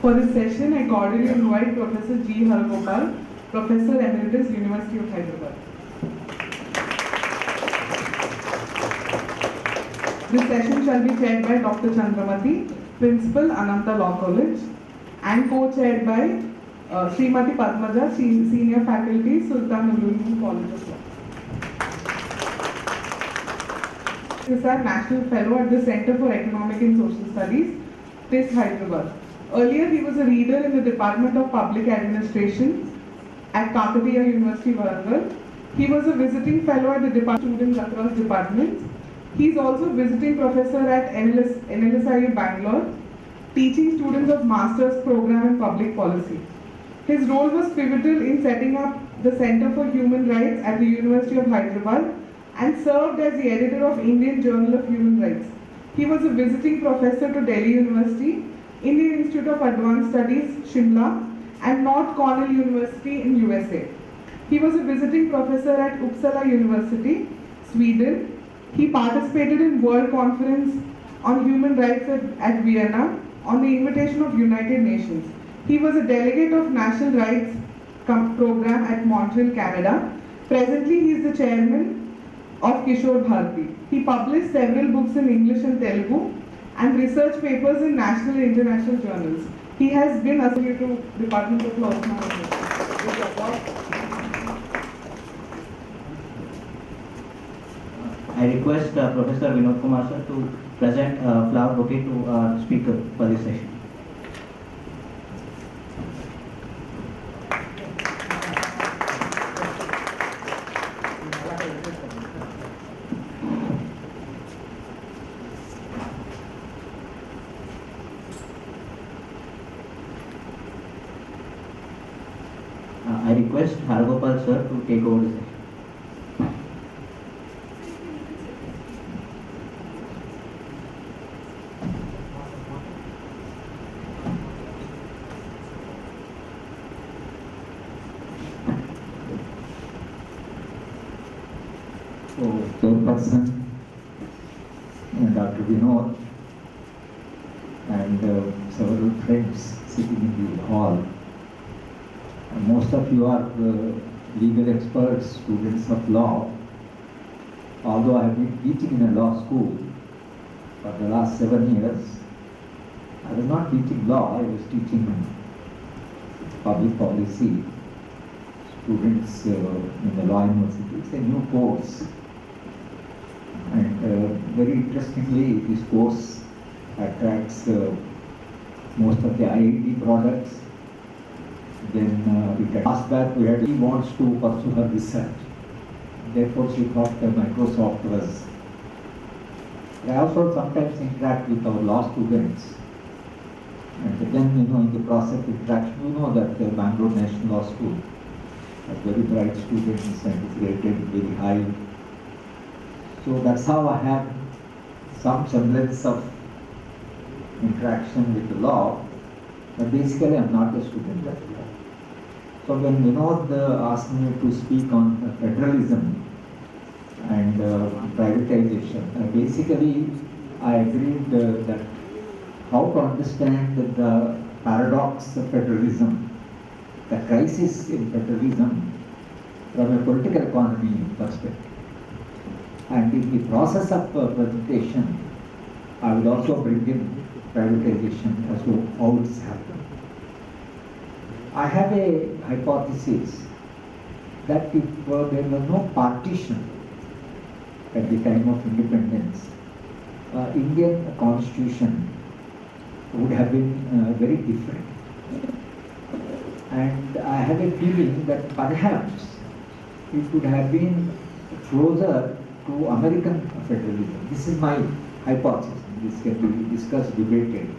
For this session, I cordially invite Professor G. Hargopal, Professor Emeritus, University of Hyderabad. This session shall be chaired by Dr. Chandramati, Principal, Ananta Law College, and co-chaired by Srimati Padmaja, Senior Faculty, Sultan Ululu College of Law. He is our National Fellow at the Center for Economic and Social Studies, TIS Hyderabad. Earlier, he was a reader in the Department of Public Administration at Kakatiya University, Warangal. He was a visiting fellow at the department, students across departments. He is also visiting professor at NLSIU Bangalore, teaching students of Master's Program in Public Policy. His role was pivotal in setting up the Center for Human Rights at the University of Hyderabad and served as the editor of Indian Journal of Human Rights. He was a visiting professor to Delhi University, Indian Institute of Advanced Studies, Shimla, and North Cornell University in USA. He was a visiting professor at Uppsala University, Sweden. He participated in World Conference on Human Rights at Vienna on the invitation of United Nations. He was a delegate of National Rights Program at Montreal, Canada. Presently, he is the chairman of Kishore Bharati. He published several books in English and Telugu and research papers in national and international journals. He has been associated to Department of Law. I request Professor Vinod Kumar sir to present a flower bouquet to our speaker for this session. I request Hargopal sir to take over the session. Chairperson and Dr. Vinod and several friends sitting in the hall. Most of you are legal experts, students of law. Although I have been teaching in a law school for the last 7 years, I was not teaching law, I was teaching public policy. Students in the law university. It's a new course. And very interestingly, this course attracts most of the IIT products. Then last batch we had, she wants to pursue her research. Therefore, she thought that Microsoft was. I also sometimes interact with our law students. And then, in the process of interaction, you know that the Bangalore National Law School has very bright students and is rated very high. So that's how I have some semblance of interaction with the law, but basically I'm not a student of law. So when Vinod asked me to speak on federalism and privatization, basically I agreed that how to understand the paradox of federalism, the crisis in federalism from a political economy perspective. And in the process of presentation, I will also bring in privatization as to how it's happened. I have a hypothesis that if there was no partition at the time of independence, Indian constitution would have been very different. And I have a feeling that perhaps it would have been closer to American federalism. This is my hypothesis. This can be discussed, debated.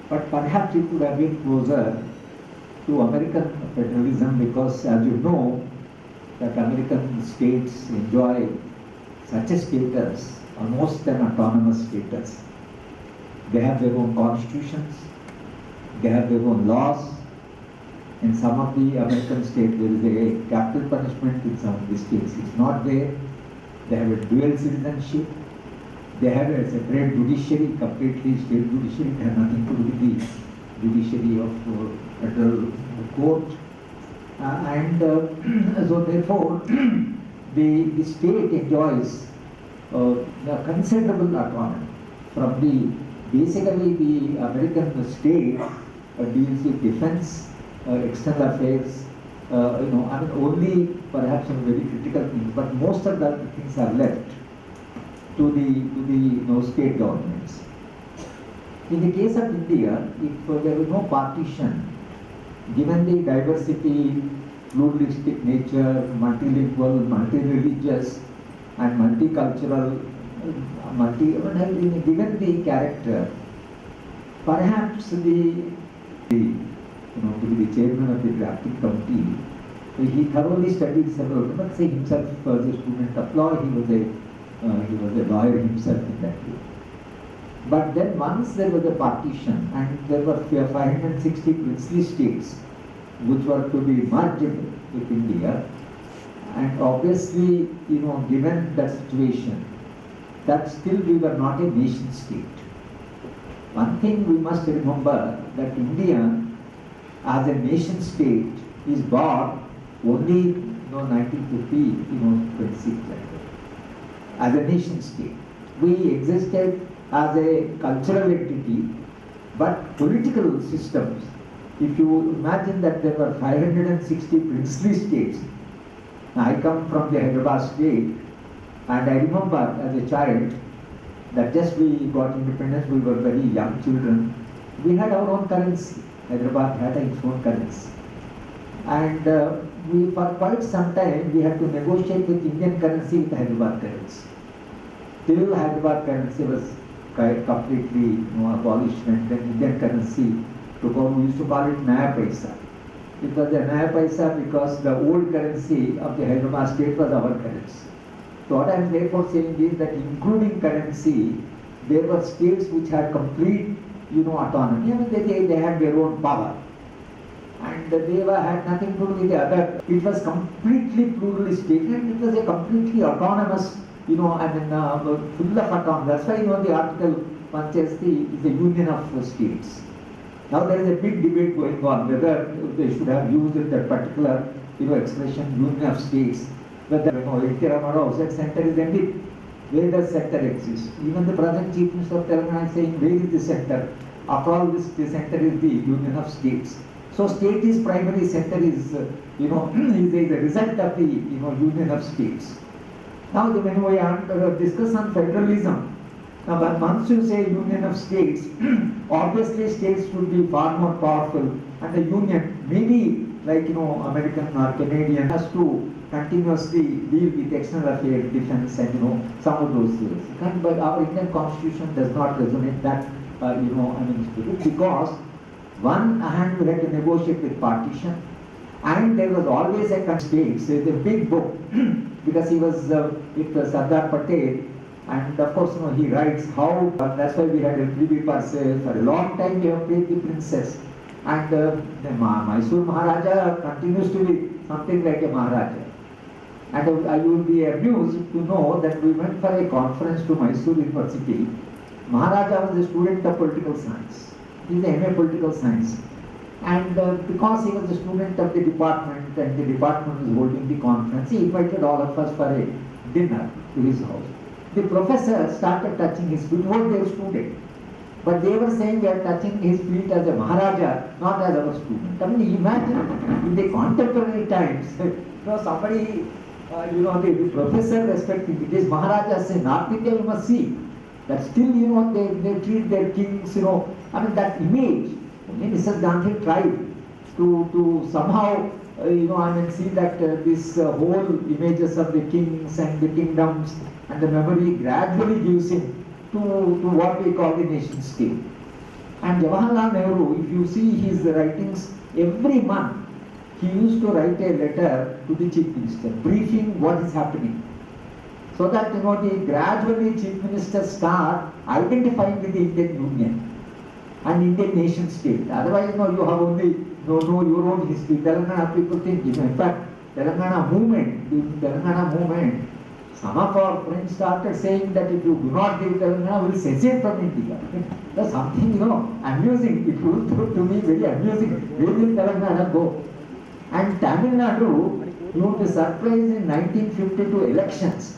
But perhaps it would have been closer to American federalism because, as you know, that American states enjoy such a status, almost an autonomous status. They have their own constitutions, they have their own laws, In some of the American states, there is a capital punishment in some of the states. It's not there. They have a dual citizenship. They have a separate judiciary, completely state judiciary. It has nothing to do with the judiciary of federal court. So therefore, the state enjoys a considerable autonomy. From basically the American state deals with defense, external affairs, only perhaps some very critical things, but most of the things are left to the state governments. In the case of India, if there was no partition, given the diversity, pluralistic nature, multilingual, multi-religious, and multicultural, given the character, perhaps to be the chairman of the drafting committee, he thoroughly studied several. Not say himself as a student of law, he was a lawyer himself in that way. But then once there was a partition, and there were 560 princely states which were to be merged with India, and obviously, given that situation, that still we were not a nation state. One thing we must remember, that India as a nation state is born only 1950, 26 as a nation state. We existed as a cultural entity, but political systems, if you imagine that there were 560 princely states. I come from the Hyderabad state, and I remember as a child that just we got independence, we were very young children. We had our own currency. Hyderabad had its own currency. And we, for quite some time, we had to negotiate with Indian currency with Hyderabad currency. Till Hyderabad currency was completely abolished, and then Indian currency took over. We used to call it Naya Paisa. It was the Naya Paisa because the old currency of the Hyderabad state was our currency. So what I am therefore saying is that including currency, there were states which had complete autonomy. I mean, they had their own power. And they had nothing to do with the other. It was completely pluralistic, and it was a completely autonomous, full of autonomy. That's why, the article 160 is a union of states. Now there is a big debate going on whether they should have used that particular, expression, union of states. Whether, outside center is ended. Where does center exist? Even the present Chief Minister of Telangana is saying, where is the center? After all, the center is the union of states. So state is primary, center is, is a result of the, union of states. Now, when we discuss on federalism, now once you say union of states, obviously states should be far more powerful, and the union, maybe like, American or Canadian, has to continuously deal with external affairs, defense, and, some of those things. But our Indian constitution does not resonate that, spirit, because one hand we had to negotiate with partition, and there was always a constraint. So it's a big book because he was with Sardar Patel, and of course, he writes how. That's why we had a privy parcel. For a long time, we have played the princess, and the Mysore Maharaja continues to be something like a Maharaja. And you will be amused to know that we went for a conference to Mysore University. Maharaja was a student of political science. He is a MA political science. And because he was a student of the department, and the department was holding the conference, he invited all of us for a dinner to his house. The professor started touching his feet. He was their student. But they were saying we are touching his feet as a Maharaja, not as our student. I mean, imagine in the contemporary times, somebody, the professor respecting it is Maharaja say, North India you must see that still, they treat their kings, I mean, that image. Mrs. Gandhi tried to somehow, see that this whole images of the kings and the kingdoms and the memory gradually gives him to what we call the nation state. And Jawaharlal Nehru, if you see his writings, every month he used to write a letter to the Chief Minister, briefing what is happening. So that, the gradually Chief Ministers start identifying with the Indian Union and Indian nation state. Otherwise, you have only, know your own history. Telangana people think, in fact, Telangana movement, the Telangana movement, some of our friends started saying that if you do not give Telangana, we will secede from India. That's something, amusing. It used to me very amusing. Where will Telangana go? And Tamil Nadu, you will be surprised in 1952 elections.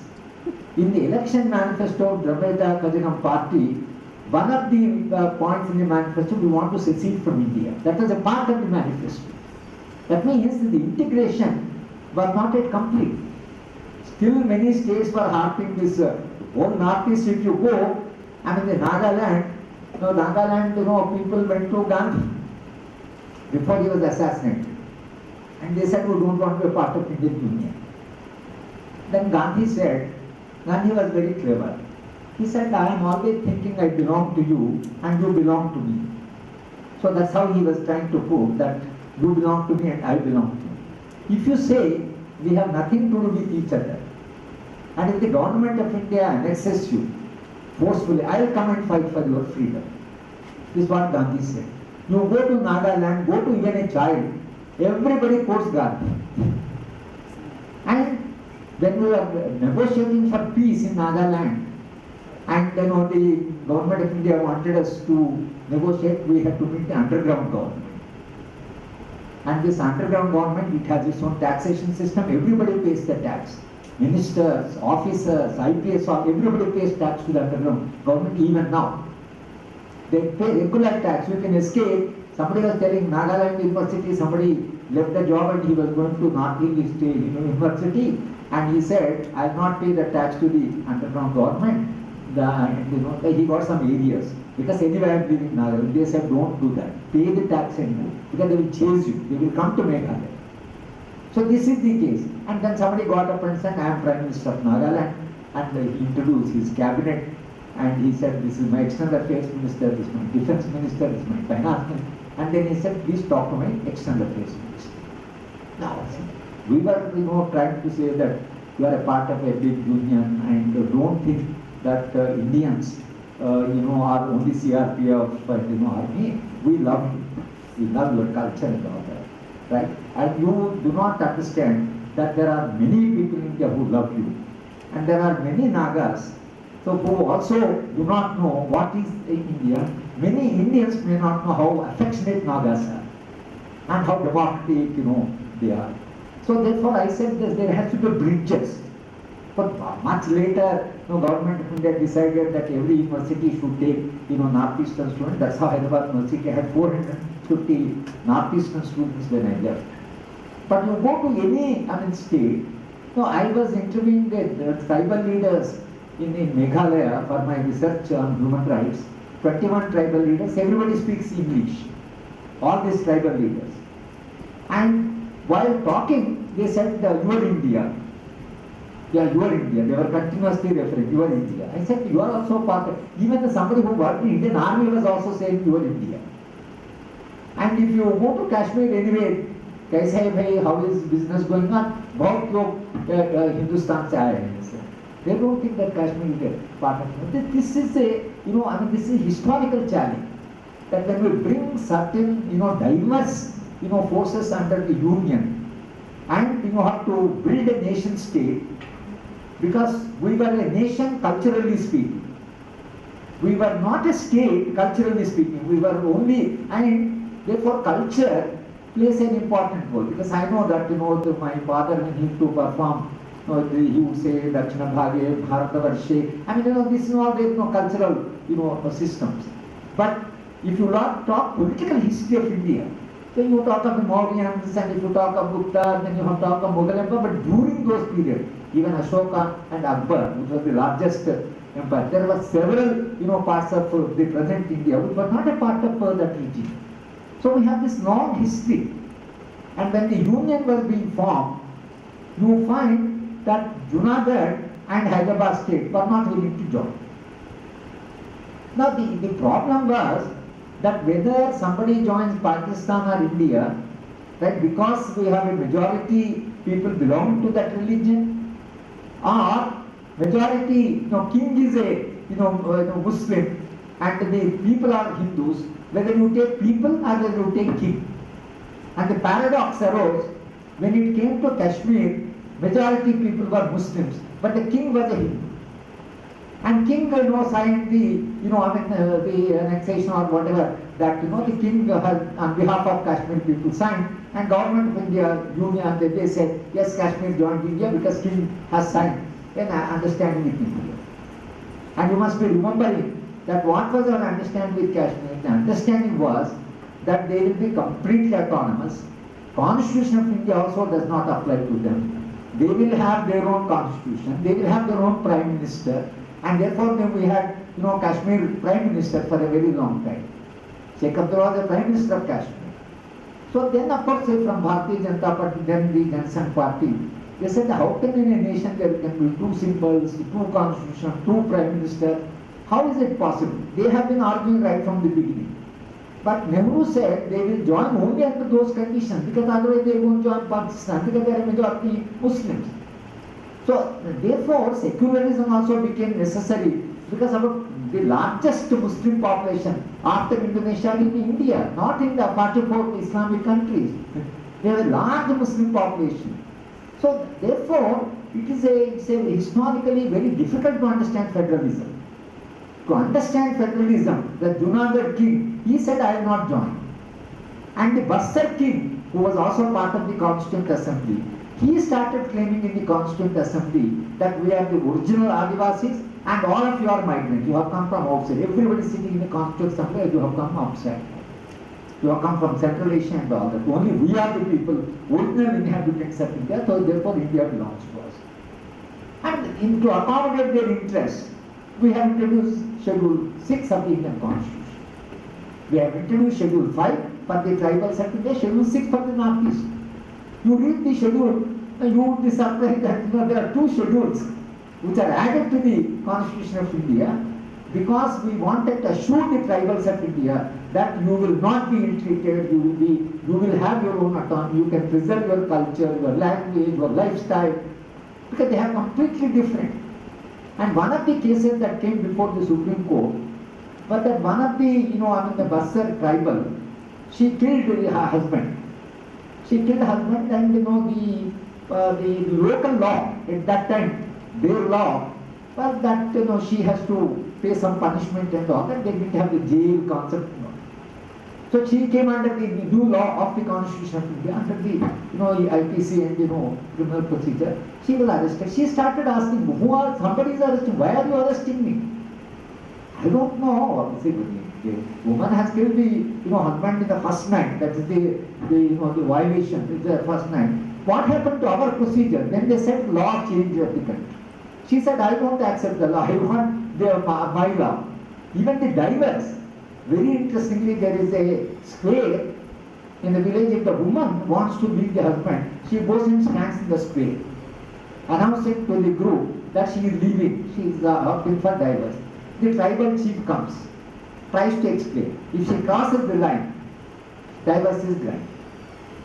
In the election manifesto of Dravidya Kazhagam party, one of the points in the manifesto, we want to secede from India. That was a part of the manifesto. That means the integration was not yet complete. Still many states were harping this whole northeast. If you go, I mean the Nagaland, people went to Gandhi before he was assassinated. And they said, we don't want to be a part of Indian Union. Then Gandhi was very clever. He said, I am always thinking I belong to you and you belong to me. So that's how he was trying to prove that you belong to me and I belong to you. If you say we have nothing to do with each other, and if the government of India annexes you forcefully, I will come and fight for your freedom. This is what Gandhi said. You go to Nagaland, go to even a child, everybody quotes Gandhi. And when we were negotiating for peace in Nagaland, and the government of India wanted us to negotiate, we had to meet the underground government. And this underground government, it has its own taxation system, everybody pays the tax. Ministers, officers, IPS, everybody pays tax to the underground government even now. They pay regular tax, you can escape. Somebody was telling Nagaland University, somebody left the job and he was going to North East University, and he said, I will not pay the tax to the underground government. He got some areas. Because anyway I am living in Nagaland. They said, don't do that. Pay the tax and go. Because they will chase you. They will come to Meghalaya. So this is the case. And then somebody got up and said, I am Prime Minister of Nagaland. And he introduced his cabinet. And he said, this is my External Affairs Minister, this is my Defense Minister, this is my Finance Minister. And then he said, please talk to my External Affairs Minister. Now, we were trying to say that you are a part of a big union and don't think that Indians are only CRPF army. We love you. We love your culture and all that. Right? And you do not understand that there are many people in India who love you. And there are many Nagas who also do not know what is India. Many Indians may not know how affectionate Nagas are and how democratic they are. So therefore I said that there has to be bridges. But much later, government of India decided that every university should take, Northeastern students. That's how Hyderabad University had 450 Northeastern students when I left. But you go to any, state. I was interviewing the tribal leaders in Meghalaya for my research on human rights. 21 tribal leaders. Everybody speaks English. All these tribal leaders. And while talking, they said, "Your India." Yeah, you are India. They were continuously referring, you are India. I said, you are also part of, even somebody who worked in Indian Army was also saying, you are India. And if you go to Kashmir anyway, kaise hai bhai, how is business going on? Bahut log Hindustan se aaye hain. They don't think that Kashmir is a part of it. This is this is a historical challenge. That when we bring certain, diverse, forces under the union, and have to build a nation state, because we were a nation culturally speaking. We were not a state culturally speaking. We were only, and therefore culture plays an important role. Because I know that, my father when he used to perform, he would say, Dakshina Bhage, Bharatavarshe. This is all the cultural, systems. But if you talk political history of India, then you talk of the Mauryans, and if you talk of Gupta, then you have talk of Mughal Empire. But during those periods, even Ashoka and Akbar, which was the largest empire, there were several parts of the present India which were not a part of that region. So we have this long history. And when the union was being formed, you find that Junagadh and Hyderabad state were not willing to join. Now the problem was that whether somebody joins Pakistan or India, right, because we have a majority people belonging to that religion, or majority, king is a Muslim and the people are Hindus, whether you take people or whether you take king. And the paradox arose when it came to Kashmir, majority people were Muslims, but the king was a Hindu. And king, signed the annexation or whatever, that, the king has, on behalf of Kashmir people signed, and government of India, Union, they said, yes, Kashmir joined India because king has signed an understanding with India. And you must be remembering that what was our understanding with Kashmir? The understanding was that they will be completely autonomous. Constitution of India also does not apply to them. They will have their own constitution. They will have their own prime minister. And therefore then we had, Kashmir prime minister for a very long time. Sheikh Abdullah was the prime minister of Kashmir. So then of course from Bharatiya Janata Party, then the Jansan Party, they said how can in a nation there can be two symbols, two constitution, two prime minister? How is it possible? They have been arguing right from the beginning. But Nehru said they will join only under those conditions because otherwise they won't join Pakistan because they are a majority Muslims. So therefore secularism also became necessary because the largest Muslim population after Indonesia is in India, not in the 44 Islamic countries. They have a large Muslim population. So therefore it's a historically very difficult to understand federalism. To understand federalism, the Junagadh king, he said, I will not join. And the Bastar king, who was also part of the Constituent Assembly, he started claiming in the Constituent Assembly that we are the original Adivasis and all of you are migrants. You have come from outside. Everybody sitting in the Constituent Assembly, you have come outside. You have come from Central Asia and all that. Only we are the people, original inhabitants of India, so therefore India belongs to us. And to accommodate their interests, we have introduced Schedule 6 of the Indian Constitution. We have introduced Schedule 5 for the tribal settlement, Schedule 6 for the Northeast. You read the schedule, you would be surprised that there are two schedules which are added to the Constitution of India because we wanted to assure the tribals of India that you will not be ill-treated, you will have your own autonomy, you can preserve your culture, your language, your lifestyle, because they are completely different. And one of the cases that came before the Supreme Court was that one of the, the Bastar tribal, she killed her husband. She killed her husband and, the local law at that time, their law, was that, she has to pay some punishment and all that. They didn't have the jail concept. So she came under the new law of the Constitution of India, under the, IPC and, criminal procedure. She was arrested. She started asking, somebody is arresting, why are you arresting me? I don't know. Obviously, the woman has killed the, husband in the first night. That is the violation, is the first night. What happened to our procedure? Then they said law change of the country. She said, I don't accept the law. I want my law. Even the divers. Very interestingly, there is a square in the village. If the woman wants to leave the husband, she goes and stands in the square, announcing to the group that she is leaving. She is opting for divorce. The tribal chief comes, tries to explain. If she crosses the line, divorce is granted.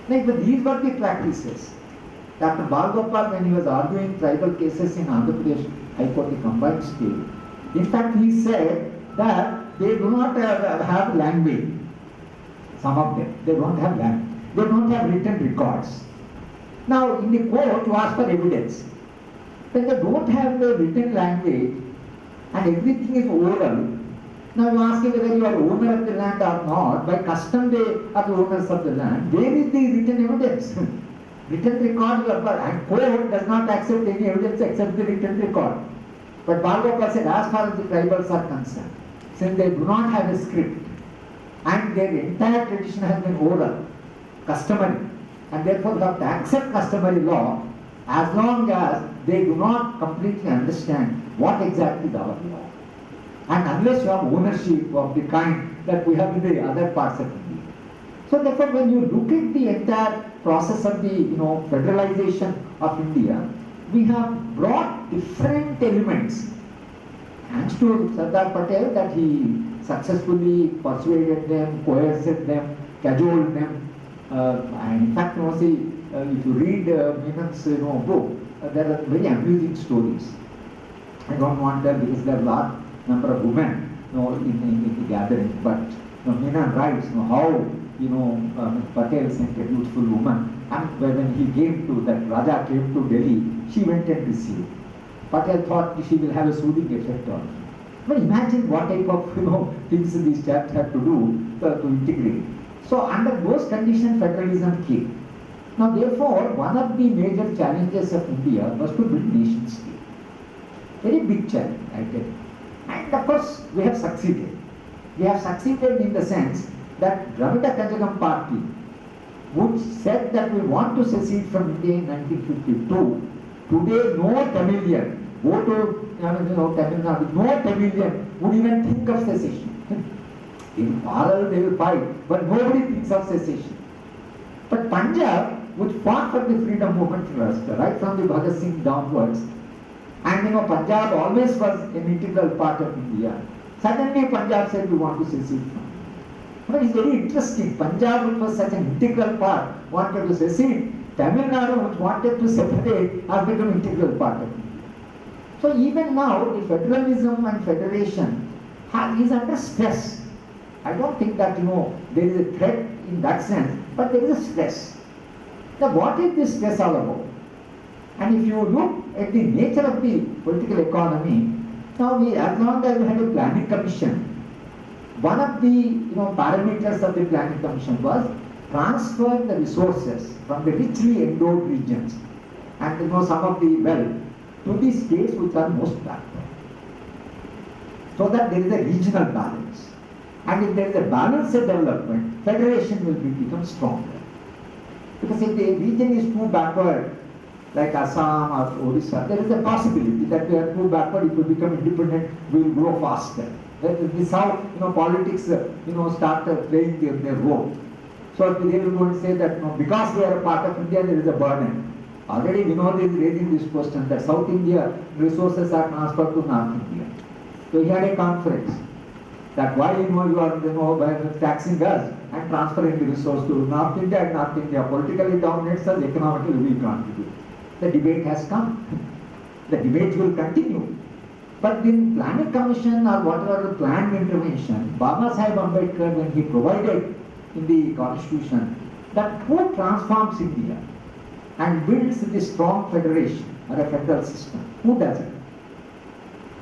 But these were the practices. Dr. Balgopal, when he was arguing tribal cases in Andhra Pradesh High Court, the combined state, in fact, he said that they do not have language. Some of them, they don't have language. They don't have written records. Now, in the court, you ask for evidence. When they don't have the written language and everything is oral, now you ask whether you are owner of the land or not. By custom, they are the owners of the land. Where is the written evidence? Written record, and court does not accept any evidence except the written record. But Balgopal said, as far as the tribals are concerned, since they do not have a script and their entire tradition has been oral, customary, and therefore they have to accept customary law as long as they do not completely understand what exactly is our law. And unless you have ownership of the kind that we have in the other parts of India. So therefore, when you look at the entire process of the federalization of India, we have brought different elements. Thanks to Sardar Patel that he successfully persuaded them, coerced them, cajoled them. And in fact, if you read Menon's book, there are very amusing stories. I don't want that because there are a large number of women in the gathering, but Menon writes how Patel sent a beautiful woman. And when he came to, that Raja came to Delhi, she went and received. Patel thought she will have a soothing effect on him. But imagine what type of things these chaps had to do to integrate. So under those conditions, federalism came. Now therefore, one of the major challenges of India was to build nation state. Very big challenge, I tell you. And of course, we have succeeded. We have succeeded in the sense that Dravida Kazhagam Party, which said that we want to secede from India in 1952, today no Tamilian, go to Tamil Nadu, no Tamilian would even think of secession. In parallel they will fight, but nobody thinks of secession. But Punjab, which fought for the freedom movement first, right from the Bhagat Singh downwards, and Punjab always was an integral part of India. Suddenly Punjab said we want to secede from it. But it's very interesting. Punjab, which was such an integral part, wanted to secede. Tamil Nadu, which wanted to separate, has become an integral part of India. So even now, the federalism and federation is under stress. I don't think that there is a threat in that sense, but there is a stress. Now what is this stress all about? And if you look at the nature of the political economy, now as long as we had a planning commission, one of the parameters of the planning commission was transfer the resources from the richly endowed regions and some of the wealth to the states which are most backward, so that there is a regional balance. And if there is a balanced development, federation will become stronger. Because if the region is too backward, like Assam or Odisha, there is a possibility that we are too backward. If we become independent, we will grow faster. This is how politics start playing their role. So they will go and say that because we are a part of India, there is a burden. Already Vinod is raising this question that South India resources are transferred to North India. So he had a conference that why you are taxing us and transferring the resource to North India, and North India politically dominates us, economically we contribute. The debate has come. The debate will continue. But in planning commission or whatever the planned intervention, Baba Sahib Ambedkar, when he provided in the constitution that who transforms India and builds this strong federation or a federal system, who does it?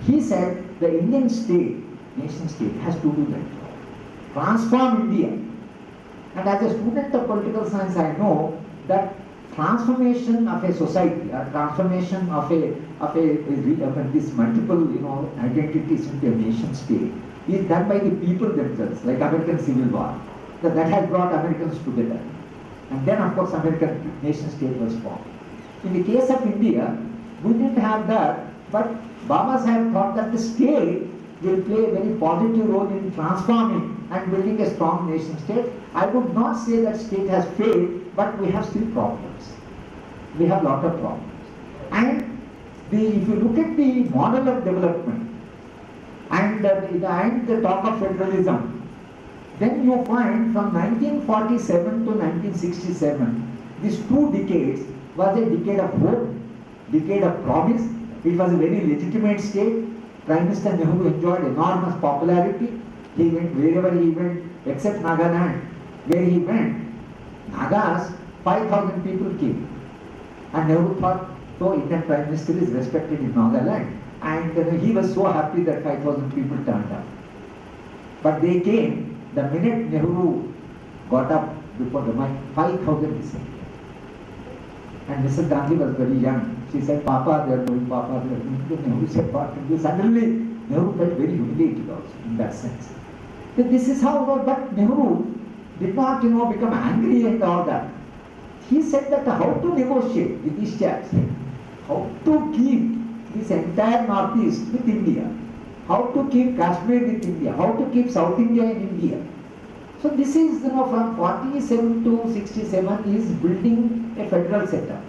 He said the Indian state, nation state, has to do that. Transform India. And as a student of political science, I know that transformation of a society or transformation of this multiple identities into a nation state is done by the people themselves, like American Civil War. That has brought Americans together. And then of course American nation state was formed. In the case of India, we didn't have that, but Baba Sahib thought that the state will play a very positive role in transforming and building a strong nation state. I would not say that state has failed, but we have still problems. We have a lot of problems. And if you look at the model of development and the talk of federalism, then you find from 1947 to 1967, these 2 decades was a decade of hope, decade of promise. It was a very legitimate state. Prime Minister Nehru enjoyed enormous popularity. He went wherever he went, except Nagaland. Where he went, Nagas, 5,000 people came. And Nehru thought, so Indian Prime Minister is respected in Nagaland. And he was so happy that 5,000 people turned up. But they came, the minute Nehru got up before the mic, 5,000 disappeared. And Mrs. Gandhi was very young. She said, Papa, they are doing Papa, they are doing. Nehru said, Papa. Suddenly, Nehru felt very humiliated also in that sense. That this is how, but Nehru did not, become angry and all that. He said that how to negotiate with these chaps, how to keep this entire Northeast with India, how to keep Kashmir with India, how to keep South India in India. So this is, from 47 to 67 is building a federal setup.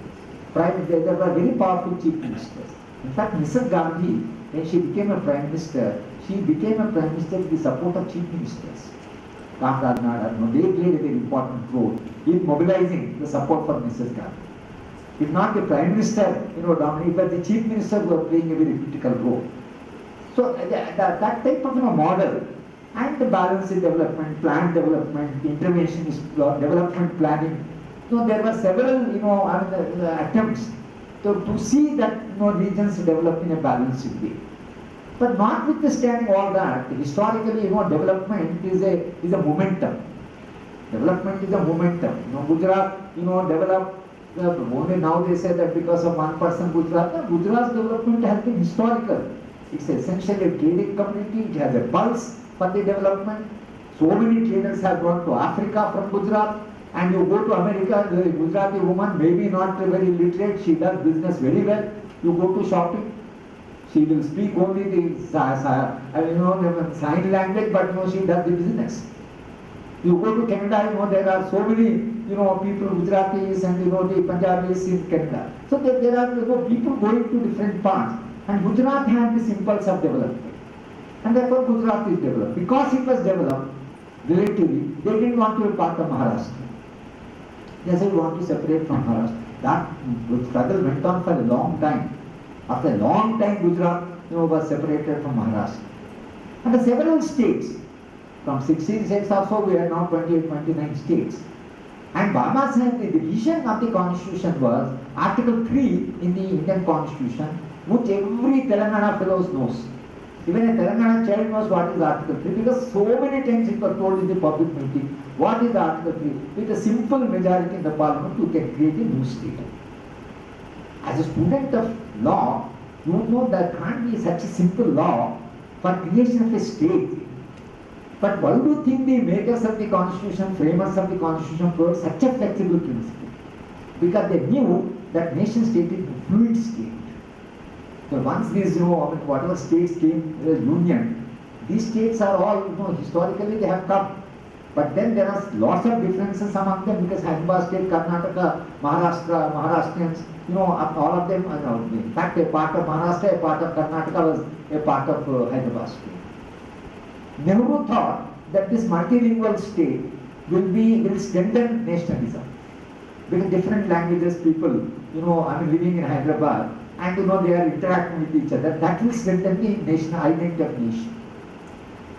There were very powerful chief ministers. In fact, Mrs. Gandhi, when she became a prime minister, she became a prime minister with the support of chief ministers. Kamraj Nadar, they played a very important role in mobilizing the support for Mrs. Gandhi. If not the prime minister, dominated, but the chief minister were playing a very critical role. So that type of model and the balanced development, planned development, interventionist development planning. There were several, the attempts to see that, regions develop in a balanced way. But notwithstanding all that, historically, development is a momentum. Development is a momentum. Gujarat, developed. Only now they say that because of one person, Gujarat's development has been historical. It's essentially a trading community. It has a pulse for the development. So many traders have gone to Africa from Gujarat. And you go to America, the Gujarati woman, maybe not very literate, she does business very well. You go to shopping, she will speak only the sign language, but she does the business. You go to Canada, there are so many, people, Gujaratis and the Punjabis in Canada. So there are people going to different parts. And Gujarat had this impulse of development. And therefore Gujarat is developed. Because it was developed, relatively, they didn't want to be part of Maharashtra. They said, we want to separate from Maharashtra. That struggle went on for a long time. After a long time, Gujarat was separated from Maharashtra. And the several states, from 16 states or so, we are now 28, 29 states. And Baba said the vision of the constitution was Article 3 in the Indian constitution, which every Telangana fellow knows. Even a Telangana child knows what is Article 3 because so many times it was told in the public meeting. What is Article 3? With a simple majority in the parliament, you can create a new state. As a student of law, you know there can't be such a simple law for creation of a state. But why do you think the makers of the constitution, framers of the constitution put such a flexible principle? Because they knew that nation state is a fluid state. So once these, whatever states came as union, these states are all, historically they have come. But then there are lots of differences among them because Hyderabad state, Karnataka, Maharashtra, Maharashtrians, all of them, in fact a part of Maharashtra, a part of Karnataka was a part of Hyderabad state. Nehru thought that this multilingual state will strengthen nationalism. Because different languages people, living in Hyderabad, and they are interacting with each other, that will strengthen the nation, identity of nation.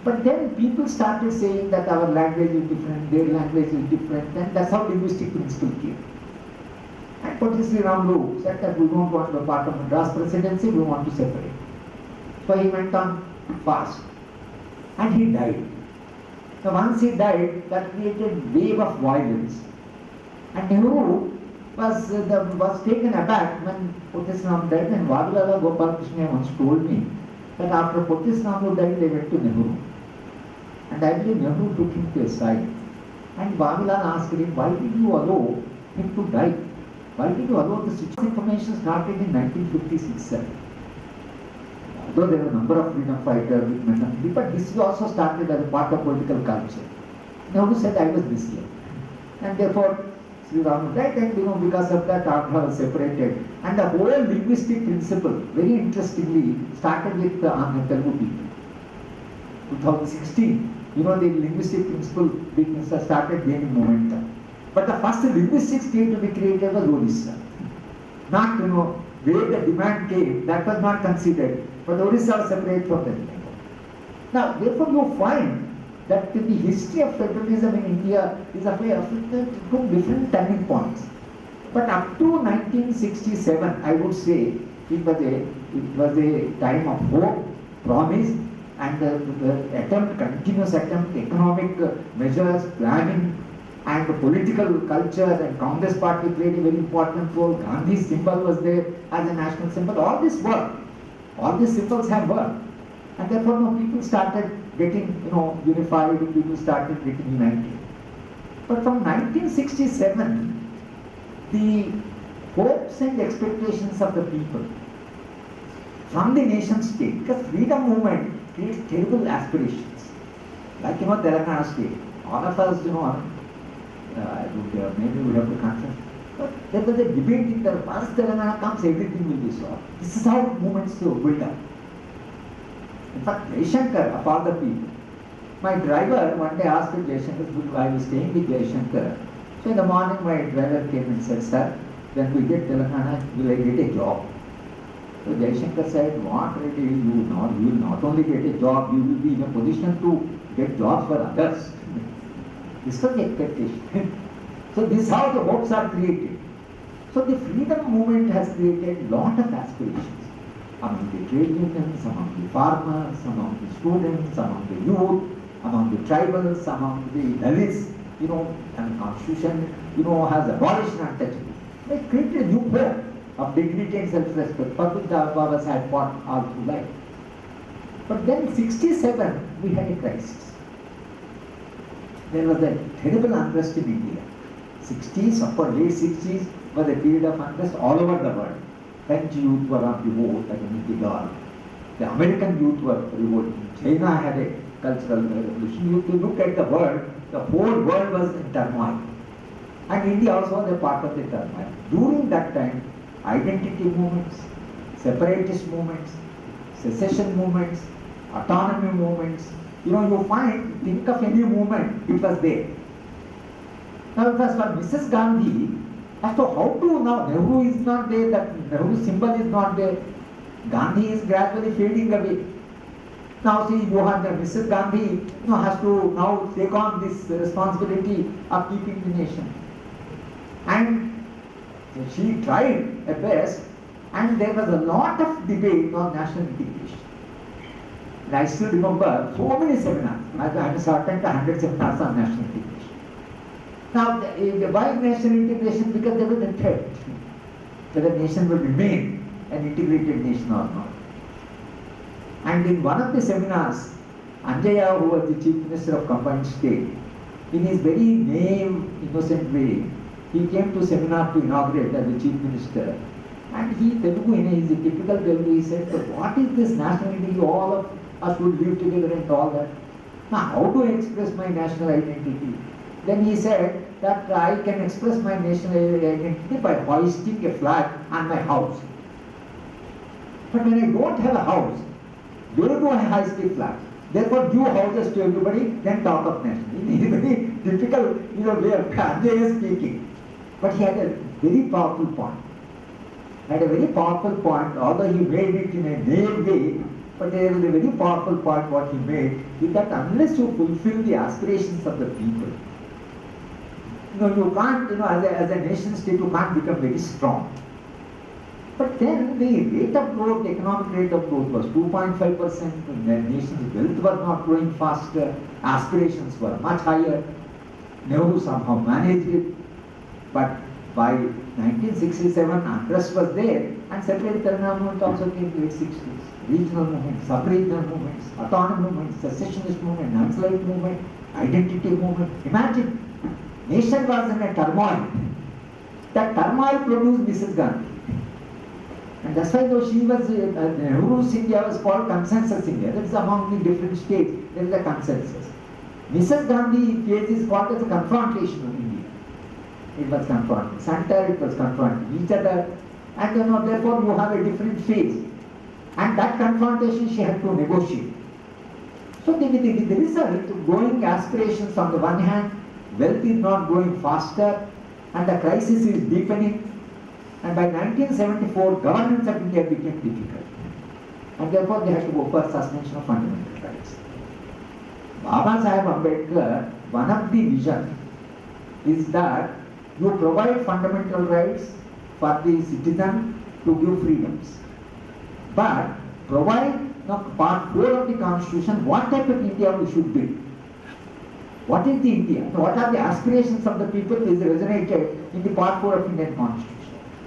But then people started saying that our language is different, their language is different, and that's how linguistic principle came. And Pottisri Ramlu said that we don't want to be part of Madras presidency, we want to separate. So he went on fast. And he died. So once he died, that created a wave of violence. And Nehru was taken aback when Pottisri Ramlu died, and Vavilala Gopal Krishna once told me that after Pottisri Ramlu died, they went to Nehru. And I believe Nehru took him to a side. And Vavilala asked him, why did you allow him to die? Why did you allow this information started in 1956-7? Though there were a number of freedom fighters with men, but this also started as a part of political culture. Nehru said, I was misled. And therefore, Sri Ramu died, and because of that, Andhra was separated. And the whole linguistic principle, very interestingly, started with the Telugu people. 2016, the linguistic principle started gaining momentum. But the first linguistic state to be created was Odisha. Not, where the demand came, that was not considered. But Odisha was separate from that. Now, therefore, you find that the history of federalism in India is a way of two different turning points. But up to 1967, I would say, it was a time of hope, promise, and the continuous attempt, economic measures, planning, and the political culture, and Congress party played a very important role. Gandhi's symbol was there as a national symbol. All this worked. All these symbols have worked. And therefore, people started getting, unified, people started getting united. But from 1967, the hopes and expectations of the people from the nation state, because freedom movement creates terrible aspirations. Like, Telangana state. All of us, maybe we have to confess. But there was a debate in that once Telangana comes, everything will be solved. This is how movements build up. In fact, Jaishankar, of all the people, my driver one day asked Jaishankar, I was staying with Jaishankar. So in the morning, my driver came and said, sir, when we get Telangana, will I get a job? So Jaishankar said, what really you will not only get a job, you will be in a position to get jobs for others. This was the expectation. So this is how the hopes are created. So the freedom movement has created lot of aspirations among the trade unions, among the farmers, among the students, among the youth, among the tribals, among the Dalits, and Constitution, has abolished untouchability. It created a new hope of dignity and self-respect. Public Babas had fought all through life. But then in 67, we had a crisis. There was a terrible unrest in India. 60s, upper late 60s was a period of unrest all over the world. French youth were on revolt against the law. The American youth were revolting. China had a cultural revolution. You to look at the world, the whole world was in turmoil. And India also was a part of the turmoil. During that time, identity movements, separatist movements, secession movements, autonomy movements, think of any movement, it was there. Now it was for Mrs. Gandhi, as to how to now, Nehru is not there, that Nehru symbol is not there. Gandhi is gradually fading away. Now see, you have the Mrs. Gandhi, has to now take on this responsibility of keeping the nation. And she tried her best, and there was a lot of debate on national integration. And I still remember so many seminars. I attended 100 seminars on national integration. Now, why national integration? Because there was a threat whether the nation will remain an integrated nation or not. And in one of the seminars, Anjaya, who was the Chief Minister of Combined State, in his very naive, innocent way, he came to seminar to inaugurate as the Chief Minister. And he, Telugu, in his typical Telugu, he said, so what is this national identity? All of us would live together and all that. Now, how do I express my national identity? Then he said that I can express my national identity by hoisting a flag on my house. But when I don't have a house, where do I hoist a flag? Therefore, give houses to everybody, then talk of nationality. It is very difficult, way of Anjaya speaking. But he had a very powerful point. Although he made it in a naive way, but there was a very powerful point what he made, is that unless you fulfill the aspirations of the people, you can't, as a nation state, you can't become very strong. But then the rate of growth, the economic rate of growth was 2.5%, the nation's wealth was not growing faster, aspirations were much higher. Nehru somehow managed it, but by 1967, unrest was there, and separate Telangana movement also came in the late 60s. Regional movements, sub-regional movements, autonomous movements, secessionist movement, Naxalite movement, identity movement. Imagine, nation was in a turmoil. That turmoil produced Mrs. Gandhi. And that's why though she was, Nehru's India was called consensus India. That is among the different states, there is a consensus. Mrs. Gandhi case is called as a confrontation of India. It was confronting center, it was confronting each other, and therefore you have a different phase. And that confrontation she had to negotiate. So the result, growing aspirations on the one hand, wealth is not growing faster, and the crisis is deepening. And by 1974, governance of India became difficult. And therefore they had to go for suspension of fundamental rights. Baba Saheb Ambedkar, one of the visions is that you provide fundamental rights for the citizen to give freedoms. But provide part 4 of the Constitution, what type of India we should build. What is the India? What are the aspirations of the people is resonated in the part 4 of Indian Constitution.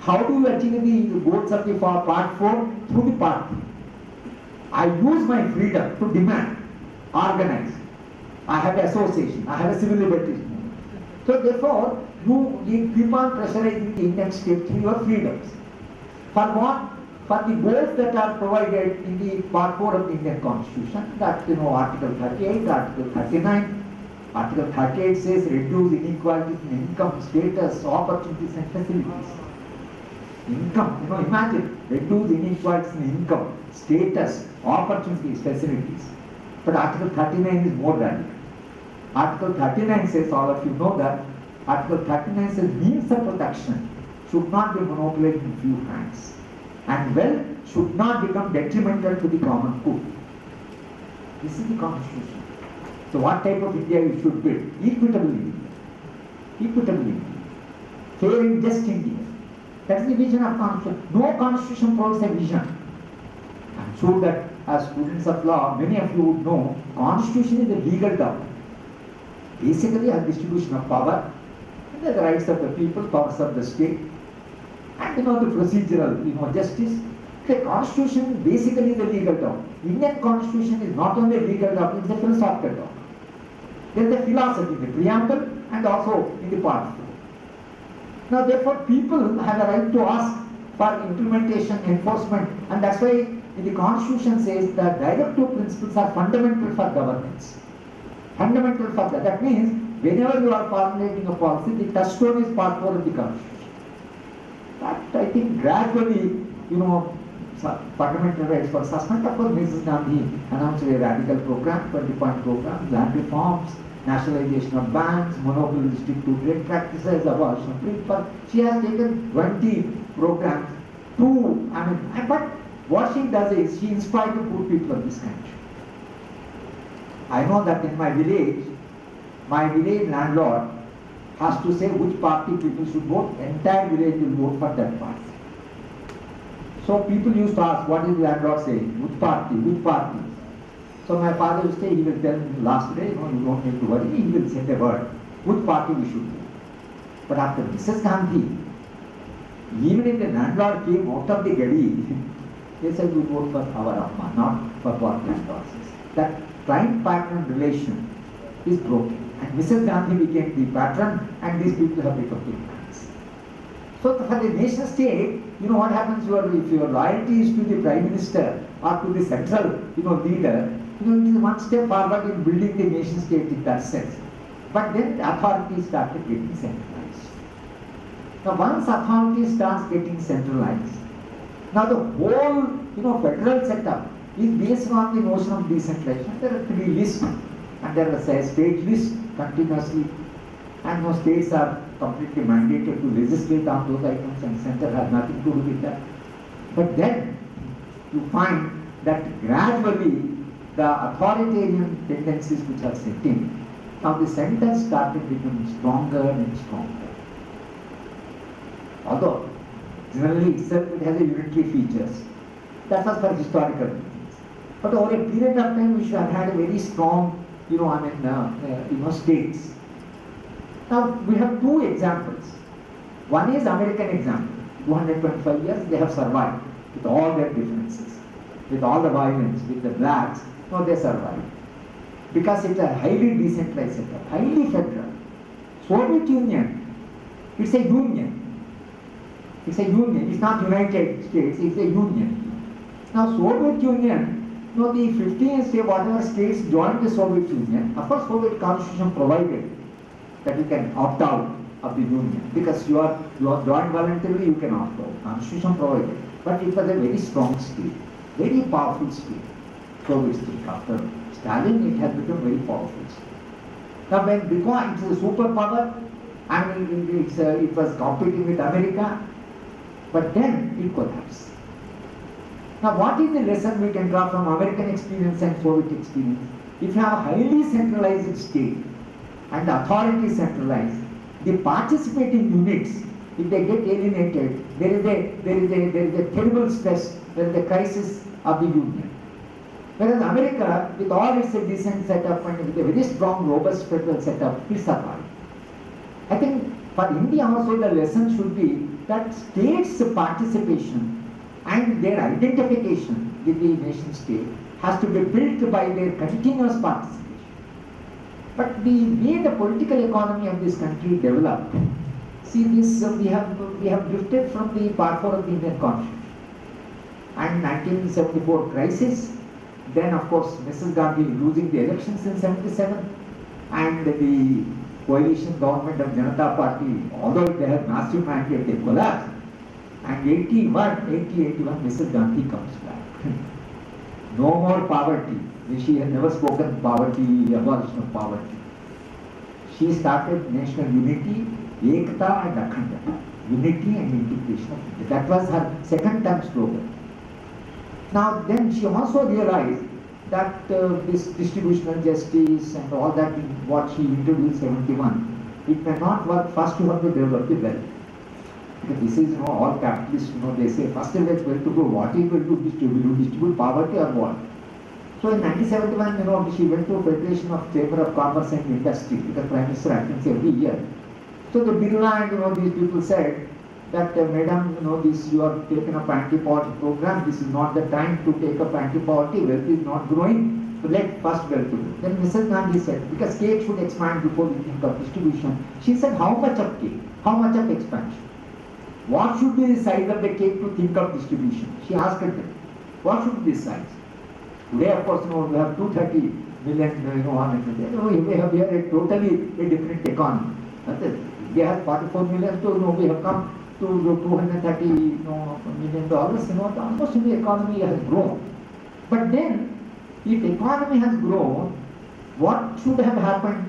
How do you achieve the goals of the part 4? Through the part 3. I use my freedom to demand, organize. I have association, I have a civil liberties movement. So therefore, you keep on pressurizing the Indian state through your freedoms. For what? For the goals that are provided in the part 4 of the Indian Constitution, that Article 38, Article 39. Article 38 says reduce inequalities in income, status, opportunities and facilities. Income, imagine, reduce inequalities in income, status, opportunities, facilities. But Article 39 is more radical. Article 39 says, all of you know that, Article 39 says means of production should not be monopolized in few hands, and wealth should not become detrimental to the common good. This is the Constitution. So what type of India you should build? Equitable India. Equitable India. Fair and just India. That is the vision of Constitution. No Constitution provides a vision. I am sure that as students of law, many of you would know, Constitution is a legal document. Basically a distribution of power, and the rights of the people, powers of the state, and the procedural, justice. The Constitution basically is a legal document. Indian Constitution is not only a legal document, it's a philosophical document. There is a philosophy in the preamble and also in the part 4. Now therefore people have a right to ask for implementation, enforcement, and that's why the Constitution says that directive principles are fundamental for governance. Fundamental for that. That means whenever you are formulating a policy, the touchstone is part 4 of the Constitution. But I think gradually, fundamental rights for suspension. Of course, Mrs. Gandhi announced a radical program, 20-point program, land reforms, nationalization of banks, monopolistic to trade practices, abolition of trade. But she has taken 20 programs to, but what she does is she inspires the poor people of this country. I know that in my village landlord has to say which party people should vote, entire village will vote for that party. So people used to ask, what is the landlord saying? Which party? Which party? So my father will say, he will tell me last day, you don't need to worry, he will send a word, which party we should vote. But after Mrs. Gandhi, even if the landlord came out of the gadi, they said we vote for our Amma, not for what landlord says. That client-partner relation is broken. And Mrs. Gandhi became the patron, and these people have become the clients. So for the nation state, what happens if your loyalty is to the Prime Minister or to the central leader, it is one step forward in building the nation state in that sense. But then the authority started getting centralized. Now once authority starts getting centralized, now the whole federal setup is based on the notion of decentralization. There are 3 lists, and there is a state list continuously, and no states are completely mandated to legislate on those items, and center has nothing to do with that. But then you find that gradually the authoritarian tendencies which are set in, now the center started becoming stronger and stronger. Although generally itself it has a unitary features. That was for historical reasons. But over a period of time we should have had a very strong, states. Now we have 2 examples. One is American example. 225 years they have survived with all their differences, with all the violence, with the blacks. No, they survived because it's a highly decentralized setup, highly federal. Soviet Union, it's a union. It's a union. It's not United States. It's a union. Now Soviet Union. The 15 states, whatever states joined the Soviet Union, of course Soviet Constitution provided that you can opt out of the union because you are joined voluntarily, you can opt out. Constitution provided, but it was a very strong state, very powerful state. Soviet state. After Stalin, it has become very powerful state. Now when because it is a superpower, it was competing with America, but then it collapsed. Now what is the lesson we can draw from American experience and Soviet experience? If you have a highly centralized state and the authority is centralized, the participating units, if they get alienated, there is a terrible stress, there is a crisis of the union. Whereas America, with all its decent setup and with a very strong, robust federal setup, it survived. I think for India also the lesson should be that states' participation and their identification with the nation state has to be built by their continuous participation. But the way the political economy of this country developed, see this, we have drifted from the part 4 of the Indian Constitution. And 1974 crisis, then of course Mrs. Gandhi losing the elections in 77, and the coalition government of Janata Party, although they had massive mandate, they collapsed. And 81, Mrs. Gandhi comes back. No more poverty. She had never spoken poverty, abolition of poverty. She started national unity, Ekta and Akhanda. Unity and integration of India. That was her second term slogan. Now then she also realized that this distributional justice and all that, what she introduced 71, it may not work. First you have to develop the wealth. Because this is, all capitalists, they say, first let wealth to go. What you will do, distribute poverty or what? So in 1971, she went to Federation of Chamber of Commerce and Industry, because Prime Minister happens every year. So the Birla and these people said that, Madam, this you are taken up anti-poverty program. This is not the time to take up anti-poverty. Wealth is not growing. So let first wealth to do. Then Mrs. Gandhi said, because cake should expand before we think of distribution. She said, how much of cake? How much of expansion? What should be the size of the cake to think of distribution? She asked them, what should be the size? Today, of course, we have 230 million, we have here a totally different economy. They have 44 million, so we have come to $230 million. Almost the economy has grown. But then, if economy has grown, what should have happened?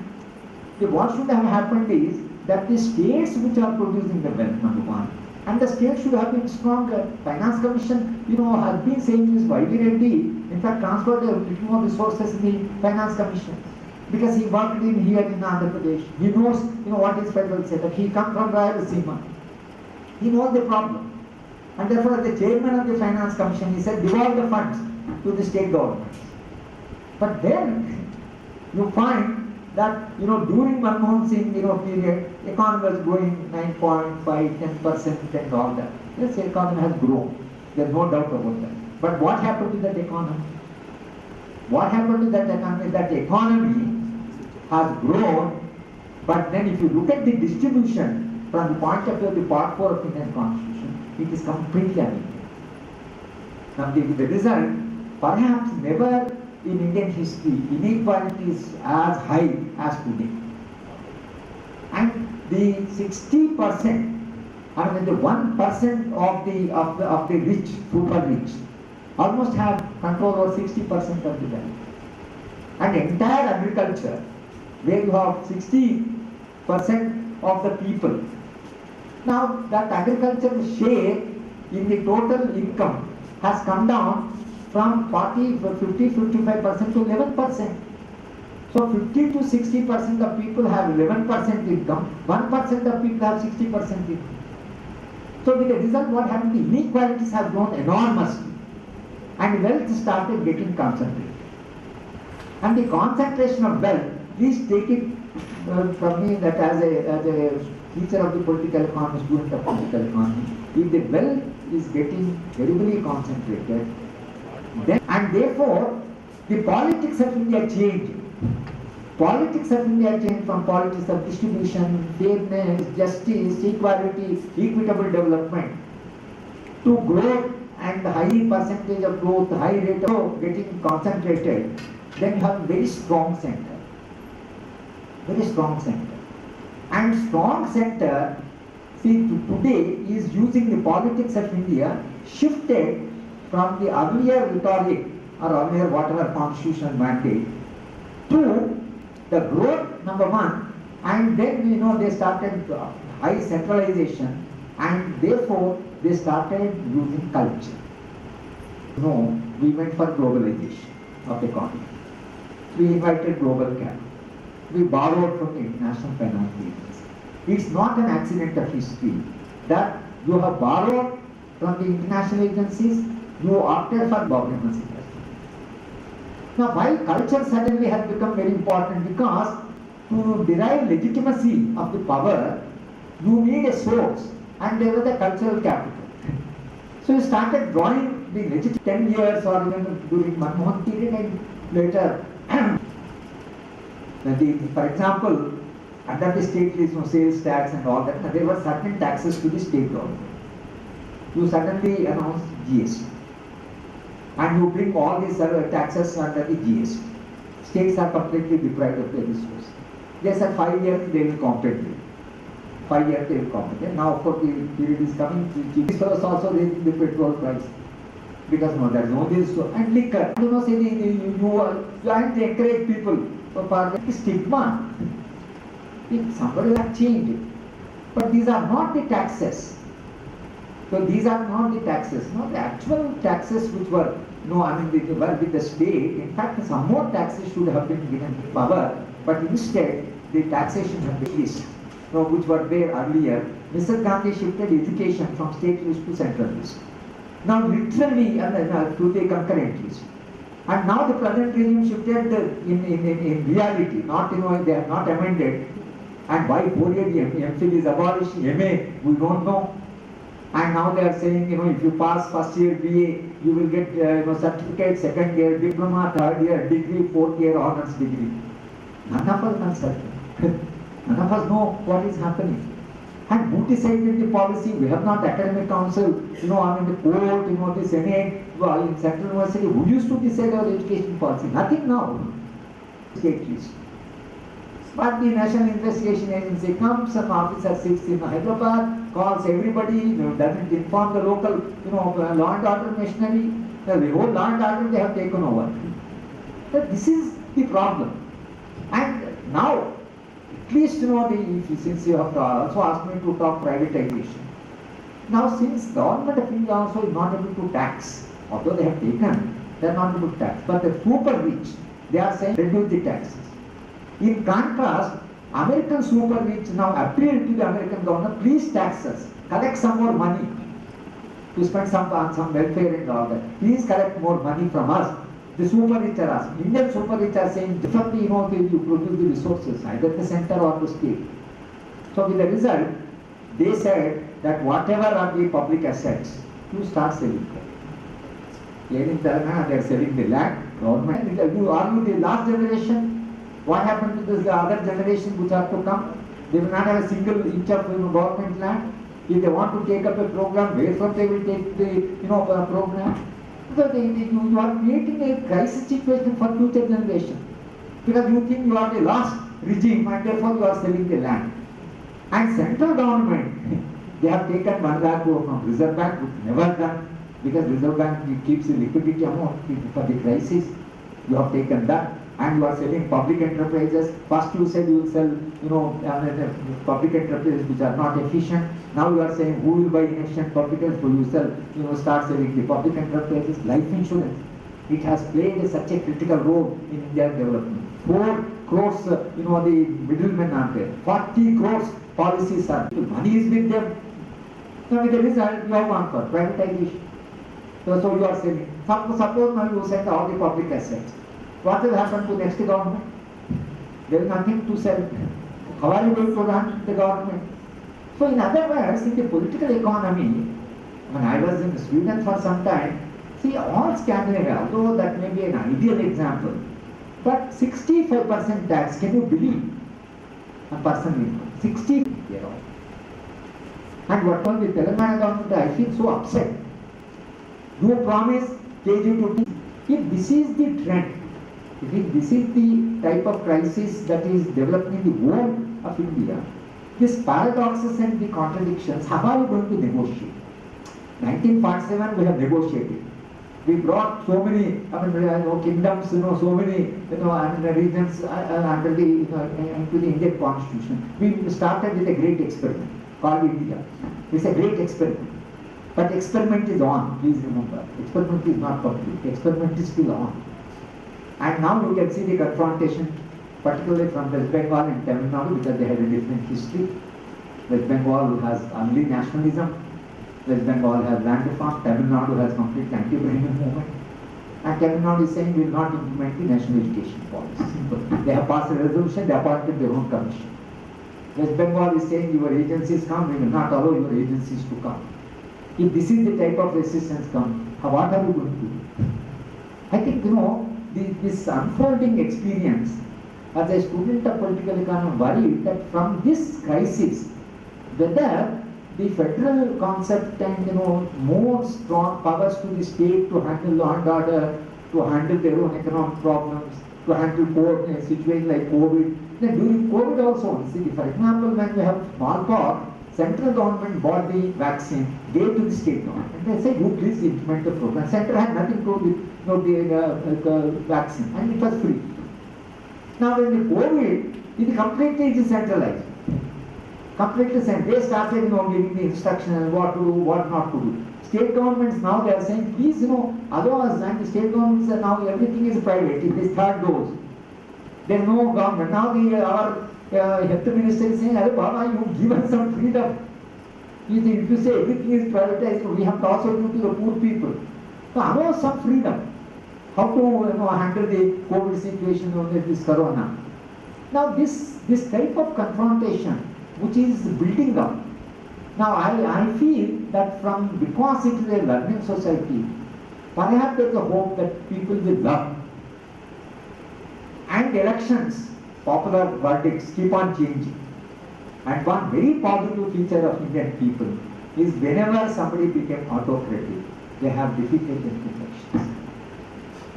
What should have happened is that the states which are producing the wealth, number one, and the states should have been stronger. Finance Commission, has been saying this. Y.V. Reddy, in fact, transferred a little more resources in the Finance Commission, because he worked here in Andhra Pradesh. He knows, what is federal setup. He comes from Rayalaseema. He knows the problem. And therefore, as the chairman of the Finance Commission, he said, devolve the funds to the state governments. But then, you find that, during Manmohan Singh, period, economy was growing 9.5, 10% and all that. Yes, the economy has grown. There is no doubt about that. But what happened to that economy? What happened to that economy? That economy has grown, but then if you look at the distribution from the point of view of the Part 4 of Indian Constitution, it is completely unequal. Now the result, perhaps never in Indian history, inequality is as high as today. And the 60%, I mean the 1% of the rich, super rich, almost have control over 60% of the wealth. And entire agriculture, where you have 60% of the people. Now that agricultural share in the total income has come down from 50-55% to 11%. So 50 to 60% of people have 11% income, 1% of people have 60% income. So with the result, what happened? The inequalities have grown enormously, and wealth started getting concentrated. And the concentration of wealth, please take it from me that as a teacher of the political economy, student of political economy, if the wealth is getting terribly concentrated, then, and therefore the politics of India changed. Politics of India changed from politics of distribution, fairness, justice, equality, equitable development to growth and high percentage of growth, high rate of getting concentrated. Then you have very strong center. Very strong center. And strong center, see, today is using the politics of India shifted from the earlier rhetoric or earlier whatever constitutional mandate to the growth, number one, and then they started high centralization, and therefore they started using culture. No, we went for globalization of the economy. We invited global capital. We borrowed from the international finance agencies. It's not an accident of history that you have borrowed from the international agencies, you opted for governance industry. Now, why culture suddenly has become very important? Because to derive legitimacy of the power, you need a source, and there was the cultural capital. So you started drawing the legit 10 years or even during Manmohan period and later. For example, under the state sales tax and all that, there were certain taxes to the state government. You suddenly announce GST. And you bring all these taxes under the GST. States are completely deprived of their resources. They said 5 years they will compensate. 5 years they will compensate. Now, of course, the period is coming. These fellows also raising the petrol price. Because no, there is no this. And liquor. Say you have to encourage people for Parvati stigma. If somebody has changed it. But these are not the taxes. So these are not the taxes. No, the actual taxes which were, no, I mean, they were with the state. In fact, some more taxes should have been given power, but instead the taxation have been least, no, which were there earlier. Mr. Gandhi shifted education from state list to central list. Now literally to the concurrent list. And now the present regime shifted in reality, not, they have not amended. And why 4A MPhil is abolished, MA, we don't know. And now they are saying, if you pass first year BA, you will get certificate, second year diploma, third year degree, fourth year honors degree. None of us are certain. None of us know what is happening. And who decided the policy? We have not academic council, the court, the Senate, in Central University. Who used to decide our education policy? Nothing now. State list. But the National Investigation Agency comes, some officer sits in Hyderabad, calls everybody, doesn't inform the local, law and order machinery. The whole law and order they have taken over. So this is the problem. And now, at least, since you have also asked me to talk privatization. Now, since government of India also is not able to tax, although they have taken, they are not able to tax. But the super rich, they are saying reduce the taxes. In contrast, American super rich now appeal to the American government, please tax us, collect some more money to spend on some welfare and all that. Please collect more money from us. The super rich are asking. Indian super rich are saying, differently, you produce the resources, either the center or the state. So with the result, they said that whatever are the public assets, you start selling them. Here in Telangana, they are selling the land, government. You argue the last generation. What happened to the other generation which are to come? They will not have a single inch of government land. If they want to take up a program, where from they will take the program? So you are creating a crisis situation for future generation. Because you think you are the last regime and therefore you are selling the land. And central government, they have taken 1 lakh crore from Reserve Bank, which never done. Because Reserve Bank keeps the liquidity amount for the crisis. You have taken that. And you are selling public enterprises. First you said you will sell, public enterprises which are not efficient. Now you are saying who will buy inefficient public enterprises? So you sell, start selling the public enterprises. Life insurance, it has played such a critical role in India's development. 4 crores, the middlemen are there. 40 crores policies are. Money is with them. So with the result, you have gone for privatization. So you are selling. Suppose now you sell all the public assets. What will happen to next government? There is nothing to sell. How are you going to run the government? So in other words, in the political economy, when I was in Sweden for some time, see all Scandinavia, although that may be an ideal example, but 65% tax, can you believe? A person income, 60 year old. And what was the Telangana government, I feel so upset. You promise KG to teach. If this is the trend, if this is the type of crisis that is developing in the whole of India, these paradoxes and the contradictions, how are we going to negotiate? 1947 we have negotiated. We brought so many kingdoms, so many regions under the into the Indian constitution. We started with a great experiment called India. It's a great experiment. But experiment is on, please remember. Experiment is not complete. Experiment is still on. And now you can see the confrontation, particularly from West Bengal and Tamil Nadu, because they had a different history. West Bengal has only nationalism. West Bengal has land reform. Tamil Nadu has complete anti-Brahmin movement. And Tamil Nadu is saying we will not implement the national education policy. Simple. They have passed a resolution, they appointed their own commission. West Bengal is saying your agencies come, we will not allow your agencies to come. If this is the type of resistance come, what are we going to do? I think, this unfolding experience, as a student of political economy, worried that from this crisis, whether the federal concept and more strong powers to the state to handle law and order, to handle their own economic problems, to handle a situation like COVID. Then during COVID also, see, for example, when we have smallpox, central government bought the vaccine, gave to the state government. And they said, you please implement the program. Center had nothing to do with the vaccine, and it was free. Now when the COVID, it completely decentralized. Completely sent. They started, giving the instructions what to do, what not to do. State governments now they are saying, please, allow us, and the state governments are now everything is private. It is third dose. There is no government. Now our health minister is saying, Baba, you give us some freedom. If you say everything is privatized, we have to also give to the poor people. So allow some freedom. How to handle the COVID situation with this corona. Now this type of confrontation, which is building up. Now I feel that because it is a learning society, perhaps there is a hope that people will learn. And elections, popular verdicts keep on changing. And one very positive feature of Indian people is whenever somebody became autocratic, they have defeated elections.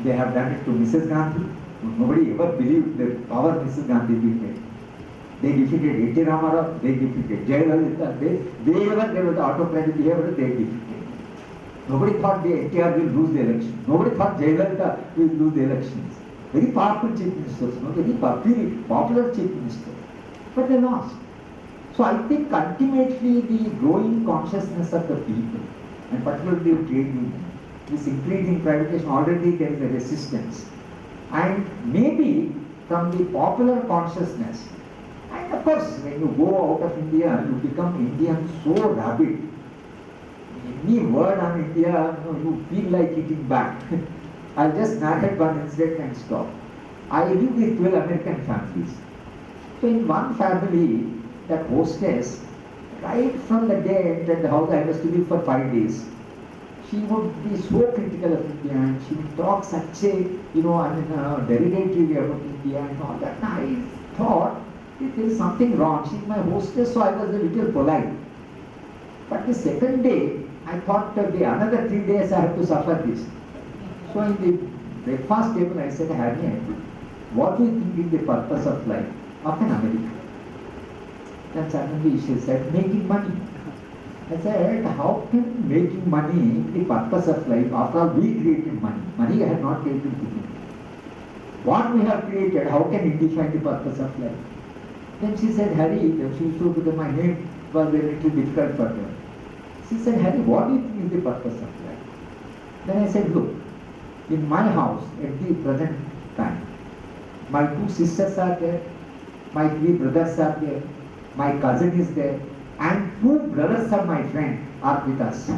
They have done it to Mrs. Gandhi. Nobody ever believed the power Mrs. Gandhi defeated. They defeated A.T. Ramarao, they defeated Jayalalitha, they were the autocratic behavior, they defeated. Nobody thought the NTR will lose the election. Nobody thought Jayalalitha will lose the elections. Very powerful chief ministers, very popular chief minister. But they lost. So I think ultimately the growing consciousness of the people, and particularly the trade union, this increasing privatization, already there is a resistance. And maybe from the popular consciousness, and of course when you go out of India, you become Indian so rabid. Any word on India, you feel like eating back. I'll just narrate one incident and stop. I live with 12 American families. So in one family, that hostess, right from the day I entered the house, I was to live for 5 days. She would be so critical of India, and she would talk such a, derogatory way about India and all that. And I thought, there is something wrong. She is my hostess, so I was a little polite. But the second day, I thought another 3 days I have to suffer this. So in the breakfast table, I said, Harriet, what do you think is the purpose of life of an American? Then suddenly she said, making money. I said, how can making money be the purpose of life? After all, we created money. Money had not created people. What we have created, how can it define the purpose of life? Then she said, Harry, she used to because my name was a little difficult for her. She said, Harry, what do you think is the purpose of life? Then I said, look, in my house at the present time, my 2 sisters are there, my 3 brothers are there, my cousin is there, and 2 brothers of my friend are with us,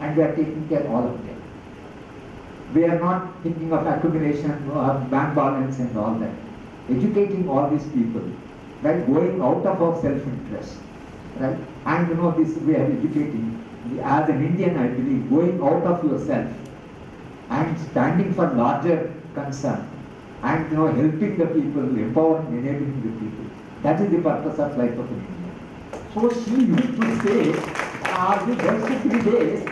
and we are taking care of all of them. We are not thinking of accumulation of bank balance and all that. Educating all these people, right? Going out of our self-interest, right? And this we are educating. As an Indian, I believe, going out of yourself and standing for larger concern, and helping the people, empowering, enabling the people. That is the purpose of life of an Indian. So she used to say, the first 3 days,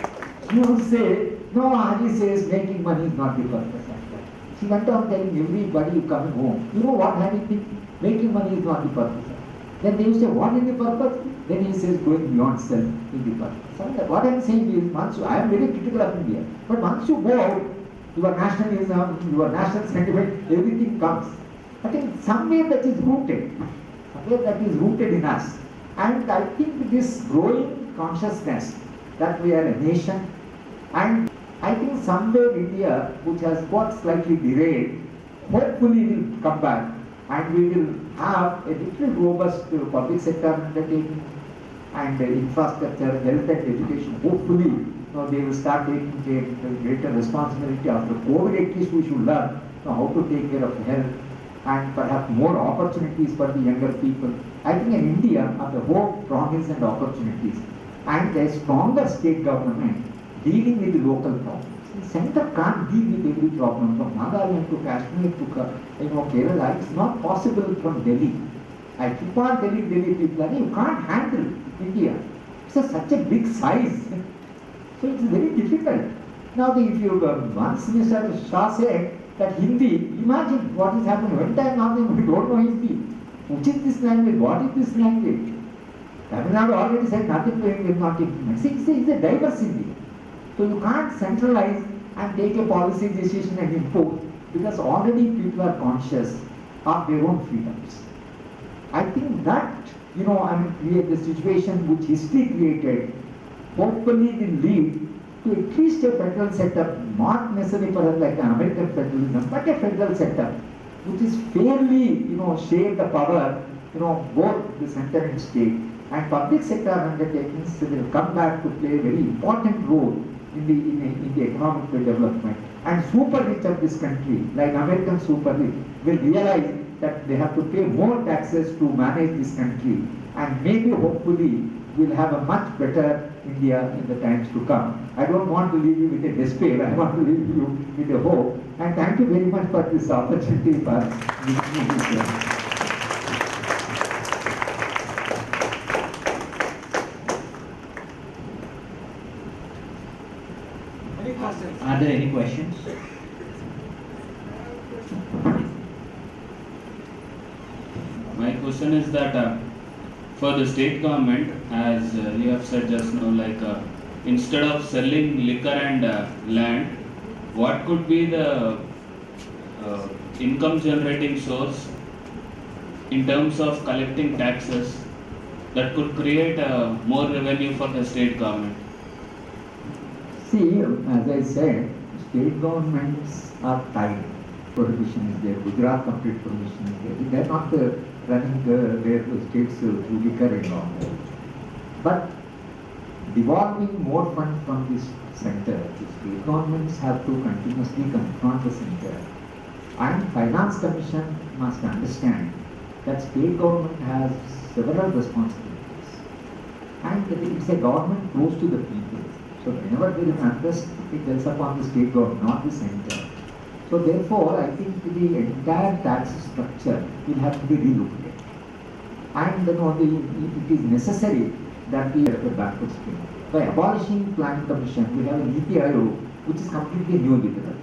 she would say, no, Hari says making money is not the purpose of life. She went on telling everybody coming home, you know what Hari thinks? Making money is not the purpose. Then they used to say, what is the purpose? Then he says, going beyond self is the purpose. So what I am saying is, I am very critical of India, but once you go out, your nationalism, your national sentiment, everything comes. But in somewhere that is rooted, in us. And I think this growing consciousness that we are a nation, and I think somewhere India, which has got slightly derailed, hopefully will come back, and we will have a little robust public sector undertaking and infrastructure, health and education. Hopefully, they will start taking greater responsibility. After COVID, at least we should learn how to take care of health, and perhaps more opportunities for the younger people. I think in India, of the whole promise and opportunities, and a stronger state government dealing with the local problems. The center can't deal with every problem, from Nagaland to Kashmir to Kerala. It's not possible from Delhi. I keep on telling Delhi people, you can't handle India. It's such a big size. So it's very difficult. Now, if you once Mr. Shah said that Hindi, imagine what is happening. When time now we don't know Hindi. Which is this language? What is this language? Tamil Nadu already said nothing to him will not implement. See, it's a diverse India. So you can't centralize and take a policy decision and impose, because already people are conscious of their own freedoms. I think that create the situation which history created, hopefully will lead to at least a federal setup, not necessarily for us like an American federalism, but a federal setup, which is fairly, share the power, both the center and state. And public sector undertakings will come back to play a very important role in the economic development. And super rich of this country, like American super rich, will realize that they have to pay more taxes to manage this country, and maybe hopefully we'll have a much better India in the times to come. I don't want to leave you with a despair, I want to leave you with a hope. And thank you very much for this opportunity for giving me this. Are there any questions? My question is that for the state government, as you have said just now, instead of selling liquor and land, what could be the income generating source in terms of collecting taxes that could create more revenue for the state government? See, as I said, state governments are tied. Prohibition is there, Gujarat complete prohibition is there. They are not running their states through liquor and all. But devolving more funds from this center, the state governments have to continuously confront the center. And Finance Commission must understand that state government has several responsibilities. And it's a government close to the people. So whenever there is unrest, it tells upon the state government, not the center. So therefore, I think the entire tax structure will have to be relooked at. And it is necessary that we have a backward stream. By abolishing planning commission, we have a NITI Aayog, which is completely neoliberal.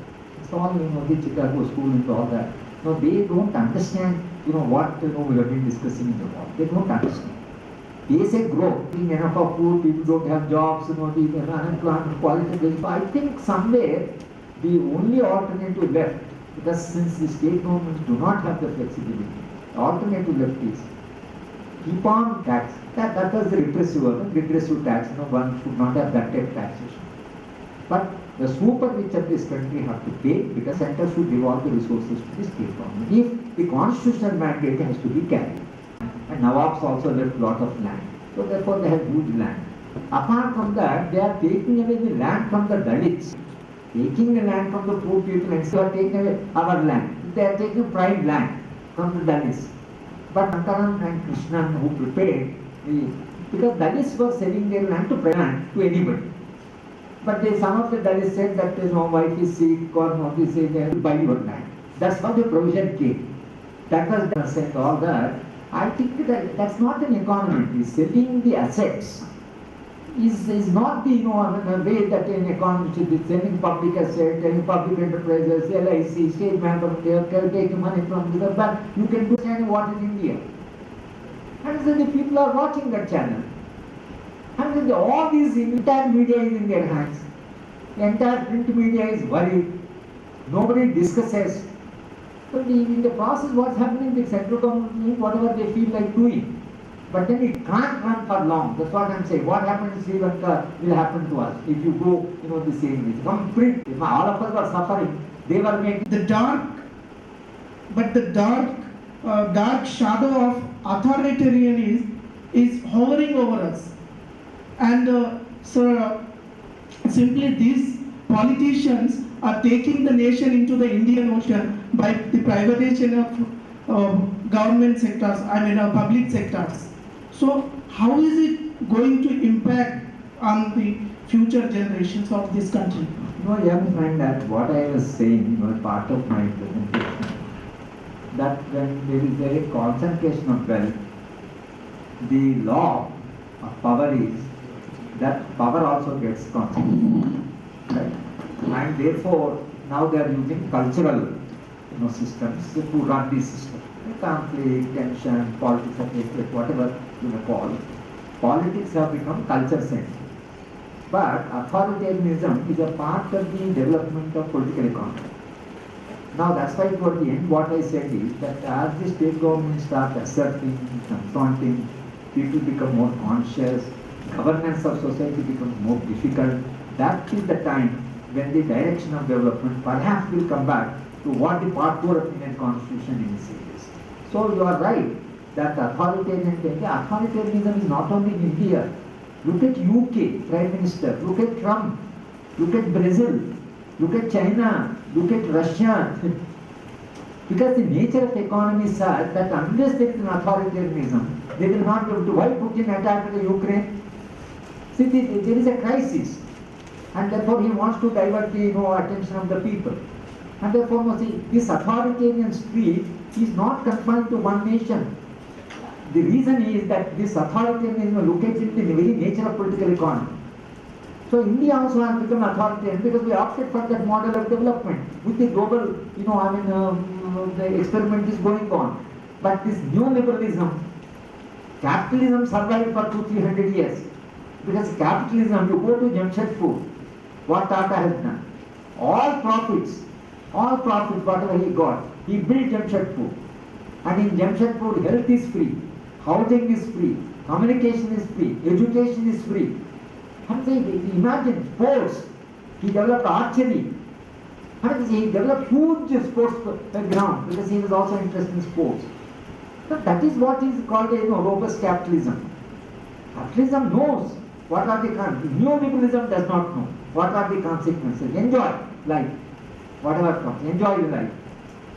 It's all the Chicago school and all that. No, they don't understand what we have been discussing in the world. They don't understand. They say growth, enough of food, people don't have jobs, the unemployment, quality. I think somewhere the only alternative left, because since the state governments do not have the flexibility, the alternative left is keep on tax. That was the regressive tax. One should not have that type of taxation. But the super rich of this country have to pay because center should devolve the resources to the state government. If the constitutional mandate has to be carried. And Nawabs also left a lot of land. So therefore they have huge land. Apart from that, they are taking away the land from the Dalits. Taking the land from the poor people and still taking away our land. They are taking prime land from the Dalits. But Ankaran and Krishnan who prepared, because Dalits were selling their land to anybody. But some of the Dalits said that wife is sick or not is sick, they will buy your land. That's how the provision came. That was said all that. I think that that's not an economy. Selling the assets is not the way that an economy should be selling public assets, selling public enterprises, LIC, State Bank of India, taking money from the bank. You can do what in India. And so the people are watching that channel. And all these entire media is in their hands. The entire print media is worried. Nobody discusses. So in the process, what's happening, the central government, whatever they feel like doing. But then it can't run for long. That's what I'm saying. What happened in Sri Lanka will happen to us if you go, the same way. Complete. All of us were suffering. They were making the dark shadow of authoritarianism is hovering over us. And simply these politicians are taking the nation into the Indian Ocean by the privatization of government sectors, public sectors. So how is it going to impact on the future generations of this country? Young friend, that what I was saying, part of my presentation, that when there is a concentration of wealth, the law of power is that power also gets concentrated. Right? And therefore, now they are using cultural systems to run this system. Conflict, tension, politics of hatred, whatever you may call. Politics have become culture-centric. But authoritarianism is a part of the development of political economy. Now that's why toward the end what I said is that as the state government start asserting, confronting, people become more conscious, governance of society becomes more difficult. That is the time when the direction of development perhaps will come back to what the Part 4 of Indian Constitution initiates. So you are right that authoritarianism is not only in India. Look at UK Prime Minister, look at Trump, look at Brazil, look at China, look at Russia. Because the nature of economy is such that unless there is an authoritarianism, they will not be able to. Why Putin attacked the Ukraine? See, there is a crisis, and therefore he wants to divert the attention of the people. And therefore, see, this authoritarian streak is not confined to one nation. The reason is that this authoritarianism is located in the very nature of political economy. So India also has become authoritarian because we opted for that model of development with the global, the experiment is going on. But this neoliberalism, capitalism survived for 200-300 years. Because capitalism, you go to Jamshedpur, what Tata has done. All profits, whatever he got, he built Jamshedpur. And in Jamshedpur, health is free, housing is free, communication is free, education is free. And imagine sports, he developed archery. And he developed huge sports ground because he was also interested in sports. So that is what is called a robust capitalism. Capitalism knows what are the consequences. Neoliberalism does not know what are the consequences. Enjoy life, whatever comes, enjoy your life.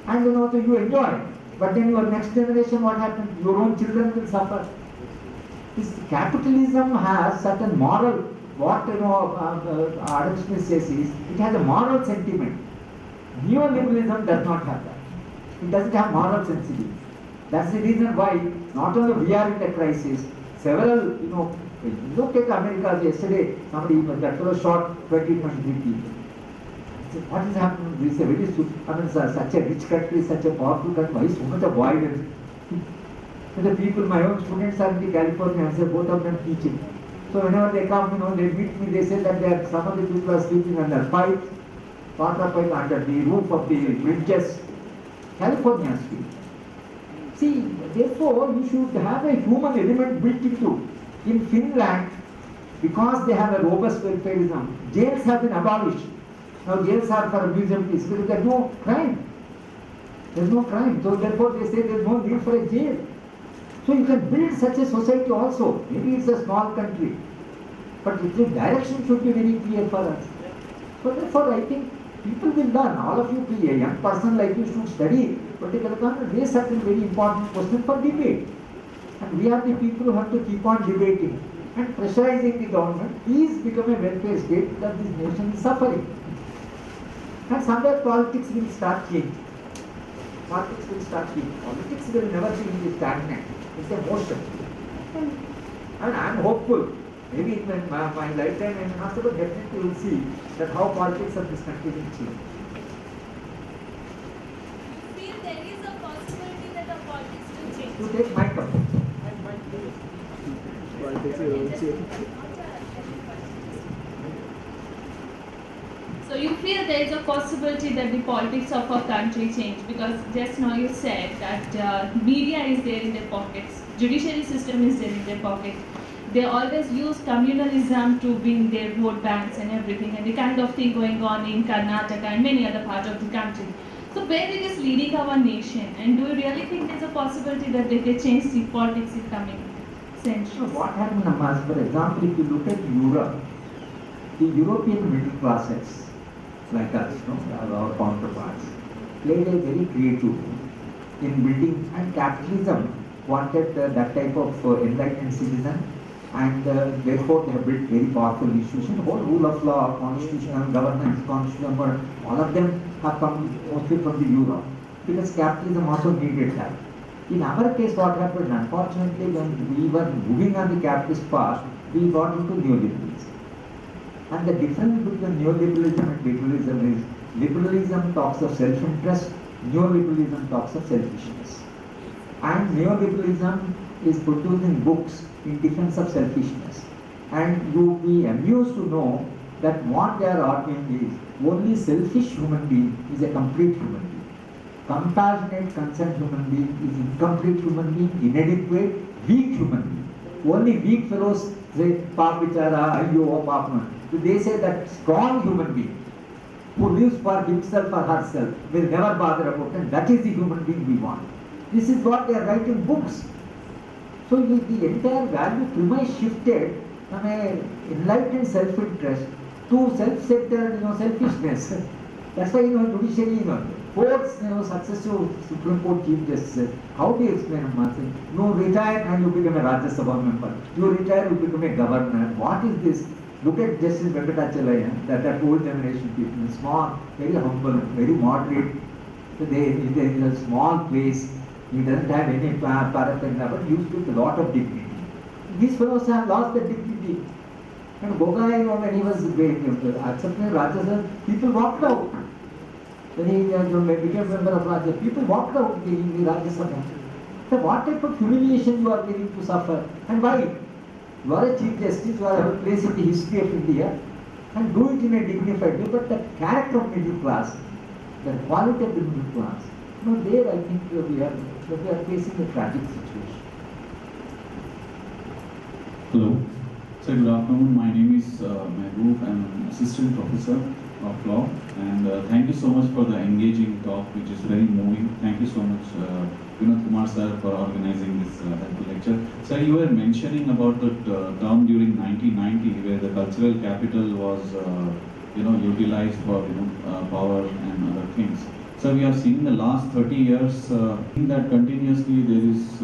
And so you enjoy. But then your next generation, what happens? Your own children will suffer. This capitalism has certain moral, what Adam Smith says is, it has a moral sentiment. Neoliberalism does not have that. It doesn't have moral sensitivity. That's the reason why not only we are in the crisis, several, look at America yesterday, somebody, that fellow shot 20-23 people. What is happening? This is a very, such a rich country, such a powerful country, why so much of violence? And the people, my own students are in the California, I say both of them teaching. So whenever they come, they meet me, they say that some of the people are sleeping under pipes, water pipe under the roof of the bridges. California street. See, therefore, you should have a human element built into. In Finland, because they have a robust welfareism, jails have been abolished. Now jails are for amusement because there is no crime. There is no crime. So therefore they say there is no need for a jail. So you can build such a society also. Maybe it's a small country. But the direction should be very clear for us. So therefore I think people will learn. All of you, a young person like you should study political economy, raise certain very important questions for debate. And we are the people who have to keep on debating and pressurizing the government. Please become a welfare state because this nation is suffering. And somewhere politics will start changing. Politics will start changing. Politics will never be stagnant. It's a motion. And I am hopeful. Maybe in my lifetime I may not, but definitely will see that how politics of this country will change. You feel there is a possibility that the politics will change? You take my cup. So you feel there is a possibility that the politics of our country change, because just now you said that media is there in their pockets, judiciary system is there in their pockets. They always use communalism to win their vote banks and everything, and the kind of thing going on in Karnataka and many other parts of the country. So where it is leading our nation, and do you really think there's a possibility that they can change the politics in coming centuries? So what happened, Namas, for example, if you look at Europe, the European middle classes, like us, our counterparts, played a very creative role in building, and capitalism wanted that type of enlightened citizen, and therefore they have built very powerful institutions. The whole rule of law, constitutional governance, constitutional, all of them have come mostly from the Europe, because capitalism also needed that. In our case, what happened, unfortunately, when we were moving on the capitalist path, we got into neoliberalism. And the difference between neoliberalism and liberalism is, liberalism talks of self-interest, neoliberalism talks of selfishness. And neoliberalism is producing books in defense of selfishness. And you will be amused to know that what they are arguing is, only selfish human being is a complete human being. Compassionate, concerned human being is incomplete human being, inadequate, weak human being. Only weak fellows say, Papichara, Ayyo, Papman. They say that strong human being who lives for himself or herself will never bother about it. That is the human being we want. This is what they are writing books. So the entire value premise shifted from a enlightened self-interest to self-centered, selfishness. That's why, judiciary, force, successive Supreme Court Chief Justices. How do you explain one thing? No, retire and you become a Rajya Sabha member. You retire, you become a governor. What is this? Look at Justice Venkatachalaya, that old generation people, small, very humble, very moderate. So they in a small place. He doesn't have any paraphernalia, but used with a lot of dignity. These fellows have lost their dignity. And Gogai, when he was accepting Rajya Sabha, people walked out. When he became member of Rajya, people walked out in the Rajya Sabha. So what type of humiliation you are willing to suffer? And why? You are a Chief Justice, you are a place in the history of India, and do it in a dignified way, but the character of middle class, the quality of the middle class, there I think we are facing a tragic situation. Hello. So good afternoon. My name is Mehboob. I'm an assistant professor of law, and thank you so much for the engaging talk, which is very moving. Thank you so much, Vinod Kumar sir, for organizing this lecture. Sir, you were mentioning about the term during 1990 where the cultural capital was, utilized for power and other things. So we have seen the last 30 years that continuously there is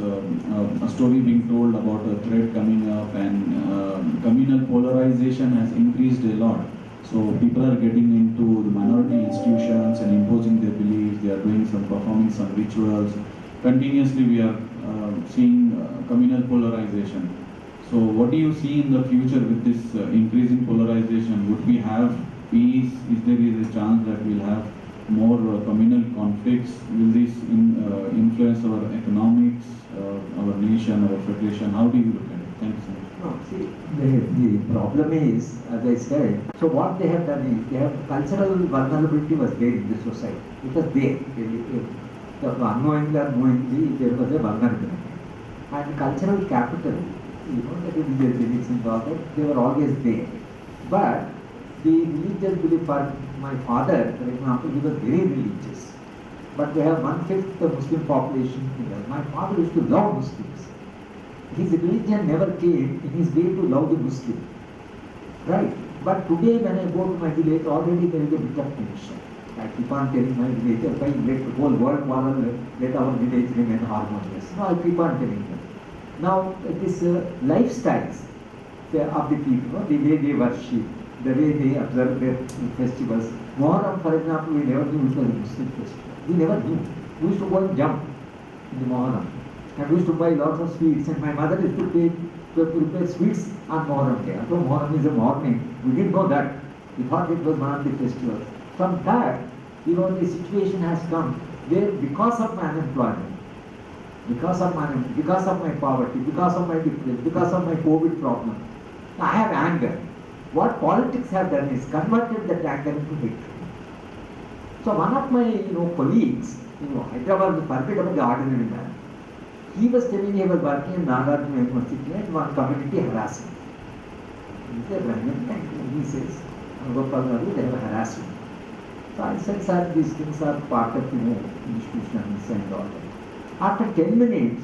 a story being told about a threat coming up, and communal polarization has increased a lot. So people are getting into the minority institutions and imposing their beliefs. They are performing some rituals. Continuously we are seeing communal polarization. So what do you see in the future with this increasing polarization? Would we have peace? Is there a chance that we'll have more communal conflicts? Will this influence our economics, our nation, our federation? How do you look at it? Thank you so much. No, see, the problem is, as I said, so what they have done is, cultural vulnerability was there in the society. It was there. Unknowingly or knowingly, there was a vulnerability. And cultural capital, the religious beliefs and all that, they were always there. But the religious belief, for my father, for example, he was very religious. But we have 1/5 the Muslim population here. My father used to love Muslims. His religion never came in his way to love the Muslim. Right? But today when I go to my village, already there is a bit of tension. I keep on telling my villagers, why let the whole world quarrel, let our village remain harmonious. No, I keep on telling them. Now, this lifestyles of the people, the way they worship, the way they observe their festivals. Muharram, for example, we never knew it was a Muslim festival. We never knew. We used to go and jump in the Muharram. And we used to buy lots of sweets. And my mother used to prepare sweets on Muharram day. Although Muharram is a morning, we didn't know that. We thought it was one of the festivals. From that, the situation has come where because of my unemployment, because of my poverty, because of my depression, because of my COVID problem, I have anger. What politics have done is converted that anger into hatred. So one of my colleagues, Hyderabad, forget about the ordinary man. He was telling he was working in Nagarjuna University and one community harassment. He said, he says, they have harassment. So I said, sir, these things are part of institutions and all that. After 10 minutes,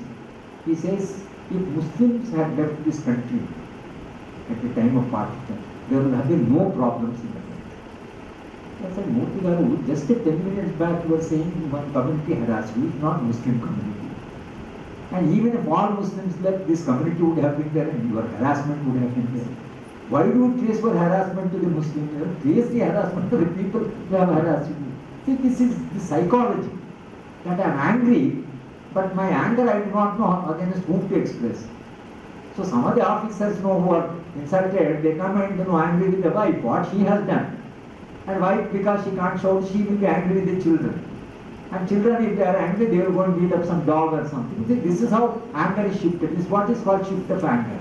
he says, if Muslims had left this country at the time of partition, there would have been no problems in the country. I said, Murthy Garu, just 10 minutes back you were saying one community harassed you, not Muslim community. And even if all Muslims left, this community would have been there and your harassment would have been there. Why do you trace your harassment to the Muslims? Trace the harassment to the people who have harassed you. See, this is the psychology. That I am angry, but my anger I do not know against whom to express. So some of the officers who are insulted, they come and angry with the wife, what she has done. And wife, because she can't shout, she will be angry with the children. And children, if they are angry, they will go and beat up some dog or something. This is how anger is shifted. This is what is called shift of anger.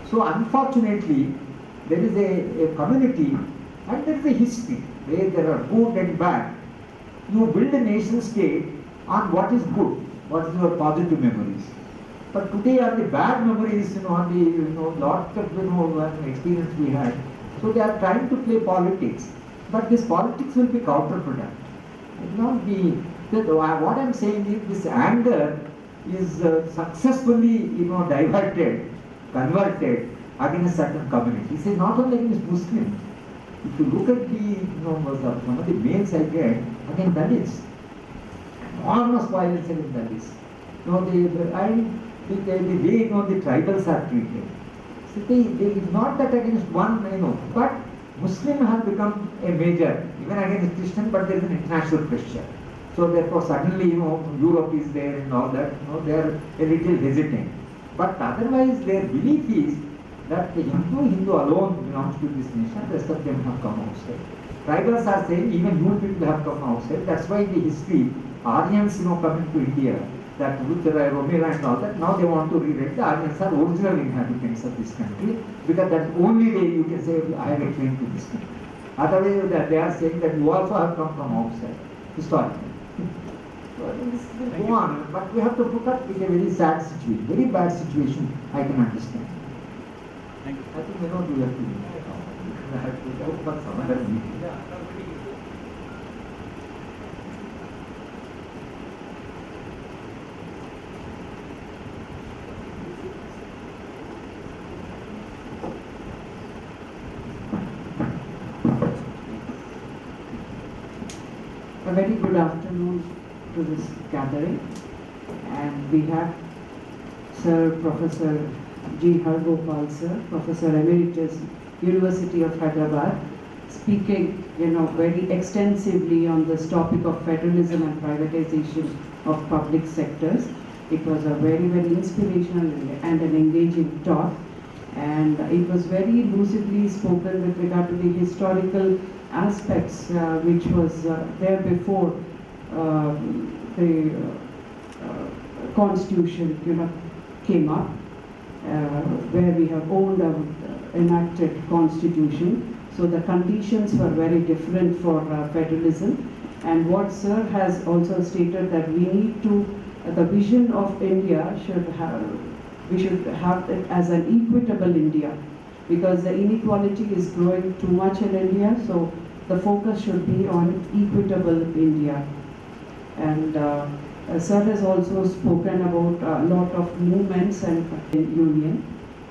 So unfortunately, there is a community and there is a history where there are good and bad. You build a nation state on what is good, what is your positive memories. But today are the bad memories, on the, lot of, experience we had. So they are trying to play politics. But this politics will be counterproductive. It will not be, what I am saying is this anger is successfully, diverted, converted against certain communities. It is not only against Muslims. If you look at the, some of the mails I get, against Dalits, enormous violence against Dalits. The way, the tribals are treated. So they is not that against one, but Muslim have become a major, even against Christian, but there is an international pressure. So therefore suddenly, Europe is there and all that, they are a little hesitant. But otherwise their belief is that the Hindu alone belongs to this nation, the rest of them have come outside. Tribals are saying even you people have come outside. That's why in the history, Aryans, coming to India, that Romela and all that, now they want to rewrite the Aryans are original inhabitants of this country, because that's the only way you can say I have a claim to this country. Otherwise they are saying that you also have come from outside, historically. So this will go on, but we have to put up with a very sad situation, very bad situation, I can understand. Thank you. I think we have to have to go for some other meeting. A very good afternoon to this gathering, and we have Sir Professor G. Hargopal Sir, Professor Emeritus, University of Hyderabad, speaking very extensively on this topic of federalism and privatization of public sectors. It was a very, very inspirational and an engaging talk, and it was very lucidly spoken with regard to the historical aspects which was there before the constitution came up, where we have owned our enacted constitution. So the conditions were very different for federalism, and what Sir has also stated that we need to, the vision of India we should have it as an equitable India, because the inequality is growing too much in India, so the focus should be on equitable India. And Sir has also spoken about a lot of movements and union,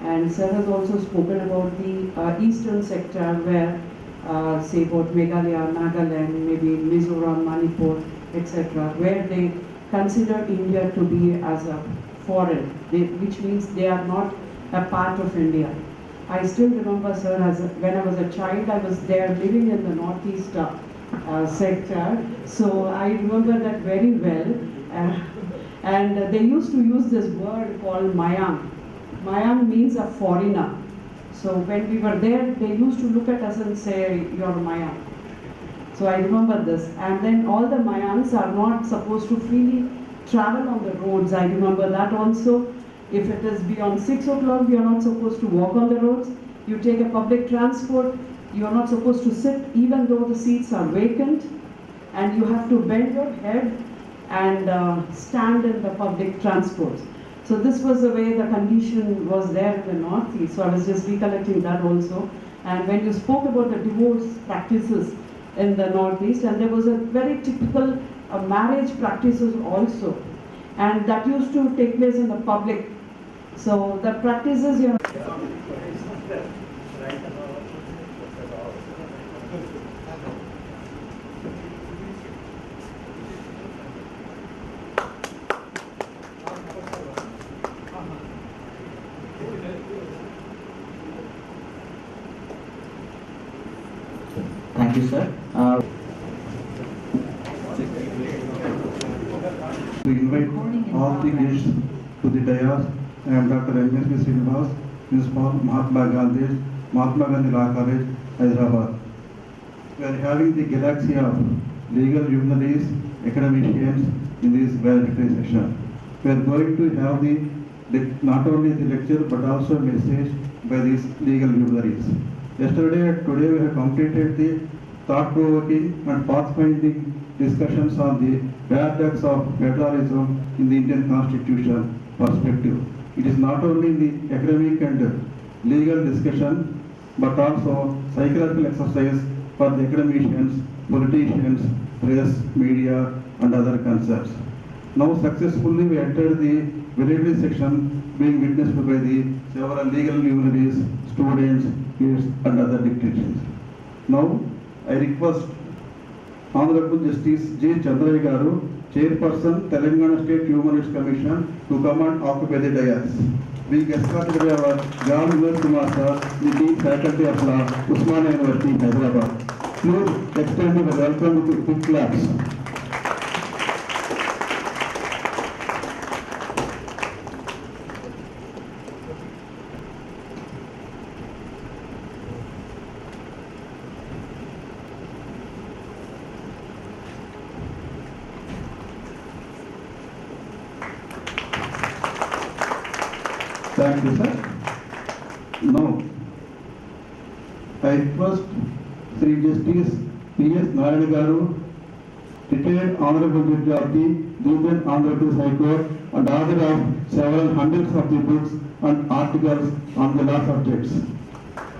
and Sir has also spoken about the eastern sector where, say about Meghalaya, Nagaland, maybe Mizoram, Manipur, etc., where they consider India to be as a foreign, which means they are not a part of India. I still remember, Sir, when I was a child, I was there living in the northeast sector, so I remember that very well. And they used to use this word called Mayang. Mayang means a foreigner. So when we were there, they used to look at us and say, "You're Mayang." So I remember this. And then all the Mayangs are not supposed to freely travel on the roads. I remember that also. If it is beyond 6 o'clock, you are not supposed to walk on the roads. You take a public transport, you are not supposed to sit even though the seats are vacant, and you have to bend your head and stand in the public transport. So this was the way the condition was there in the Northeast. So I was just recollecting that also. And when you spoke about the divorce practices in the Northeast, and there was a very typical marriage practices also, and that used to take place in the public. So the practices, Thank you, sir. To invite all the guests to the dais. I am Dr. M.S. Srinivas, Principal, Mahatma Gandhi Law College, Hyderabad. We are having the galaxy of legal luminaries, academicians in this valedictory session. We are going to have not only the lecture but also message by these legal luminaries. Yesterday and today we have completed the thought-provoking and pathfinding discussions on the bad acts of federalism in the Indian Constitution perspective. It is not only the academic and legal discussion, but also psychological exercise for the academicians, politicians, press, media, and other concerns. Now successfully we entered the validity section being witnessed by the several legal luminaries, students, kids, and other dignitaries. Now I request Honorable Justice J. Chandraya Garu, Chairperson, Telangana State Human Rights Commission, to come and occupy the dais. Being escorted by our Ram Vinod Kumar sir, the Dean Faculty of Law, Usmania University, Hyderabad. Please extend your welcome with quick claps. Thank you, sir. Now, I request Sri Justice P.S. Narayana Garu, retired Honorable Judge of the Union Andhra Pradesh High Court and author of several hundreds of the books and articles on the law subjects.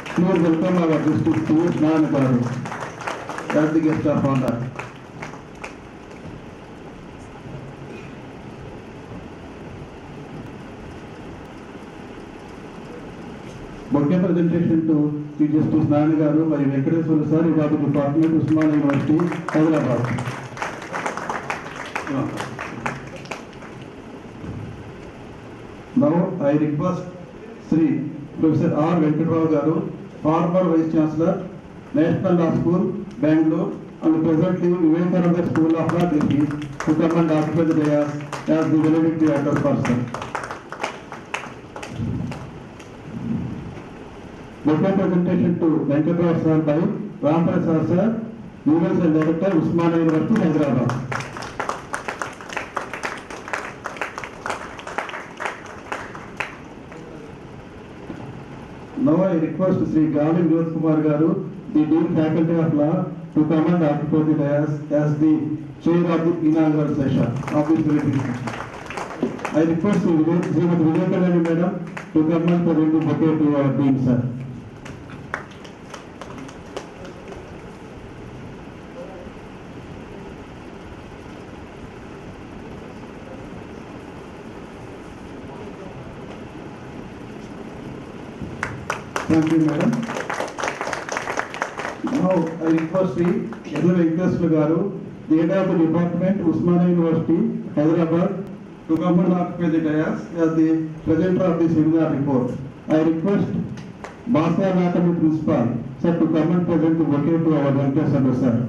Please welcome our Justice P.S. Narayana Garu as the guest of honor. Bouquet presentation to Sri Justice Narayana Garu by Venkateswara sir, head of the Department, Usmania University, Hyderabad. Now I request Sri Professor R. Venkatrao Garu, former Vice Chancellor, National Law School, Bangalore, and presently Vivekananda School of Law, Delhi, to come and occupy the dais as the valedictorian person. Bouquet presentation to Venkatrao sir by Ramprasad sir, Universal Director, Usmania University, Hyderabad. Now I request Sri Gali Vinod Kumar Garu, the Dean Faculty of Law, to come and occupy the dais as the chair of the inaugural session of this session. I request Srimati Vivekananda Madam to come and present the bouquet to our Dean sir. Thank you, madam. Now I request Sri Yadu Venkateswara Garu, the head of the department, Usmania University, Hyderabad, to come and occupy the dais as the presenter of the seminar report. I request Bhasya Anatomy Principal sir to come and present the bouquet to our Venkateswara sir.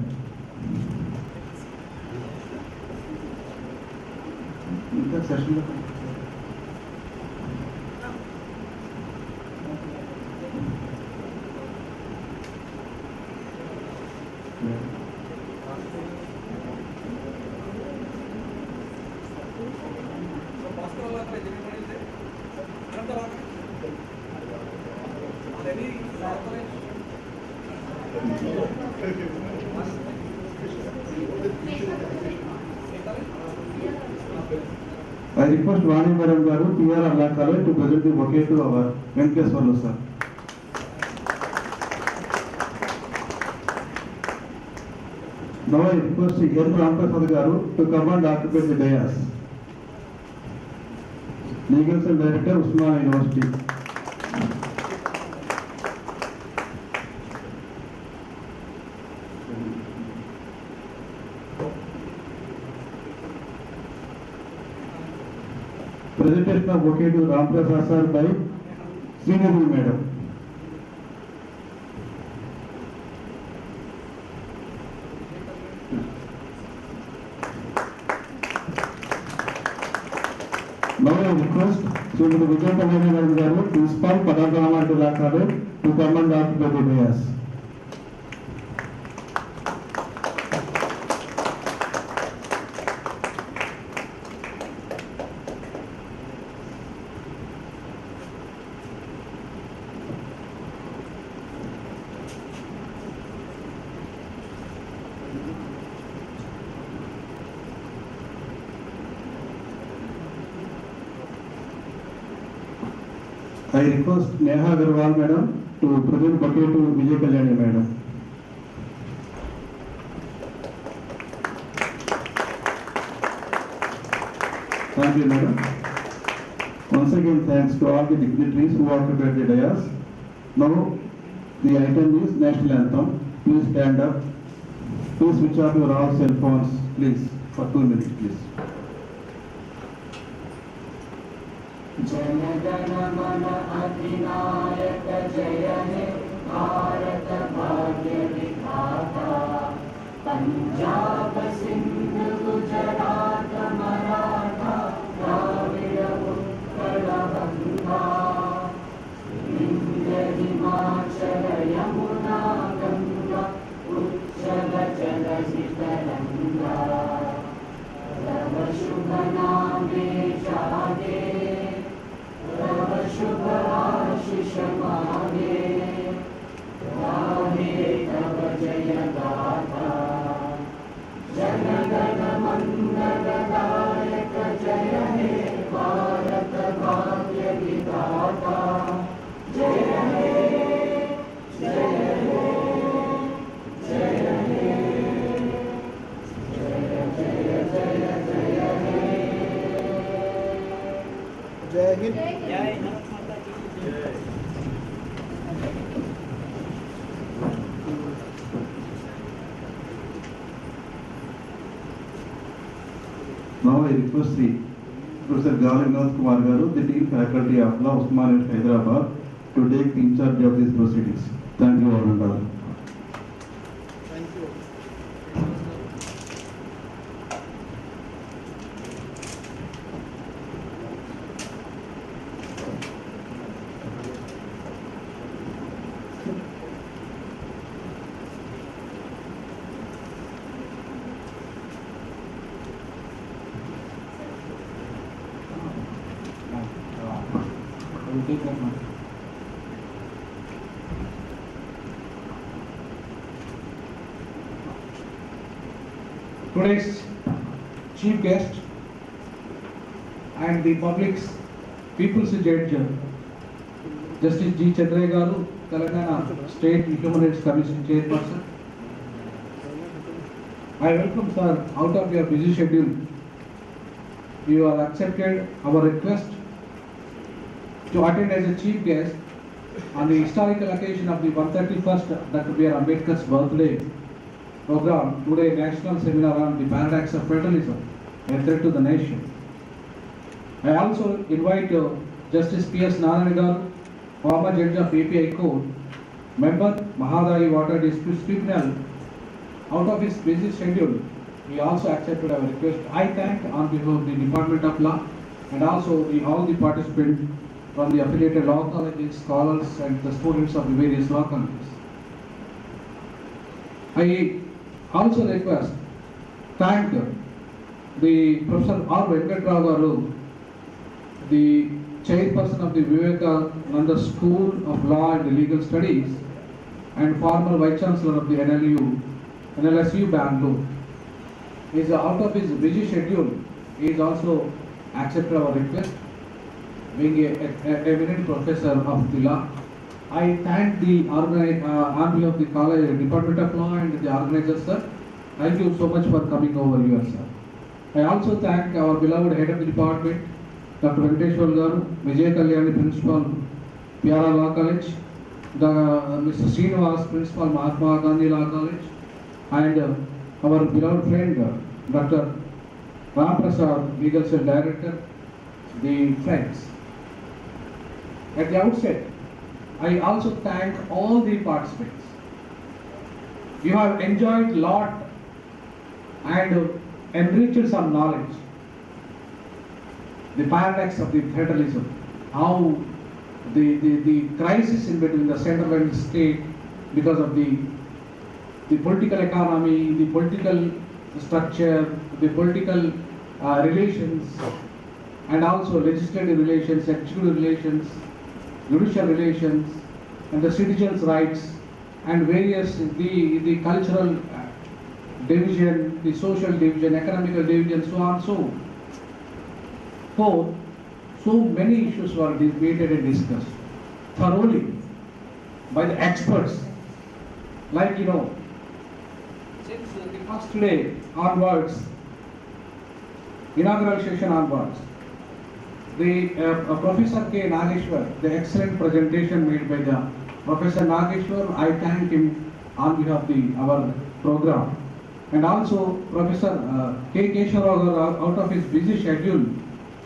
I request Vani Madam Garu, PR Allah College, to present the bouquet to our Venkateswara sir. Now I request Sri N. Ramprasad Garu to come and occupy the dais. Legal Cell Director, Usmania University. Presentation of bouquet to Ramprasad sir by Srinidhi Madam. Now I request Srimati Vivekananda Garu, Principal, Padartha Law College, to come and occupy the dais. I request Neha Agarwal madam to present bouquet to Vijay Kalyani madam. Thank you madam. Once again thanks to all the dignitaries who occupied the dais. Now the item is national anthem. Please stand up. Please switch off your all cell phones please for 2 minutes please. Jana Gana Mana अधिनायक जय हे भारत भाग्य विधाता पंजाब सिंध गुजरात मराठा द्राविड़ उत्कल गंगा विंध्य हिमाचल यमुना गंगा उच्चल जलधि तरंगा तव शुभ नामे जागे तव शुभ आशीष मांगे गाहे तव जय गाथा जन गण मंगल दायक जय हे भारत भाग्य विधाता जय हे जय हे जय हे जय जय जय जय हे जय हिंद जय भारत माता की जय। Now I request the Professor Galinnath Kumar Garu, the Dean Faculty of Law, Usman University, Hyderabad, to take in charge of these proceedings. Thank you all and all. Thank you. Today's chief guest and the public's people's judge, Justice G. Chandra Garu, Telangana State Human Rights Commission Chairperson. I welcome sir out of your busy schedule. You have accepted our request to attend as a chief guest on the historical occasion of the 131st Dr. B. R. Ambedkar's birthday program, today national seminar on the paradox of federalism, a threat to the nation. I also invite Justice P.S. Narayana Garu, former judge of API Court, member Mahadayi Water Disputes Tribunal. Out of his busy schedule, he also accepted our request. I thank on behalf of the Department of Law and also all the participants from the affiliated law colleges, scholars and the students of the various law colleges. I also request, thank the Professor R. Venkatrao Garu, the chairperson of the Vivekananda School of Law and Legal Studies and former Vice Chancellor of the NLSU Bangalore. He is out of his busy schedule. He is also accepted our request, being an eminent professor of the law. I thank the army of the college, Department of Law and the organizers, sir. Thank you so much for coming over here, sir. I also thank our beloved head of the department, Dr. Venkateshwar Garu, Vijay Kalyani, Principal, Pyara Law College, Mr. Srinivas, Principal, Mahatma Gandhi Law College, and our beloved friend, Dr. Ram Prasad, Legal Cell Director, the friends. At the outset, I also thank all the participants. You have enjoyed a lot and enriched some knowledge. The paradox of the federalism, how the crisis in between the central and the state because of the political economy, the political structure, the political relations, and also legislative relations, executive relations, judicial relations, and the citizens' rights, and various the cultural division, the social division, economical division, so on, so many issues were debated and discussed. thoroughly by the experts. Like, since the first day onwards, inaugural session onwards, the Professor K. Nageshwar, the excellent presentation made by the Professor Nageshwar, I thank him on behalf of our program. And also Professor K. Keshav, out of his busy schedule,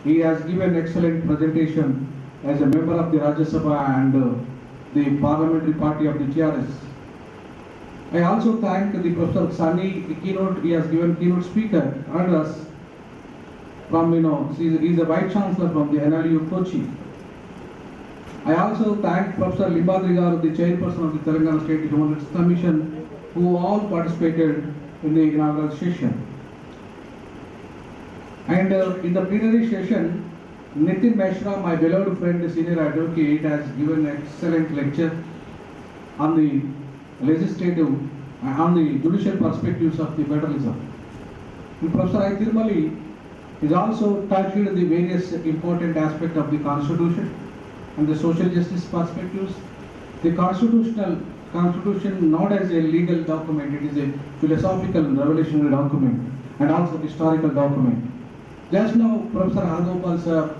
he has given excellent presentation as a member of the Rajya Sabha and the parliamentary party of the TRS. I also thank the Professor Sani, he has given keynote speaker, and us from, he is a Vice Chancellor from the NLU Kochi. I also thank Professor Limbadri, the chairperson of the Telangana State Human Rights Commission, who all participated in the inaugural session. And in the plenary session, Nitin Mishra, my beloved friend, senior advocate, has given an excellent lecture on the legislative, on the judicial perspectives of the federalism. And Professor I. Tirumali is also touched the various important aspects of the constitution and the social justice perspectives. The constitution not as a legal document, it is a philosophical revolutionary document and also historical document. Just now Professor Hargopal sir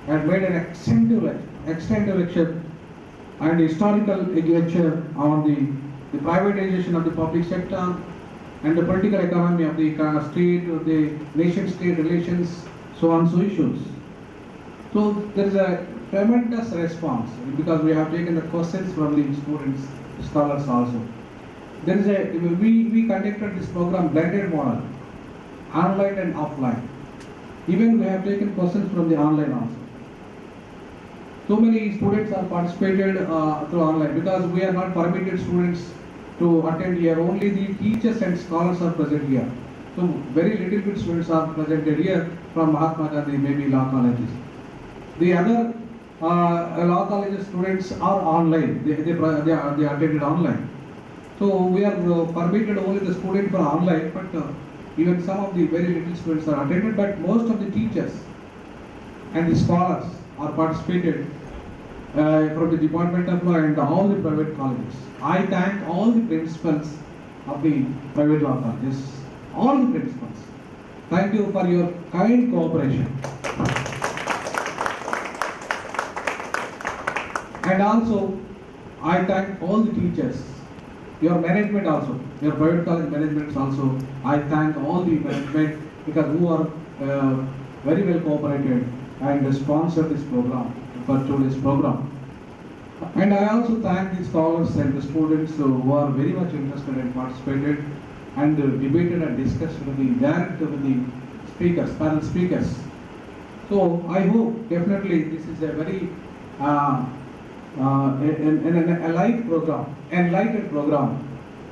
had made an extensive lecture and historical lecture on the privatization of the public sector and the political economy of the state, the nation-state relations, so on, so issues. So there is a tremendous response because we have taken the questions from the students, scholars also. There is we conducted this program blended model, online and offline. Even we have taken questions from the online also. So many students are participated through online because we are not permitted students to attend here. Only the teachers and scholars are present here. So very little bit students are presented here from Mahatma Gandhi, maybe law colleges. The other law colleges students are online. They attended online. So we are permitted only the student for online, but even some of the very little students are attended. But most of the teachers and the scholars are participated from the Department of Law and all the private colleges. I thank all the principals of the private law colleges, all the principals. Thank you for your kind cooperation. And also, I thank all the teachers, your management also, your private college management also. I thank all the management because who are very well cooperated and sponsored this program, for today's program. And I also thank the scholars and the students who are very much interested and participated and debated and discussed with the speakers, panel speakers. So I hope definitely this is a very enlightened program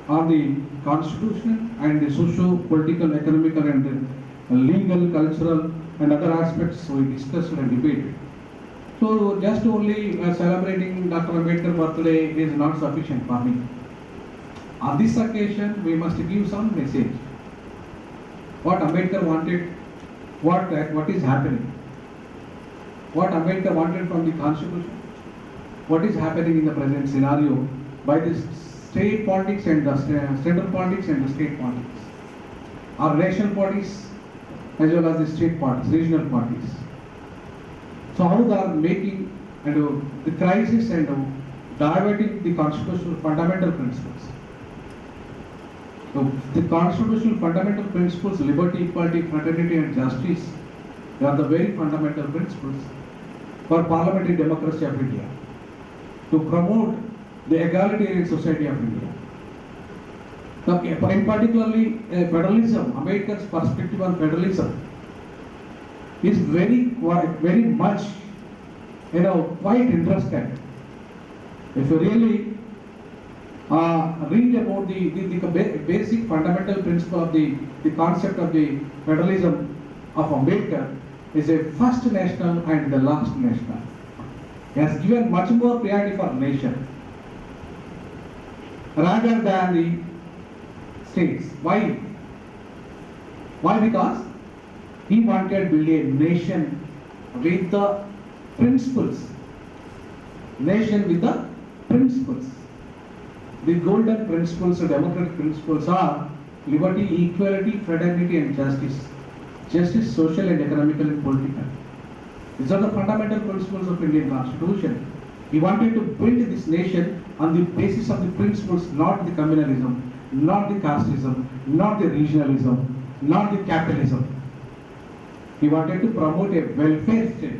on the constitution and the socio-political, economical and legal, cultural and other aspects we discussed and debated. So just only celebrating Dr. Ambedkar birthday is not sufficient for me. On this occasion, we must give some message. What Ambedkar wanted, what is happening. What Ambedkar wanted from the constitution, what is happening in the present scenario by the state politics and the central politics and the state politics. Our national parties as well as the state parties, regional parties. So how they are making the crisis and diverting the constitutional fundamental principles. So the constitutional fundamental principles, liberty, equality, fraternity and justice, they are the very fundamental principles for parliamentary democracy of India, to promote the egalitarian society of India. Now, in particularly federalism, Ambedkar's perspective on federalism is very much, quite interesting. If you really read about the basic fundamental principle of the concept of the federalism of Ambedkar is a first national and the last national. He has given much more priority for nation rather than the states. Why? Why? Because he wanted to build a nation with the principles nation with the principles. The golden principles, the democratic principles are liberty, equality, fraternity and justice. Justice, social and economical and political. These are the fundamental principles of Indian Constitution. He wanted to build this nation on the basis of the principles, not the communalism, not the casteism, not the regionalism, not the capitalism. He wanted to promote a welfare state,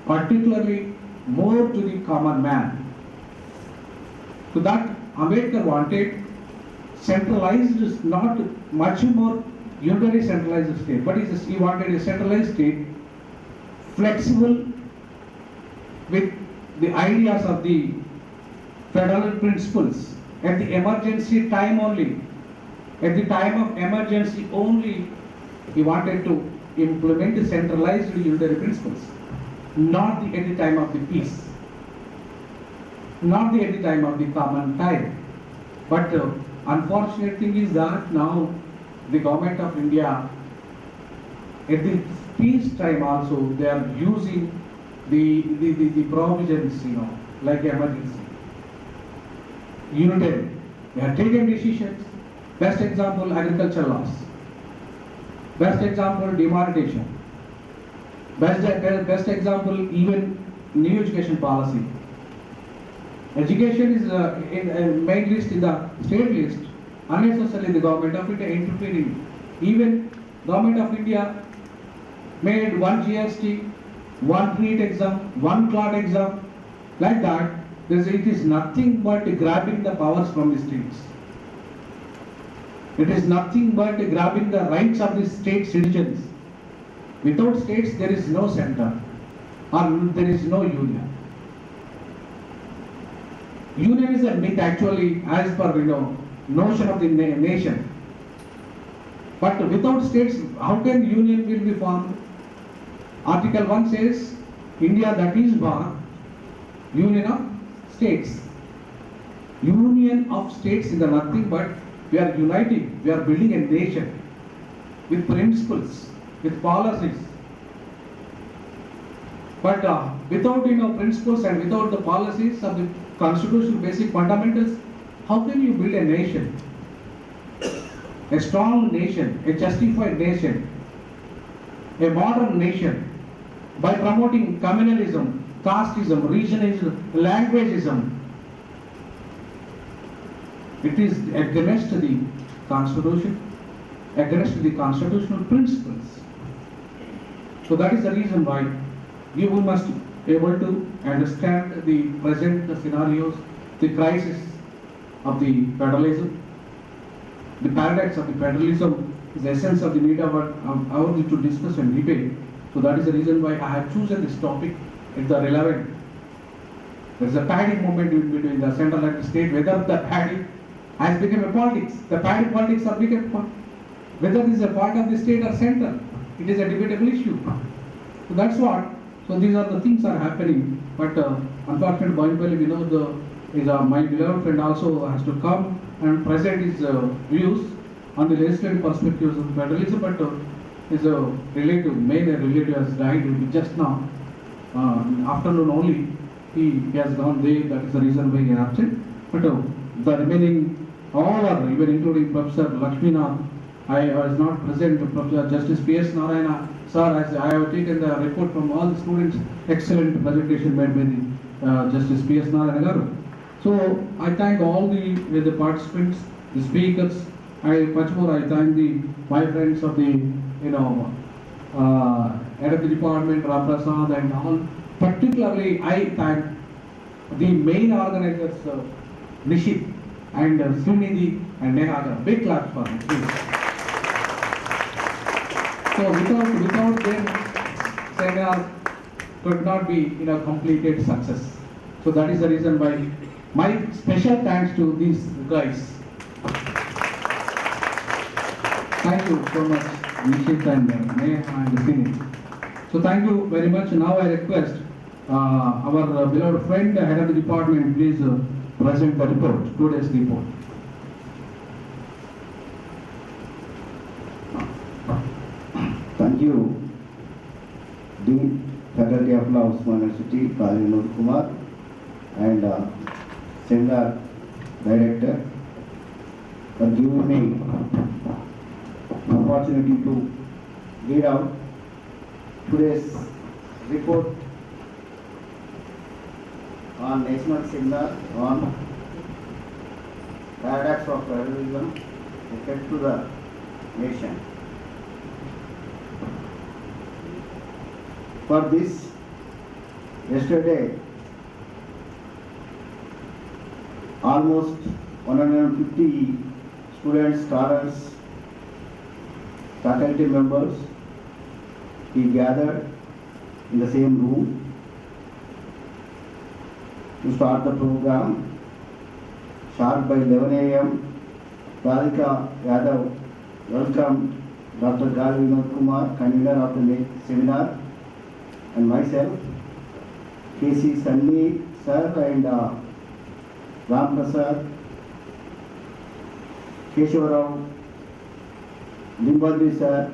particularly more to the common man. To that, Ambedkar wanted centralized, not much more unitary centralized state, but he wanted a centralized state, flexible with the ideas of the federal principles. At the emergency time only, at the time of emergency only, he wanted to implement centralized unitary principles, not at the time of the peace, not at the time of the common time. But unfortunate thing is that now the government of India, at the peace time also, they are using the provisions, like emergency, unitary. They have taken decisions. Best example, agricultural laws. Best example, demarcation. Best example, even new education policy. Education is in main list in the state list. Unnecessarily, the government of India interfering. Even government of India made one GST, one NEET exam, one CLAT exam, like that. It is nothing but grabbing the powers from the states. It is nothing but grabbing the rights of the state citizens. Without states, there is no center, or there is no union. Union is a myth actually, as per notion of the nation. But without states, how can union will be formed? Article 1 says, India that is born, union of states. Union of states is nothing but we are uniting, we are building a nation with principles, with policies. But without principles and without the policies of the constitutional basic fundamentals, how can you build a nation? A strong nation, a justified nation, a modern nation, by promoting communalism, casteism, regionalism, languageism. It is against the constitution, against the constitutional principles. So that is the reason why you must be able to understand the present scenarios, the crisis of the federalism. The paradox of the federalism is the essence of the need of our to discuss and debate. So that is the reason why I have chosen this topic. It's the relevant. There is a paddy movement between the central and the state. Whether the paddy has become a politics, the paddy politics have become whether this is a part of the state or central, it is a debatable issue. So that's what. So these are the things are happening. But unfortunately, my beloved friend also has to come and present his views on the legislative perspectives of federalism, but his main relative has died just now, afternoon only. He has gone there, that is the reason why he is absent. But the remaining, all are, even including Professor Lakshminath, I was not present, Professor Justice P.S. Narayana, sir, as I have taken the report from all the students, excellent presentation made by the Justice P.S. Narayana Garu. So I thank all the participants, the speakers. Much more I thank my friends of the head of the department, Ram Prasad and all. Particularly I thank the main organizers, Nishit and Srinidhi and Neha. Big claps for them, please. So without them, seminar could not be completed success. So that is the reason why my special thanks to these guys. Thank you so much, Nishit and Neha and Srini. So thank you very much. Now I request our beloved friend, head of the department, please present the report, today's report. Thank you, Dean, Faculty of Law, Usman University, Vinod Kumar, and seminar director for giving me opportunity to read out today's report on national seminar on paradox of federalism effect to the nation. For this, yesterday, almost 150 students, scholars, faculty members, we gathered in the same room to start the program. Sharp by 11 a.m., Radhika Yadav welcomed Dr. Gali Vinod Kumar, convener of the seminar, and myself, K.C. Sunny sir and Ram Prasad, Keshavarao, Limbadri sir,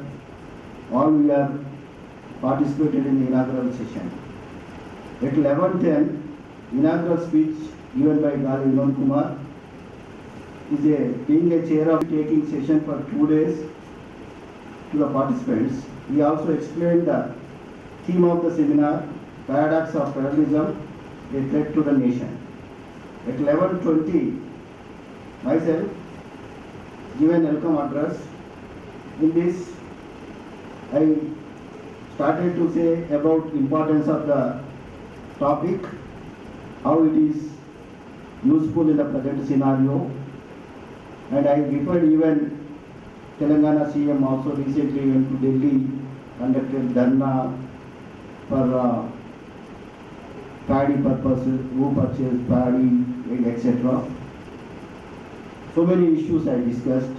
all we are participated in the inaugural session. At 11:10, inaugural speech given by Gali Vinod Kumar is being a chair of taking session for 2 days to the participants. He also explained the theme of the seminar, Paradox of Federalism, a threat to the nation. At 11:20, myself given welcome address. In this, I started to say about importance of the topic, how it is useful in the present scenario, and I referred even Telangana CM also recently went to Delhi, conducted dharna for paddy purposes, who purchased paddy, etc. So many issues I discussed.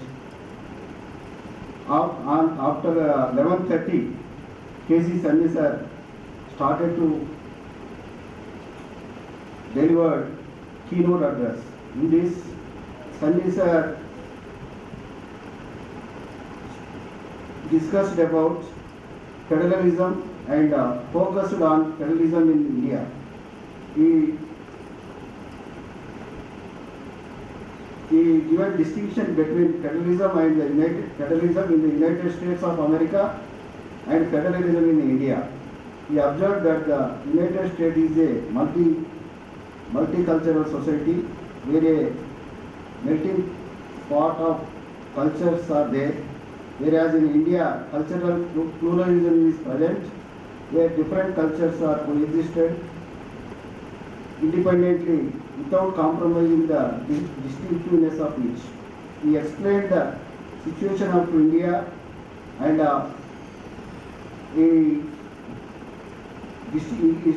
After 11:30, K.C. Sunny sir started to deliver keynote address. In this, Sunny sir discussed about federalism and focused on federalism in India. He given distinction between federalism and federalism in the United States of America and federalism in India. He observed that the United States is a multicultural society where a melting pot of cultures are there, whereas in India cultural pluralism is present, where different cultures are coexisted independently without compromising the distinctiveness of each. He explained the situation of India and he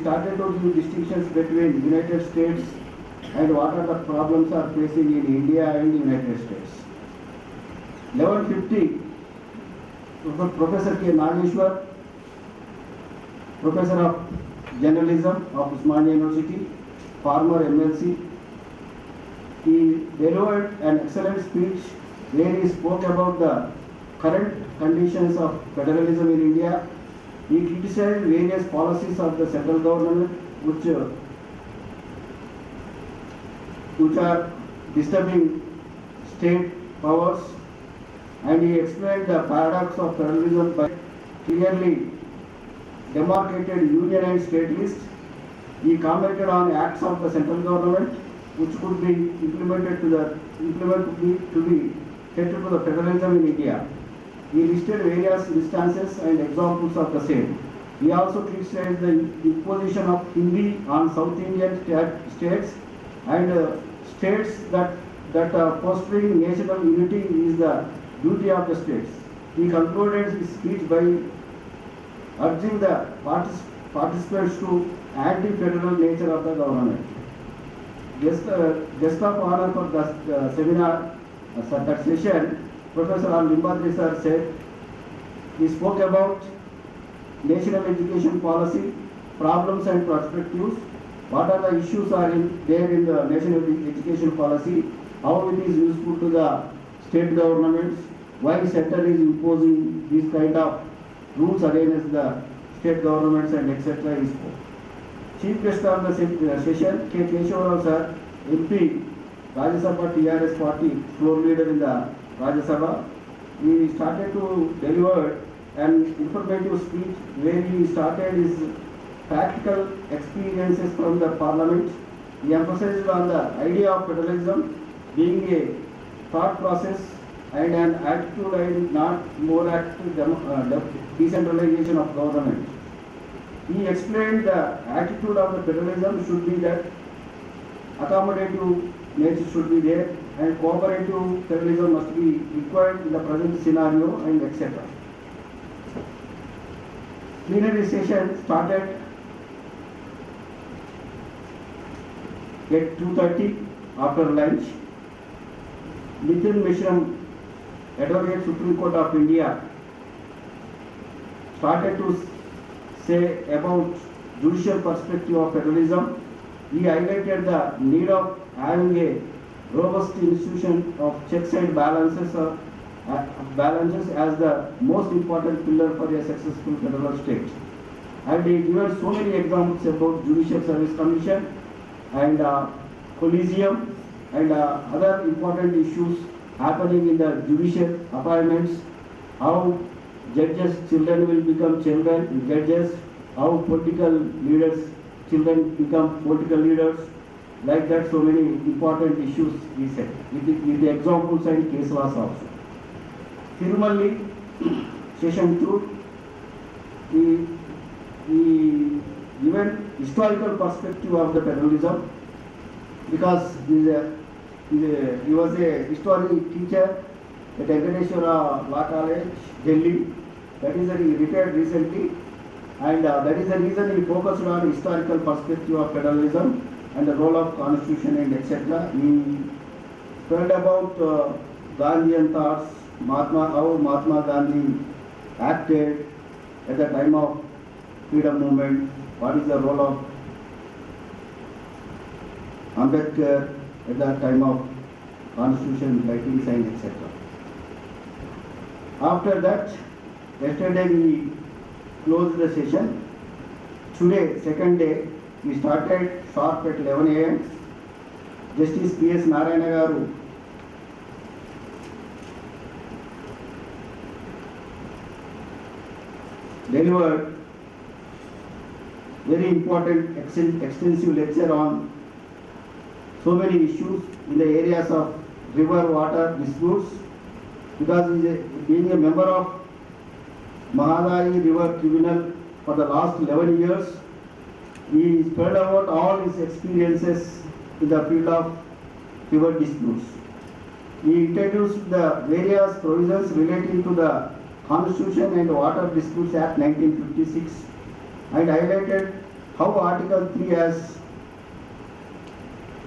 started to give distinctions between United States and what are the problems are facing in India and United States. 11:50, Professor K. Nageshwar, Professor of Journalism of Usmania University, former MLC, he delivered an excellent speech where he spoke about the current conditions of federalism in India. He criticized various policies of the central government which are disturbing state powers, and he explained the paradox of federalism by clearly demarcated union and state list. He commented on acts of the central government which could be implemented to be catered to the federalism in India. He listed various instances and examples of the same. He also criticized the imposition of Hindi on South Indian states and states that fostering national unity is the duty of the states. He concluded his speech by urging the participants to anti-federal nature of the government. Guest of honor for the seminar, that session, Professor Limbadri sir said, he spoke about national education policy, problems and perspectives, what are the issues are there in the national education policy, how it is useful to the state governments, why center is imposing these kind of rules against the state governments and etc. He spoke. Chief guest of the session, K. Keshavarao sir, MP, Rajya Sabha TRS party, floor leader in the Rajya Sabha. He started to deliver an informative speech where he started his practical experiences from the parliament. He emphasized on the idea of federalism being a thought process and an attitude and not more active decentralization of government. He explained the attitude of the federalism should be that accommodative nature should be there and cooperative federalism must be required in the present scenario and etc. Plenary session started at 2:30 after lunch. Nitin Mishram, Advocate Supreme Court of India, started to say about judicial perspective of federalism. He highlighted the need of having a robust institution of checks and balances as the most important pillar for a successful federal state. And he given so many examples about Judicial Service Commission and collegium and other important issues happening in the judicial appointments, how judges' children will become judges, how political leaders' children become political leaders, like that so many important issues he said, with the examples and case laws also. Thirumalli, session 2, he given historical perspective of the federalism because he was a history teacher at Venkateshwara Law College, Delhi. That is he retired recently, and that is the reason he focused on historical perspective of federalism and the role of constitution and etc. He spread about Gandhian thoughts, how Mahatma Gandhi acted at the time of freedom movement, what is the role of Ambedkar at the time of constitution writings and etc. After that, yesterday we closed the session. Today, second day, we started sharp at 11 a.m. Justice P.S. Narayana delivered very important extensive lecture on so many issues in the areas of river water disputes, because being a member of Mahadayi River Tribunal for the last 11 years, he spread out all his experiences in the field of river disputes. He introduced the various provisions relating to the Constitution and Water Disputes Act 1956 and highlighted how Article 3 has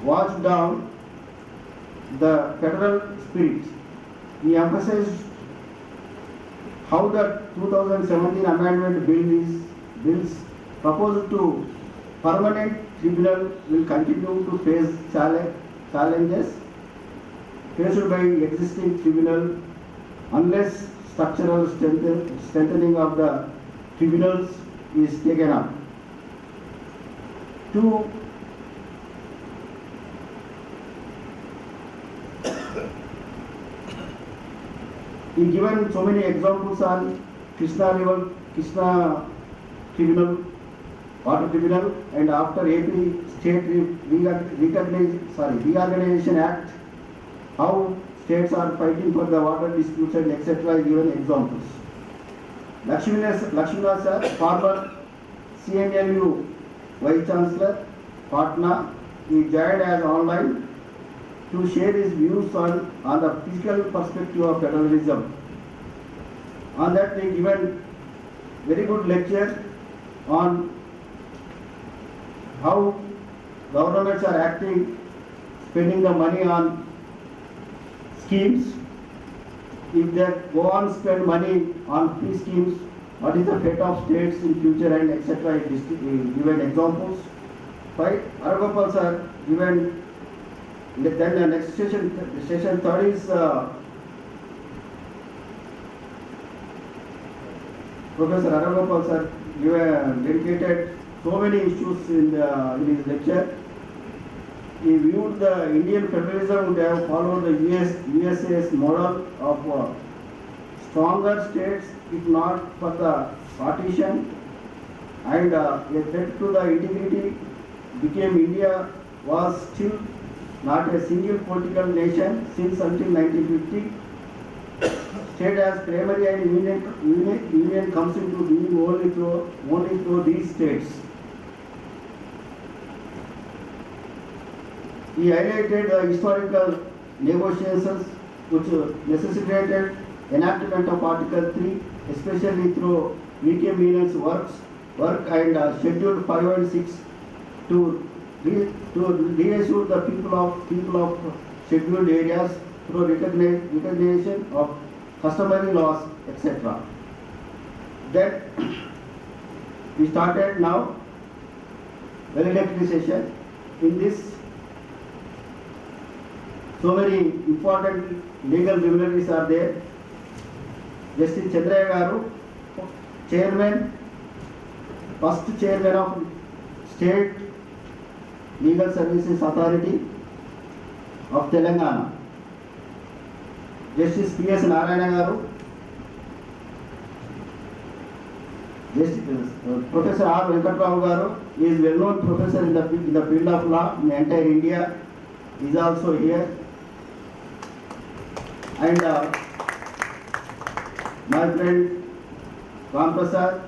watched down the federal spirit. He emphasized how the 2017 amendment bills proposed to permanent tribunal will continue to face challenges faced by existing tribunal unless structural strengthening of the tribunals is taken up. He given so many examples on Krishna Tribunal, Water Tribunal, and after AP State Reorganization Act, how states are fighting for the water disputes and etc. Given examples. Lakshmana sir, former CNLU Vice Chancellor, Patna, he joined as online to share his views on the physical perspective of federalism. On that, they given very good lecture on how governments are acting, spending the money on schemes. If they go on spend money on free schemes, what is the fate of states in future and etc. Given examples. Right, Aragopal sir given. Then the next session third is Professor Aragopal sir dedicated so many issues in his lecture. He viewed the Indian federalism would have followed the USA's model of stronger states if not for the partition, and a threat to the integrity became India was still not a single political nation since until 1950. State as primary and union comes into being only through these states. He highlighted the historical negotiations which necessitated enactment of Article 3, especially through V.K. Menon's work and Schedule 5 and 6 to reassure the people of scheduled areas through recognition of customary laws, etc. Then we started now well-elected session. In this, so many important legal luminaries are there. Justice Chandraya Garu, Chairman, first Chairman of State Legal Services Authority of Telangana. Justice P.S. Narayana Garu, Professor R. Venkatrao Garu is well-known professor in the field of law in entire India, is also here. And my friend Ram Prasad,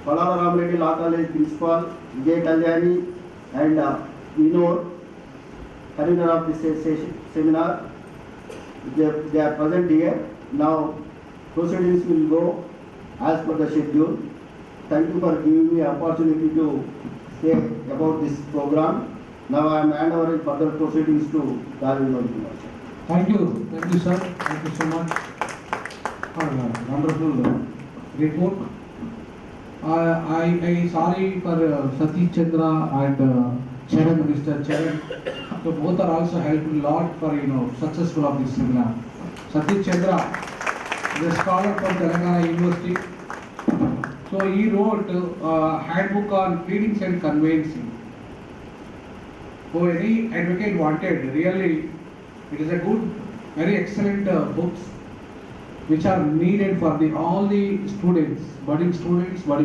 Palala Ram Reddy Law College Principal, Vijay Kalyani, and Vinod, convener of this seminar, they are present here. Now proceedings will go as per the schedule. Thank you for giving me opportunity to say about this program. Now I am hand over further proceedings to Darwin. Thank you, sir. Thank you so much for a wonderful report. I sorry for Satish Chandra and Charan, Mr. Charan. So both are also helped a lot for successful of this seminar. Satish Chandra is a scholar from Telangana University. So he wrote a handbook on pleadings and conveyancing. So any advocate wanted, really, it is a good, very excellent books which are needed for all the students, budding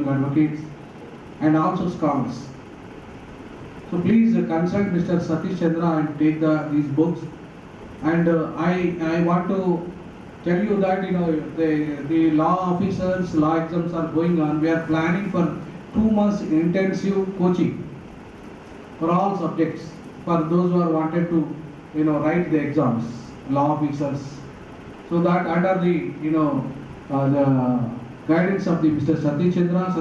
advocates, and also scholars. So please consult Mr. Satish Chandra and take these books. And I want to tell you that the law officers, law exams are going on. We are planning for 2 months intensive coaching for all subjects for those who are wanted to write the exams, law officers. So that under the the guidance of the Mr. Satish Chandra,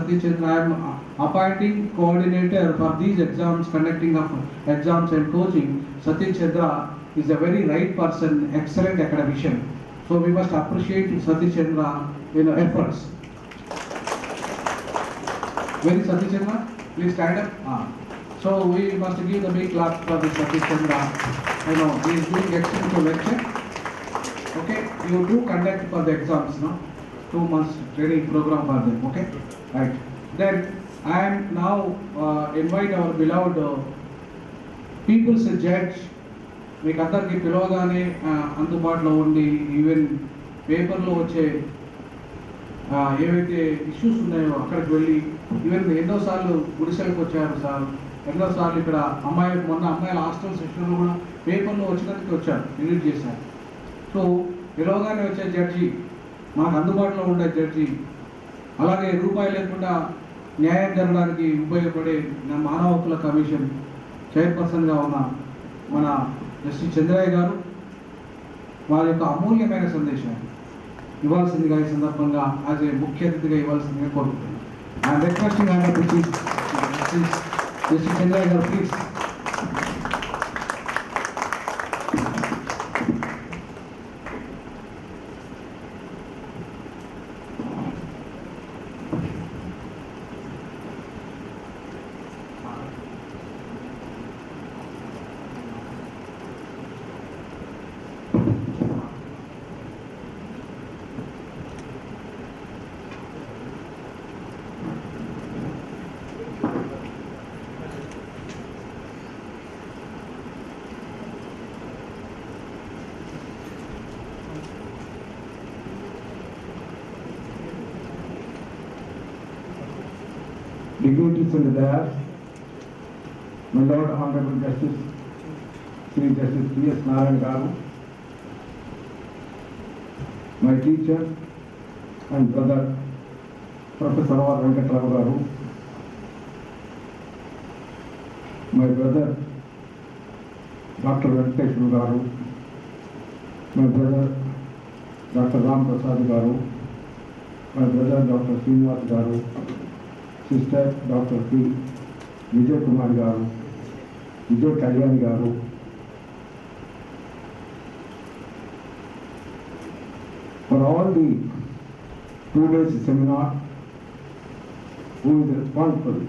I am appointing coordinator for these exams, conducting of exams and coaching. Satish Chandra is a very right person, excellent academician. So we must appreciate Satish Chandra efforts. Where is Satish Chandra? Please stand up. So we must give the big clap for the Satish Chandra. He is doing extensive lecture. Okay, you do conduct for the exams, no? 2 months training program for them. Okay, right. Then I am now invite our beloved people's judge. మీకు అందరికీ పిలవగానే అందుబాటులో ఉండి even పేపర్లో వచ్చే ఏవైతే issues ఉన్నాయో అక్కడికి వెళ్ళి ఈవెన్ ఎన్నోసార్లు గుడిసెలకు వచ్చారు సార్, ఎన్నోసార్లు ఇక్కడ అమ్మాయిల హాస్టల్ సెషన్లో కూడా పేపర్లో వచ్చినందుకు వచ్చారు, ఎడిట్ చేశారు. సో పిలవగానే వచ్చే జడ్జి, మనకు అందుబాటులో ఉండే జడ్జి, అలాగే రూపాయి లేకుండా న్యాయం జరగడానికి ఉపయోగపడే మానవ హక్కుల కమిషన్ చైర్పర్సన్గా ఉన్న మన జస్టిస్ చంద్రయ్య గారు వారి యొక్క అమూల్యమైన సందేశాన్ని ఇవ్వాల్సిందిగా ఈ సందర్భంగా యాజ్ ఏ ముఖ్య అతిథిగా ఇవ్వాల్సిందిగా కోరుకుంటున్నాను. ఐఎమ్ రిక్వెస్టింగ్ జస్టిస్ చంద్రయ్య గారు please. dignitaries in the dais, my Lord Honorable Justice, Sri Justice P.S. Narayan Garu, my teacher and brother, Professor R. Venkatrao Garu, my brother, Dr. Venkateshwar Garu, my brother, Dr. Ram Prasad Garu, my brother, Dr. Srinivas Garu, sister, Dr. P. Vijay Kumar Garu, Vijay Kalyani Garu, for all the 2 days seminar, who is responsible,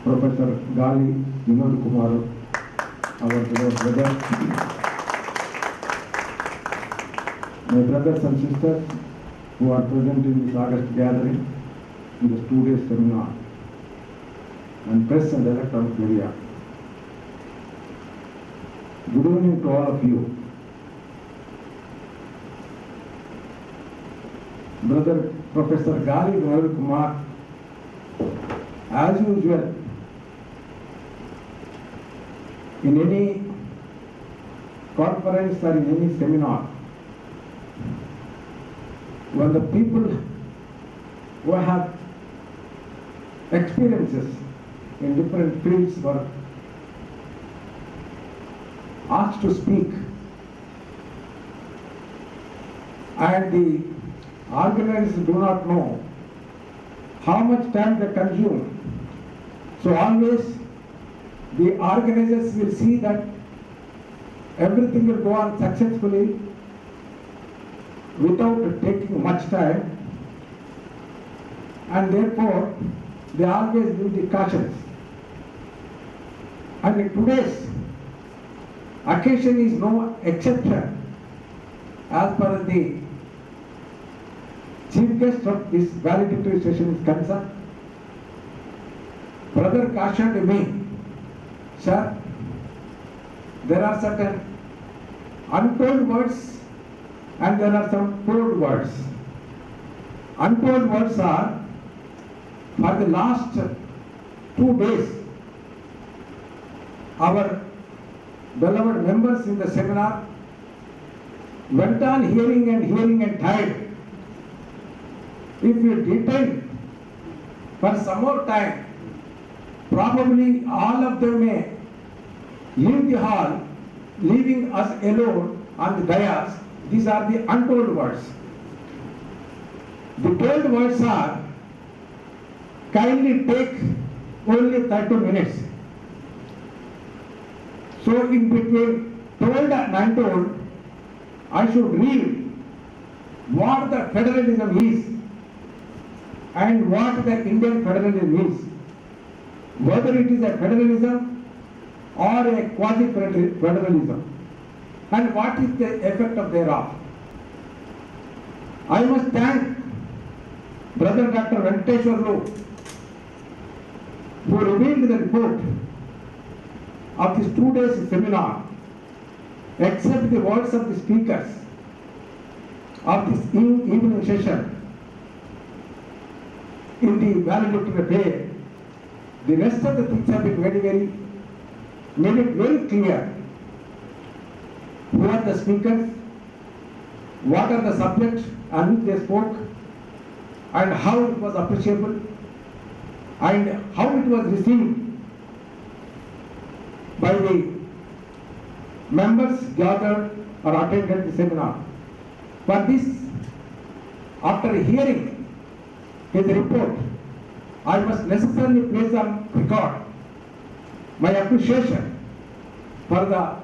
Professor Gali Vinod Kumar, our brother, my brothers and sisters who are present in this August gathering, in this 2 days seminar, and press and electronic media. Good evening to all of you. Brother Professor Gali Vinod Kumar, as usual, in any conference or in any seminar, when the people who have experiences in different fields were asked to speak, and the organizers do not know how much time they consume. So always the organizers will see that everything will go on successfully without taking much time, and therefore they always give the cautions. And in today's occasion is no exception, as far as the chief guest of this valedictory session is concerned. Brother cautioned me, sir, there are certain untold words and there are some told words. Untold words are, for the last 2 days, our beloved members in the seminar went on hearing and tired. If we detain for some more time, probably all of them may leave the hall, leaving us alone on the dais. These are the untold words. The told words are, kindly take only 30 minutes. So in between told and untold, I should read what the federalism is and what the Indian federalism is. Whether it is a federalism or a quasi-federalism, and what is the effect of thereof. I must thank Brother Dr. Venkateshwar, who revealed the report of this 2 days seminar, except the words of the speakers of this evening session in the valedictory affair. The rest of the things have been made it very clear who are the speakers, what are the subjects on which they spoke, and how it was appreciable, and how it was received by the members gathered or attended the seminar. For this, after hearing his report, I must necessarily place on record my appreciation for the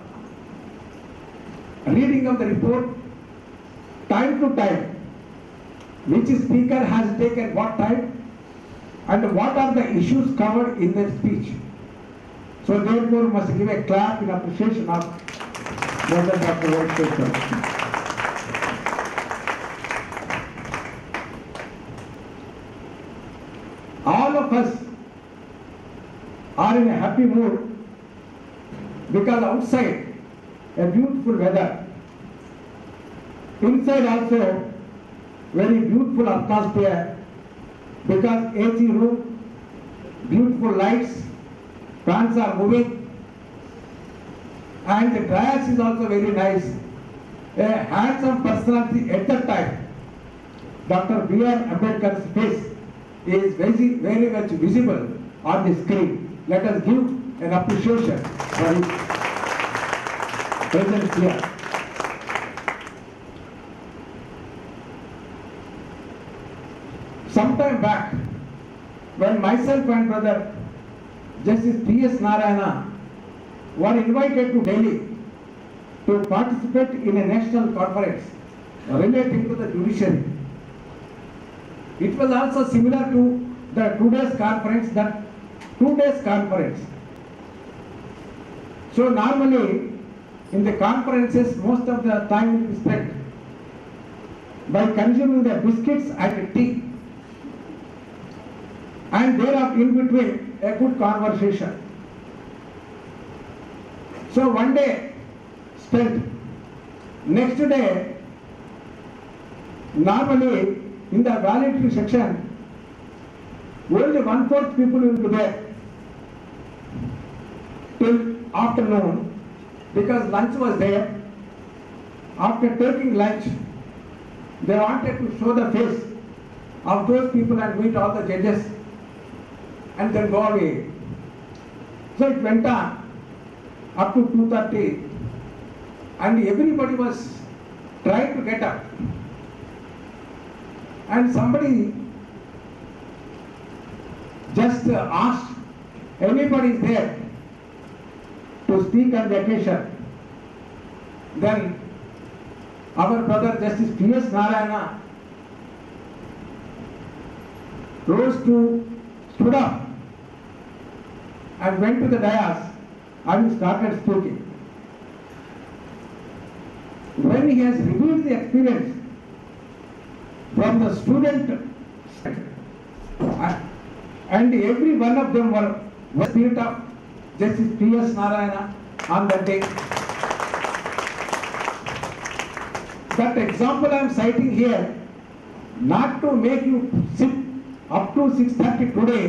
reading of the report, time to time, which speaker has taken what time, and what are the issues covered in their speech. So therefore, we must give a clap in appreciation of Brother Dr. Venkateshwar. All of us are in a happy mood because outside a beautiful weather, inside also very beautiful atmosphere, because AC room, beautiful lights, fans are moving, and the dais is also very nice. A handsome personality at that time. Dr. B.R. Ambedkar's face is very much visible on the screen. Let us give an appreciation for his presence here. Sometime back, when myself and brother Justice P.S. Narayana were invited to Delhi to participate in a national conference relating to the judiciary. It was also similar to the 2 days conference, So normally in the conferences most of the time is spent by consuming the biscuits and tea, and there are in between a good conversation. So one day spent, next day normally in the valedictory section only 1/4 people will be there till afternoon because lunch was there. After taking lunch, they wanted to show the face of those people and meet all the judges and then go away. So it went on up to 2:30 and everybody was trying to get up. And somebody just asked, anybody is there to speak on the occasion? Then our brother Justice P.S. Narayana stood up and went to the dais and started speaking. When he has reviewed the experience from the student, and every one of them were spirit of Justice P.S. Narayana on that day. That example I am citing here, not to make you sit up to 6:30 today,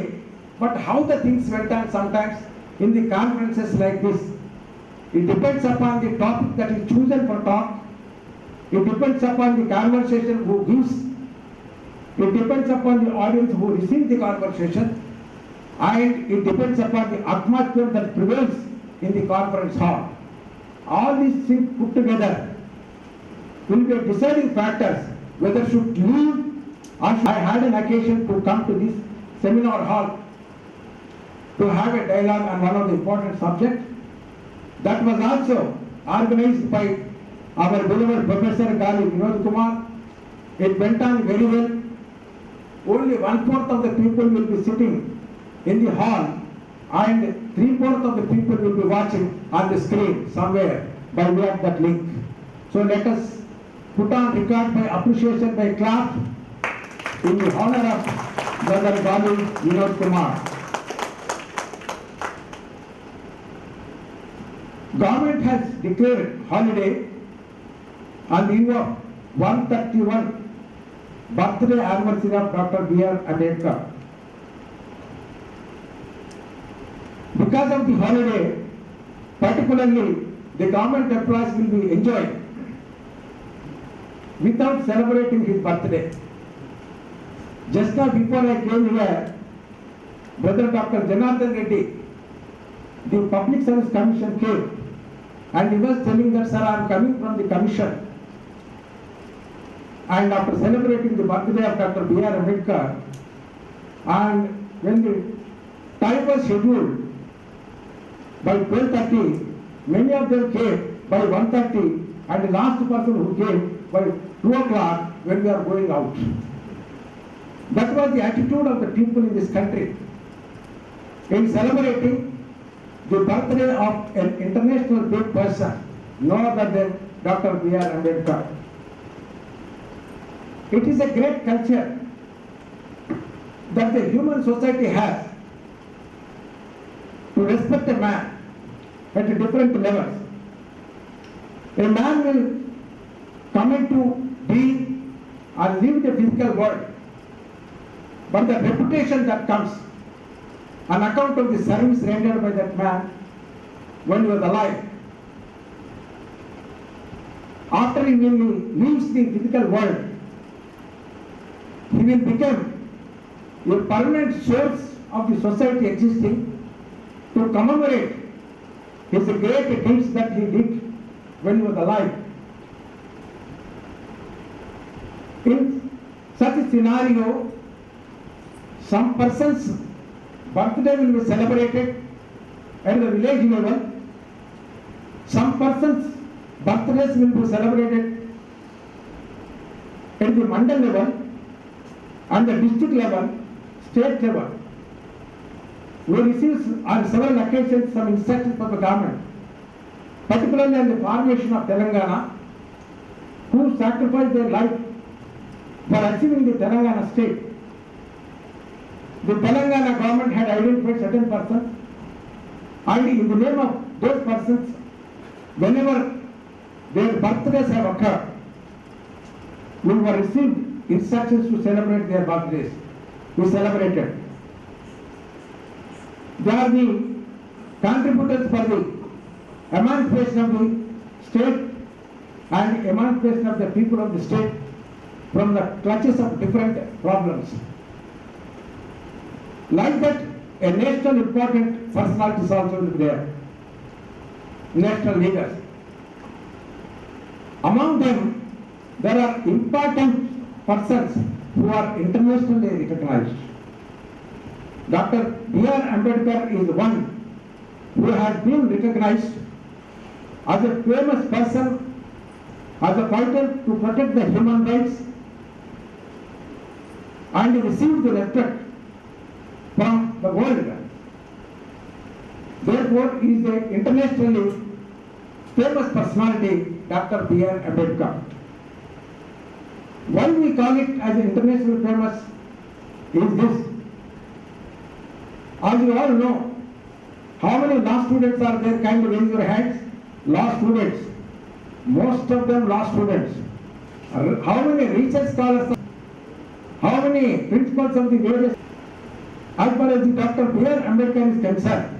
but how the things went on sometimes in the conferences like this. It depends upon the topic that is chosen for talk. It depends upon the conversation who gives. It depends upon the audience who receives the conversation. And it depends upon the atmosphere that prevails in the conference hall. All these things put together will be deciding factors whether should leave or should. I had an occasion to come to this seminar hall to have a dialogue on one of the important subjects. That was also organized by our beloved Professor Gali Vinod Kumar. It went on very well. Only 1/4 of the people will be sitting in the hall and 3/4 of the people will be watching on the screen somewhere by way of that link. So let us put on record by appreciation by clap in the honor of Brother Gali Vinod Kumar. Government has declared holiday on the eve of 131 birthday anniversary of Dr. B.R. Ambedkar. Because of the holiday, particularly the government employees will be enjoying without celebrating his birthday. Just now before I came here, Brother Dr. Janardhan Reddy, the Public Service Commission came and he was telling that, sir, I am coming from the commission. And after celebrating the birthday of Dr. B.R. Ambedkar, and when the time was scheduled by 12:30, many of them came by 1:30, and the last person who came by 2 o'clock when we are going out. That was the attitude of the people in this country in celebrating the birthday of an international big person, no other than Dr. B.R. Ambedkar. It is a great culture that the human society has to respect a man at different levels. A man will come into being and leave the physical world but the reputation that comes on account of the service rendered by that man when he was alive. After he leaves the physical world, he will become a permanent source of the society existing to commemorate his great deeds that he did when he was alive. In such a scenario, some person's birthday will be celebrated at the village level, some person's birthdays will be celebrated at the mandal level and the district level, state level. We received on several occasions some instructions from the government, particularly on the formation of Telangana, who sacrificed their life for achieving the Telangana state. The Telangana government had identified certain persons, and in the name of those persons, whenever their birthdays have occurred, we were received instructions to celebrate their birthdays. We celebrated. They are the contributors for the emancipation of the state and emancipation of the people of the state from the clutches of different problems. Like that, a national important personalities also will be there, national leaders. Among them, there are important persons who are internationally recognized. Dr. B.R. Ambedkar is one who has been recognized as a famous person, as a fighter to protect the human rights, and received the respect from the world. Therefore, he is an internationally famous personality, Dr. B.R. Ambedkar. Why we call it as internationally famous is this. As you all know, how many law students are there? Kindly raise your hands. Law students. Most of them law students. How many research scholars? How many principals of the various? As far as the Dr. B.R. Ambedkar is concerned,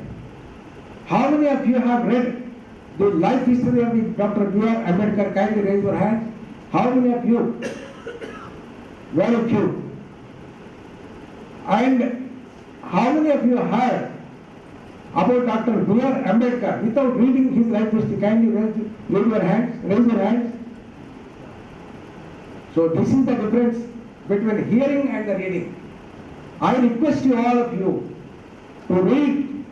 how many of you have read the life history of the Dr. B.R. Ambedkar? Kindly raise your hands. How many of you? Very few. And how many of you heard about Dr. B.R. Ambedkar without reading his life history? Kindly raise your hands. Raise your hands. So this is the difference between hearing and the reading. I request you, all of you, to read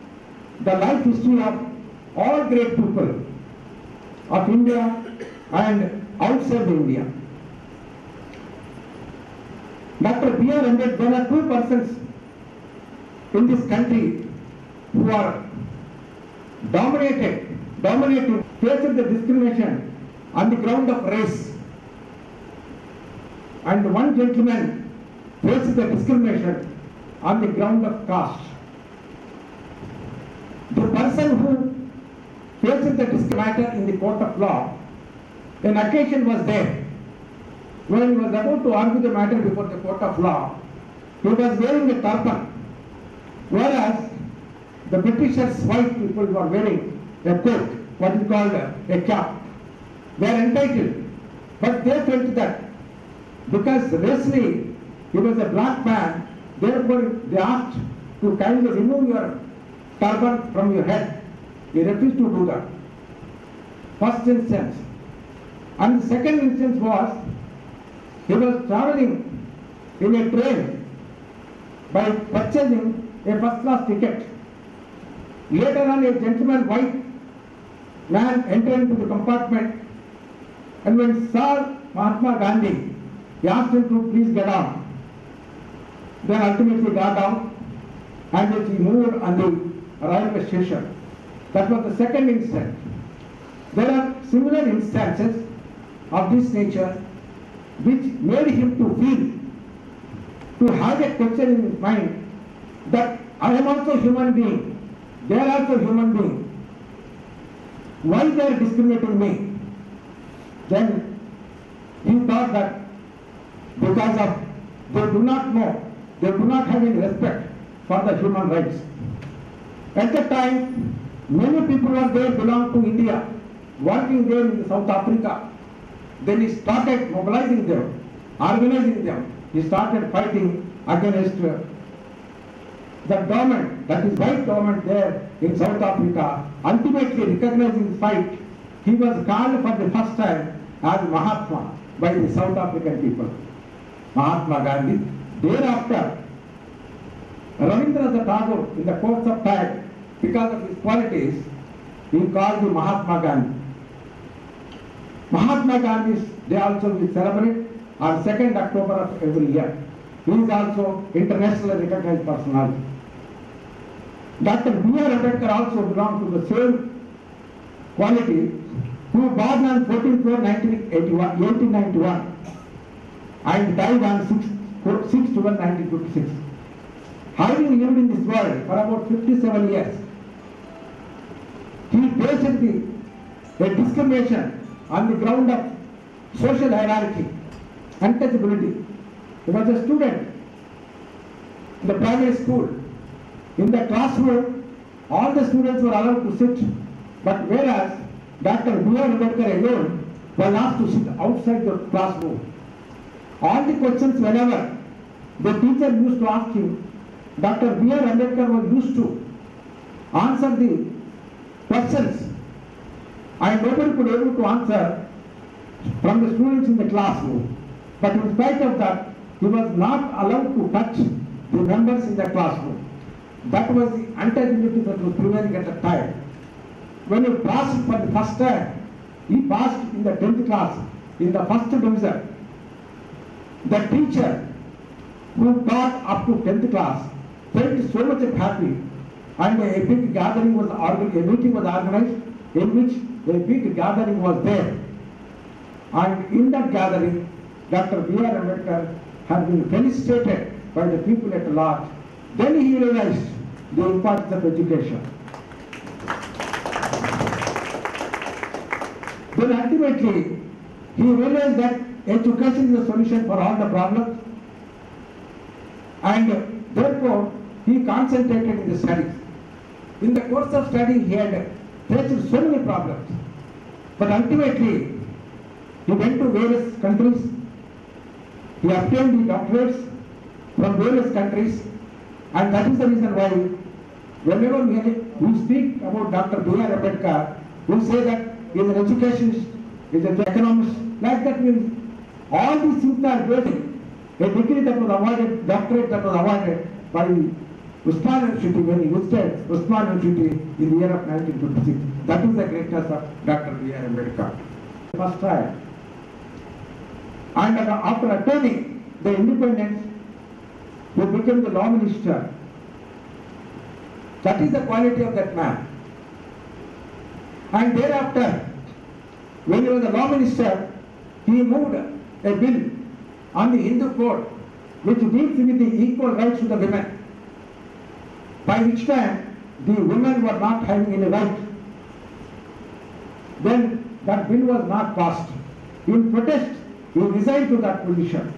the life history of all great people of India and outside India. Dr. B.R. Ambedkar, there are two persons in this country who are dominating, facing the discrimination on the ground of race. And one gentleman faces the discrimination on the ground of caste. The person who faces the discrimination in the court of law, an occasion was there when he was about to argue the matter before the court of law. He was wearing a turban, whereas the Britishers' white people were wearing a coat, what is called a cap. They are entitled, but they felt that because racially he was a black man, therefore they asked to kindly remove your turban from your head. He refused to do that. First instance. And the second instance was, he was traveling in a train by purchasing a first class ticket. Later on, a gentleman, white man, entered into the compartment, and when he saw Mahatma Gandhi, he asked him to please get down. Then ultimately got down, and he moved on the railway station. That was the second instance. There are similar instances of this nature which made him to feel, to have a question in his mind that I am also human being, they are also human being. Why they are discriminating me? Then he thought that because of they do not know they do not have any respect for the human rights. At that time, many people were there belong to India, working there in South Africa. Then he started mobilizing them, organizing them. He started fighting against the government, that is white government there in South Africa. Ultimately recognizing his fight, he was called for the first time as Mahatma by the South African people, Mahatma Gandhi. Thereafter, Rabindranath Tagore, in the course of time, because of his qualities, he called the Mahatma Gandhi. Mahatma Gandhi's day also we celebrate on 2nd October of every year. He is also internationally recognized personality. Dr. B.R. Ambedkar also belonged to the same quality, who born on 14/4/1891 and died on 6/12/1956. Having lived in this world for about 57 years, he faced a discrimination on the ground of social hierarchy, untouchability. He was a student in the primary school. In the classroom, all the students were allowed to sit, but whereas Dr. B.R. Ambedkar alone was asked to sit outside the classroom. All the questions whenever the teacher used to ask him, Dr. B.R. Ambedkar was used to answer the questions, and nobody could be able to answer from the students in the classroom. But in spite of that, he was not allowed to touch the members in the classroom. That was the untouchability that was prevailing at the time. When he passed for the first time, he passed in the 10th class, in the first division. The teacher who taught up to 10th class felt so much happy, and a big gathering was organized, a meeting was organized in which a big gathering was there. And in that gathering, Dr. B.R. Ambedkar had been felicitated by the people at large. Then he realized the importance of education. Then ultimately, he realized that education is the solution for all the problems, and therefore he concentrated in the studies. In the course of study, he had faced so many problems, but ultimately he went to various countries. He obtained the doctorates from various countries, and that is the reason why whenever we speak about Dr. B.R. Ambedkar, we say that he is an educationist, he is an economist. Like that means all these things are based a degree that was awarded, doctorate that was awarded by Usman University when he visited Usman University in the year of 1956. That is the greatness of Dr. B.R. Ambedkar. First trial. And after attaining the independence, he became the law minister. That is the quality of that man. And thereafter, when he was the law minister, he moved a bill on the Hindu code which deals with the equal rights to the women, by which time the women were not having any right. Then that bill was not passed. In protest, he resigned to that position.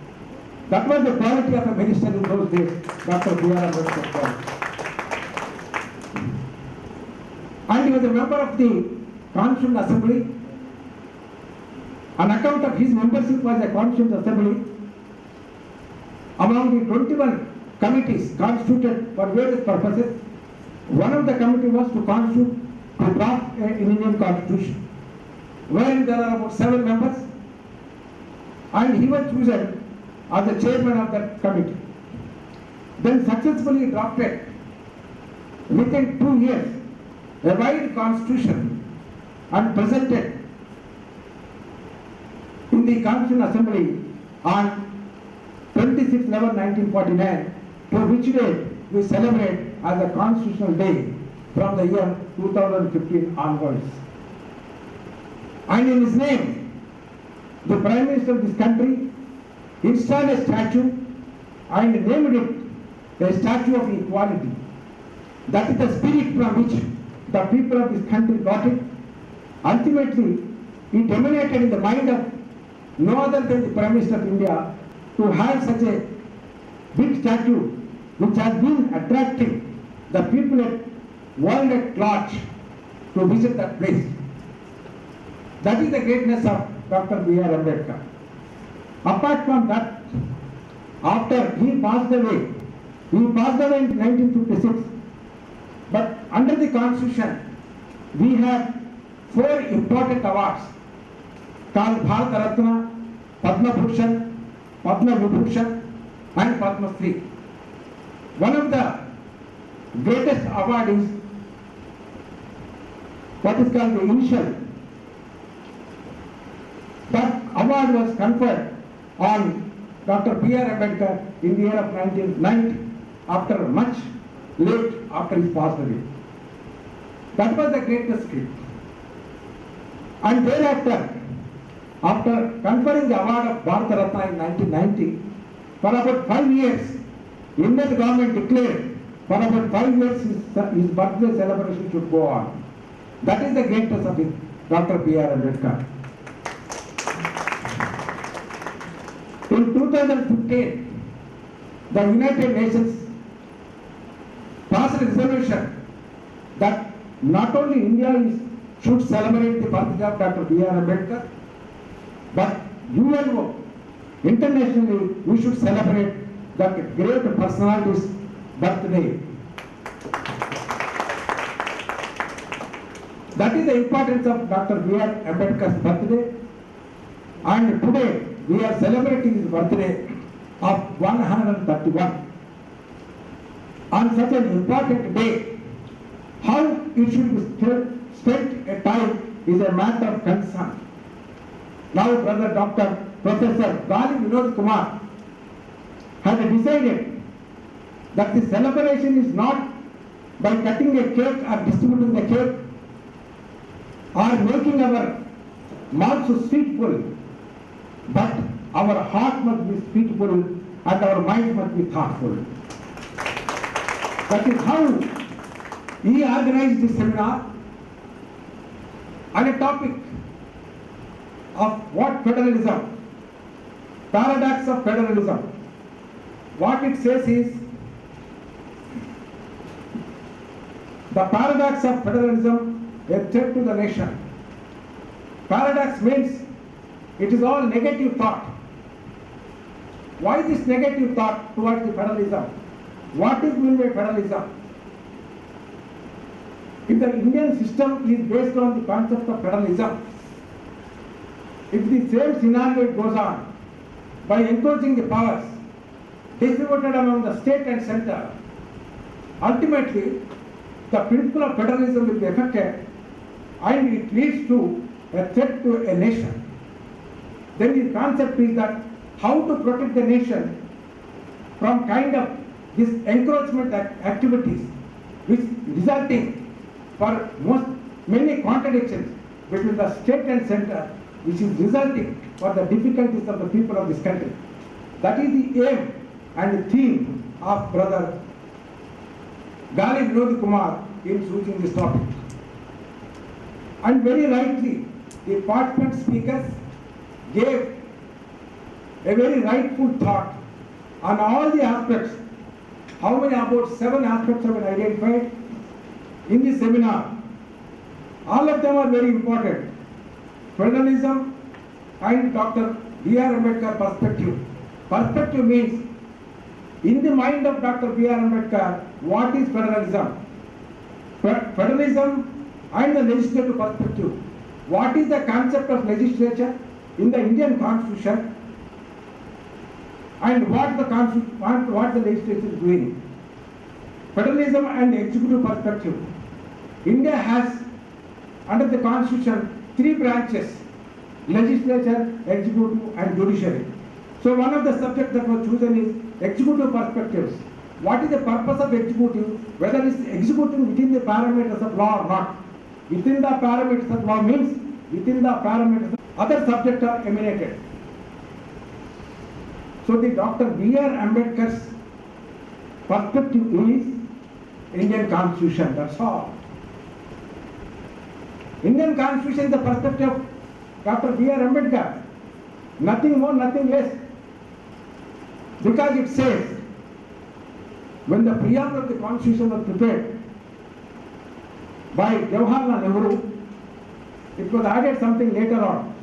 That was the quality of a minister in those days, Dr. B.R. Ambedkar. And he was a member of the Constituent Assembly. On account of his membership was a Constituent Assembly. Among the 21 committees constituted for various purposes, one of the committee was to draft an Indian Constitution, wherein there are about 7 members, and he was chosen as the chairman of that committee. Then successfully drafted within 2 years a wide constitution and presented in the Constituent Assembly on 26/11/1949, to which date we celebrate as a Constitutional Day from the year 2015 onwards. And in his name, the Prime Minister of this country installed a statue and named it a statue of equality. That is the spirit from which the people of this country got it. Ultimately, it emanated in the mind of no other than the Prime Minister of India to have such a big statue which has been attracting the people at world at large to visit that place. That is the greatness of Dr. B.R. Ambedkar. Apart from that, after he passed away in 1956, but under the constitution, we have 4 important awards called Bharat Ratna, Padma Bhushan, Padma Vibhushan and Padma Shri. One of the greatest award is what is called the initial. That award was conferred on Dr. B.R. Ambedkar in the year of 1990 after much late after his passed away. That was the greatest gift. And thereafter, after conferring the award of Bharat Ratna in 1990, for about 5 years, Indian government declared for about 5 years his birthday celebration should go on. That is the greatness of Dr. B.R. Ambedkar. In 2015, the United Nations passed a resolution that not only India should celebrate the birthday of Dr. B.R. Ambedkar, but UNO, internationally, we should celebrate that great personality's birthday. That is the importance of Dr. B.R. Ambedkar's birthday. And today, we are celebrating his birthday of 131. On such an important day, how it should be spent a time is a matter of concern. Now, Brother Dr. Professor Gali Vinod Kumar has decided that the celebration is not by cutting a cake or distributing the cake or making our mouths sweetful, but our heart must be sweetful and our mind must be thoughtful. That is how he organized this seminar on a topic of what federalism, paradox of federalism. What it says is, the paradox of federalism, a threat to the nation. Paradox means it is all negative thought. Why this negative thought towards the federalism? What is meant by federalism? If the Indian system is based on the concept of federalism, if the same scenario goes on by encroaching the powers distributed among the state and center, ultimately the principle of federalism will be affected and it leads to a threat to a nation. Then the concept is that how to protect the nation from kind of this encroachment activities which resulting for many contradictions between the state and center, which is resulting for the difficulties of the people of this country. That is the aim and the theme of Brother Gali Vinod Kumar in choosing this topic. And very rightly, the participant speakers gave a very rightful thought on all the aspects. How many? About 7 aspects have been identified in this seminar. All of them are very important. Federalism and Dr. B.R. Ambedkar perspective. Perspective means, in the mind of Dr. B.R. Ambedkar, what is federalism? Federalism and the legislative perspective. What is the concept of legislature in the Indian Constitution and what the legislature is doing? Federalism and executive perspective. India has, under the Constitution, 3 branches: legislature, executive and judiciary. So one of the subjects that was chosen is executive perspectives. What is the purpose of executive? Whether it is executing within the parameters of law or not. Within the parameters of law means within the parameters of other subjects are emanated. So the Dr. B.R. Ambedkar's perspective is Indian Constitution, that's all. Indian Constitution is the perspective of Dr. B.R. Ambedkar. Nothing more, nothing less. Because it says when the preamble of the Constitution was prepared by Jawaharlal Nehru, it was added something later on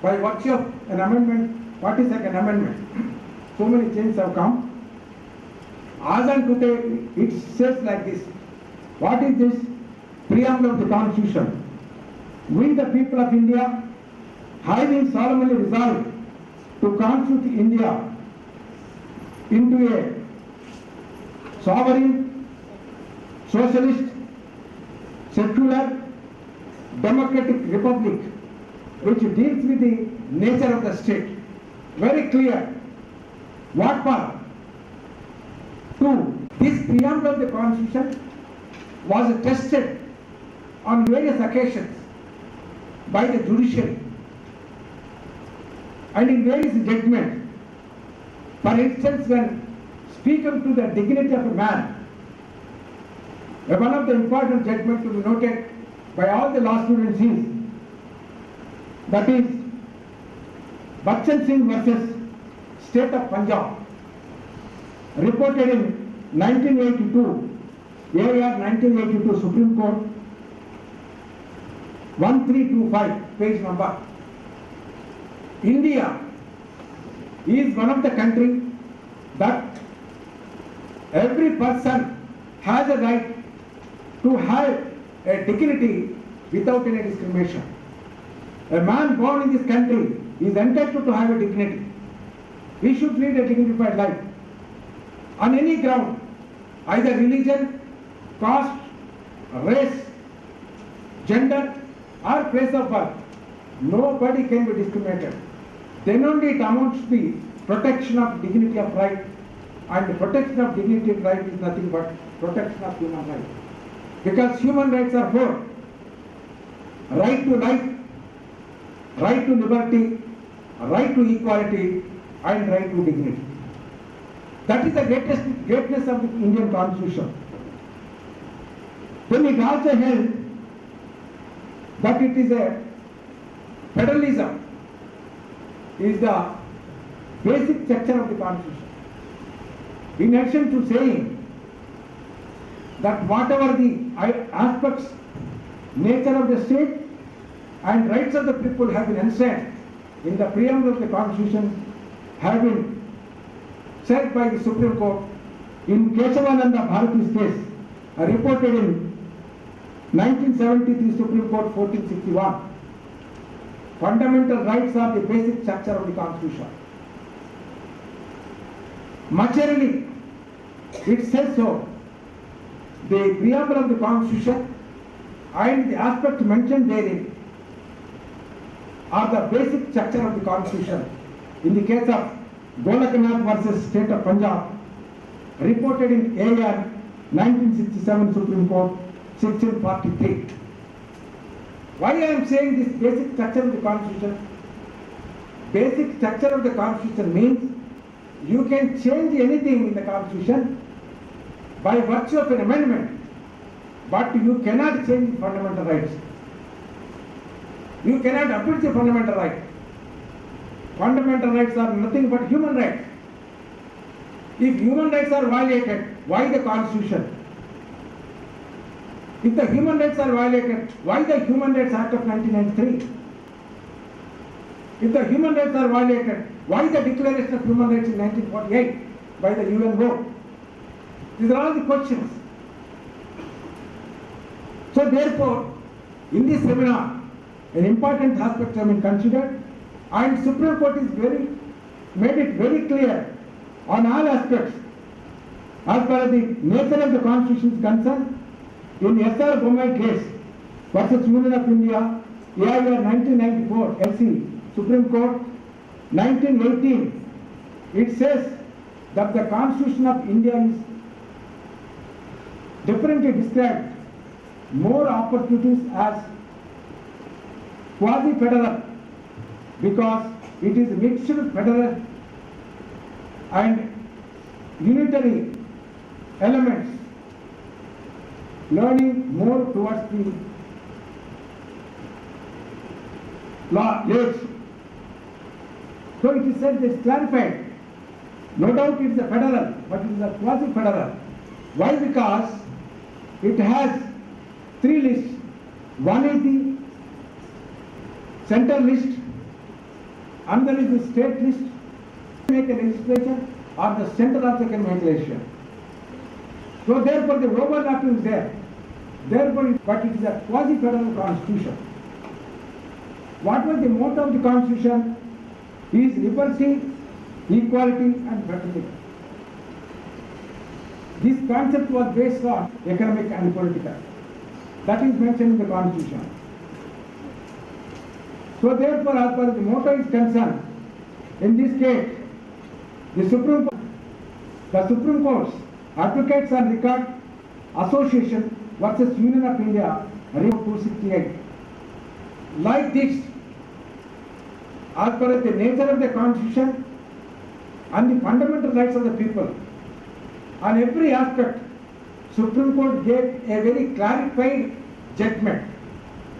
by virtue of an amendment, 42nd amendment. So many changes have come. As on today, it says like this. What is this preamble of the Constitution? We, the people of India, having solemnly resolved to constitute India into a sovereign, socialist, secular, democratic republic which deals with the nature of the state. Very clear. What part? 2. This preamble of the Constitution was tested on various occasions by the judiciary and in various judgments. For instance, when speaking to the dignity of a man, one of the important judgments to be noted by all the law students is, that is, Bachchan Singh versus State of Punjab, reported in 1982, AR 1982 Supreme Court, 1325, page number. India is one of the countries that every person has a right to have a dignity without any discrimination. A man born in this country is entitled to have a dignity. He should lead a dignified life on any ground, either religion, caste, race, gender, or place of birth. Nobody can be discriminated. Then only it amounts to the protection of dignity of right, and the protection of dignity of right is nothing but protection of human rights. Because human rights are four: right to life, right to liberty, right to equality, and right to dignity. That is the greatness of the Indian Constitution. Then it also held that it is a federalism is the basic structure of the Constitution. In addition to saying that whatever the aspects, nature of the state and rights of the people have been enshrined in the preamble of the Constitution have been said by the Supreme Court in Keshavananda Bharati's case, reported in 1973 Supreme Court 1461. Fundamental rights are the basic structure of the Constitution. Much early, it says so. The preamble of the Constitution and the aspects mentioned therein are the basic structure of the Constitution. In the case of Golaknath versus State of Punjab, reported in AR 1967 Supreme Court 1643. Why I am saying this basic structure of the Constitution? Basic structure of the Constitution means you can change anything in the Constitution by virtue of an amendment, but you cannot change fundamental rights. You cannot abridge the fundamental right. Fundamental rights are nothing but human rights. If human rights are violated, why the Constitution? If the human rights are violated, why the Human Rights Act of 1993? If the human rights are violated, why the Declaration of Human Rights in 1948 by the UNO? These are all the questions. So therefore, in this seminar, an important aspect has been considered, and Supreme Court is made it very clear on all aspects. As far as the nature of the Constitution is concerned, in S.R. Bommai case versus Union of India, AIR 1994, LC, Supreme Court, 1918, it says that the Constitution of India is differently described more opportunities as quasi-federal because it is mixed federal and unitary elements, learning more towards the law age. So it is said, it is clarified. No doubt it is a federal, but it is a quasi-federal. Why? Because it has three lists. One is the central list, another is the state list. Make a legislation, or the center also can make legislation. So therefore the overlapping is there. Therefore, but it is a quasi-federal constitution. What was the motto of the constitution? Is liberty, equality and fraternity. This concept was based on economic and political. That is mentioned in the constitution. So therefore, as far as the motto is concerned, in this case, the Supreme Court's Advocates on Record Association versus Union of India, Report 268. Like this, as per the nature of the constitution and the fundamental rights of the people, on every aspect, Supreme Court gave a very clarified judgment.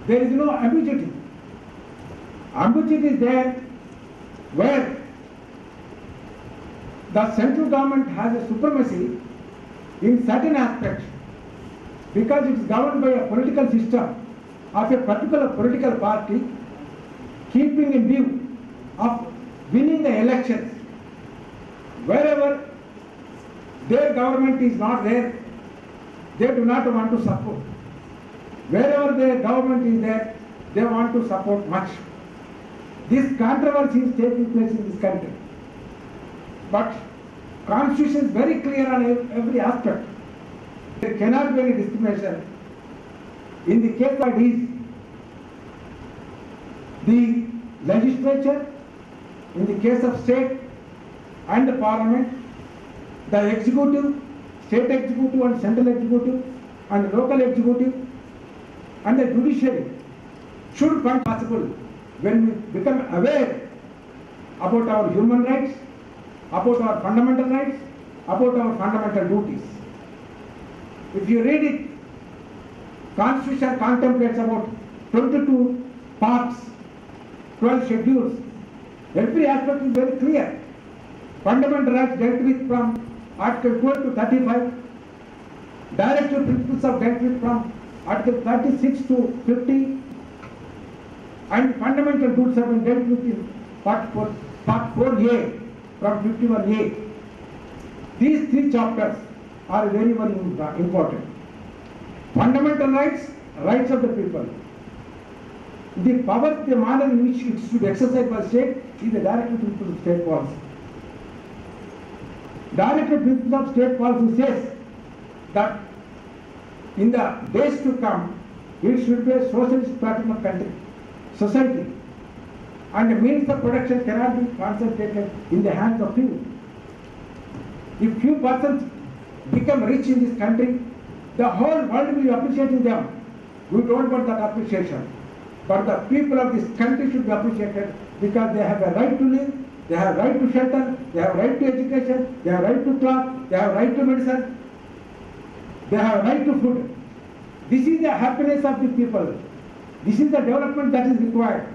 There is no ambiguity. Ambiguity is there where the central government has a supremacy in certain aspects because it is governed by a political system of a particular political party, keeping in view of winning the elections. Wherever their government is not there, they do not want to support. Wherever their government is there, they want to support much. This controversy is taking place in this country. But Constitution is very clear on every aspect. There cannot be any discrimination. In the case of these, the legislature, in the case of state and the parliament, the executive, state executive and central executive and local executive and the judiciary should find possible when we become aware about our human rights, about our fundamental rights, about our fundamental duties. If you read it, Constitution contemplates about 22 parts, 12 schedules. Every aspect is very clear. Fundamental rights dealt with from Article 12 to 35. Directive principles are dealt with from Article 36 to 50. And fundamental duties have been dealt with in Part 4A from 51A. These three chapters are very, very important. Fundamental rights, rights of the people. The power, the manner in which it should exercise by state is the directive principles of state policy. Directive principles of state policy says that in the days to come, it should be a socialist pattern of country, society, and the means of production cannot be concentrated in the hands of few. If few persons become rich in this country, the whole world will be appreciating them. We don't want that appreciation. But the people of this country should be appreciated because they have a right to live, they have right to shelter, they have right to education, they have right to cloth, they have right to medicine, they have right to food. This is the happiness of the people. This is the development that is required.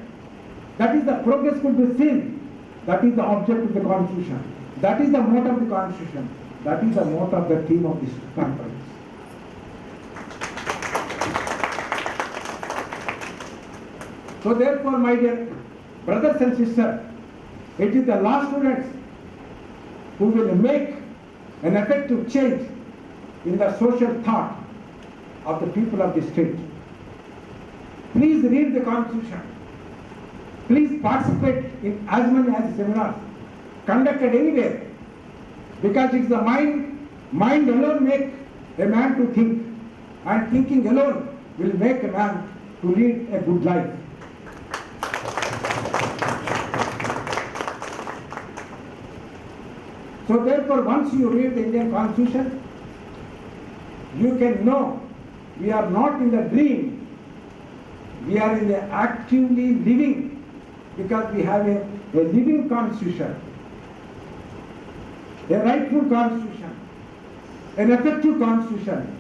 That is the progress could be seen. That is the object of the Constitution. That is the motto of the Constitution. That is the motto of the theme of this conference. So therefore, my dear brothers and sisters, it is the law students who will make an effective change in the social thought of the people of the state. Please read the Constitution. Please participate in as many as seminars conducted anywhere, because it's the mind alone make a man to think, and thinking alone will make a man to lead a good life. So therefore, once you read the Indian Constitution, you can know we are not in the dream, we are in the actively living, because we have a living Constitution, a rightful Constitution, an effective Constitution,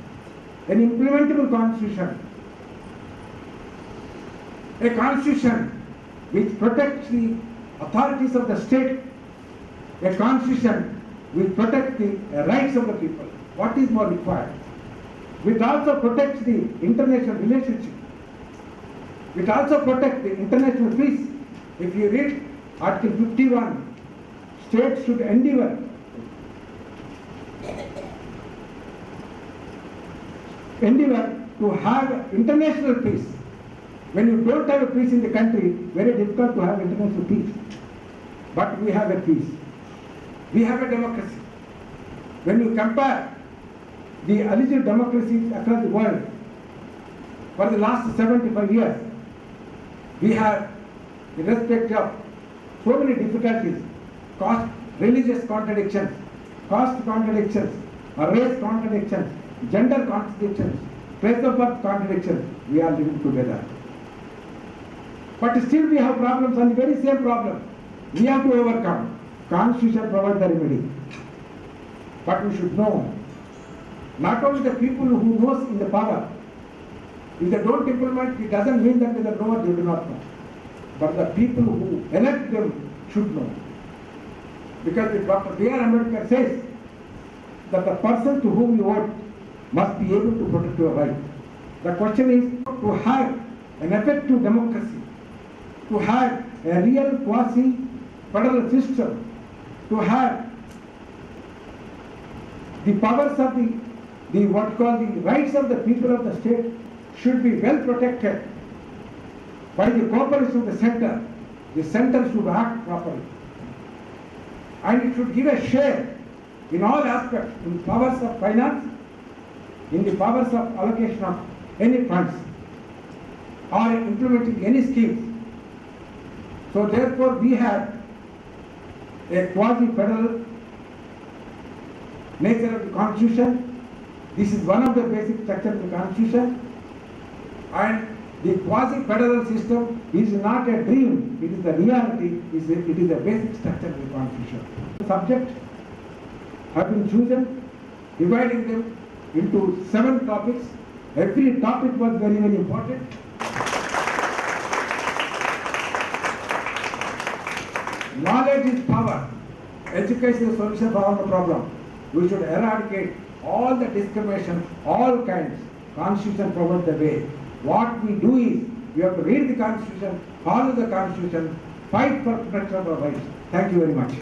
an implementable Constitution, a Constitution which protects the authorities of the state, a Constitution which protects the rights of the people. What is more required? It also protects the international relationship. It also protects the international peace. If you read Article 51, states should endeavor to have international peace. When you don't have a peace in the country, very difficult to have international peace. But we have a peace. We have a democracy. When you compare the alleged democracies across the world, for the last 75 years, we have, in respect of so many difficulties, caste, religious contradictions, caste contradictions, race contradictions, gender contradictions, place of birth contradictions, we are living together. But still we have problems, and the very same problem we have to overcome. Constitution provides the remedy. But we should know, not only the people who knows in the power, if they don't implement, it doesn't mean that they know or they do not know. But the people who elect them should know. Because Dr. B.R. Ambedkar says that the person to whom you vote must be able to protect your right. The question is to have an effective democracy, to have a real quasi-federal system, to have the powers of the what called the rights of the people of the state should be well protected by the cooperation of the center. The center should act properly. And it should give a share in all aspects, in powers of finance, in the powers of allocation of any funds, or implementing any schemes. So therefore we have a quasi-federal nature of the Constitution. This is one of the basic structures of the Constitution. And the quasi-federal system is not a dream, it is the reality, it is a basic structure of the Constitution. The subject have been chosen, dividing them into 7 topics. Every topic was very, very important. Knowledge is power. Education is the solution for all the problem. We should eradicate all the discrimination, all kinds. Constitution provides the way. What we do is, we have to read the Constitution, follow the Constitution, fight for protection of our rights. Thank you very much.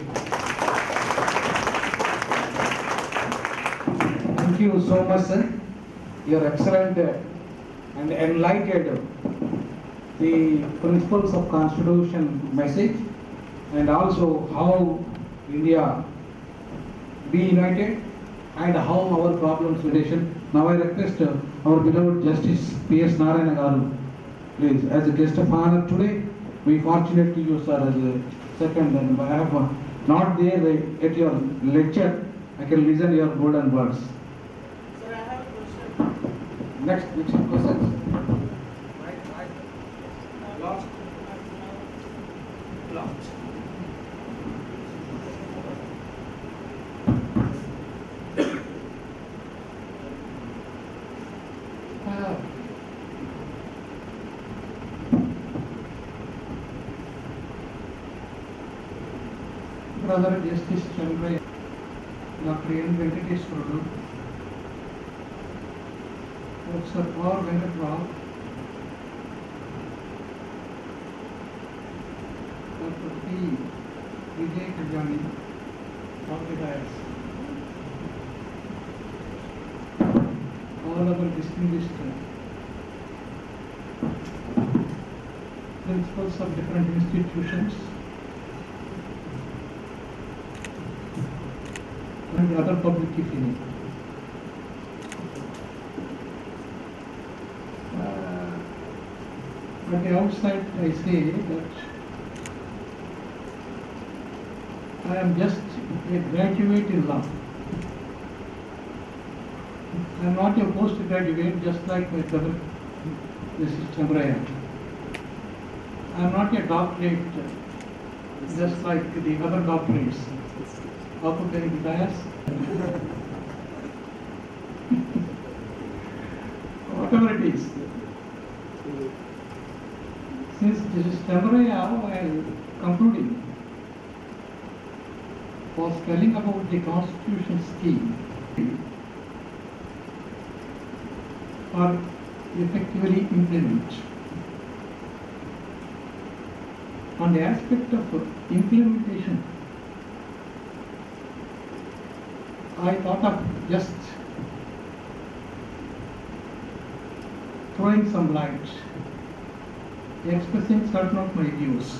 Thank you so much, sir. Your excellent and enlightened the principles of Constitution message, and also how India be united and how our problems relation. Now I request our beloved Justice P.S. Narayana Garu, please, as a guest of honor today. We fortunate to you, sir, as a second, and I have not there at your lecture. I can listen your golden words. Sir, I have a question. Next questions. Brother Justice Chandra, Dr. N. Venkateswaru, Professor R. Venkat Rao, Dr. P. Vijay Kajani, of the dais. All our distinguished principals of different institutions and the other public opinion. At the outset, I say that I am just a graduate in law. I am not a postgraduate, just like my brother, Mrs. Chandraya. I am not a doctorate, just like the other doctorates. How to take the bias? Whatever it is. Since Justice Chandraya, while concluding, was telling about the constitution scheme, or effectively implement. On the aspect of implementation, I thought of just throwing some light, expressing certain of my views.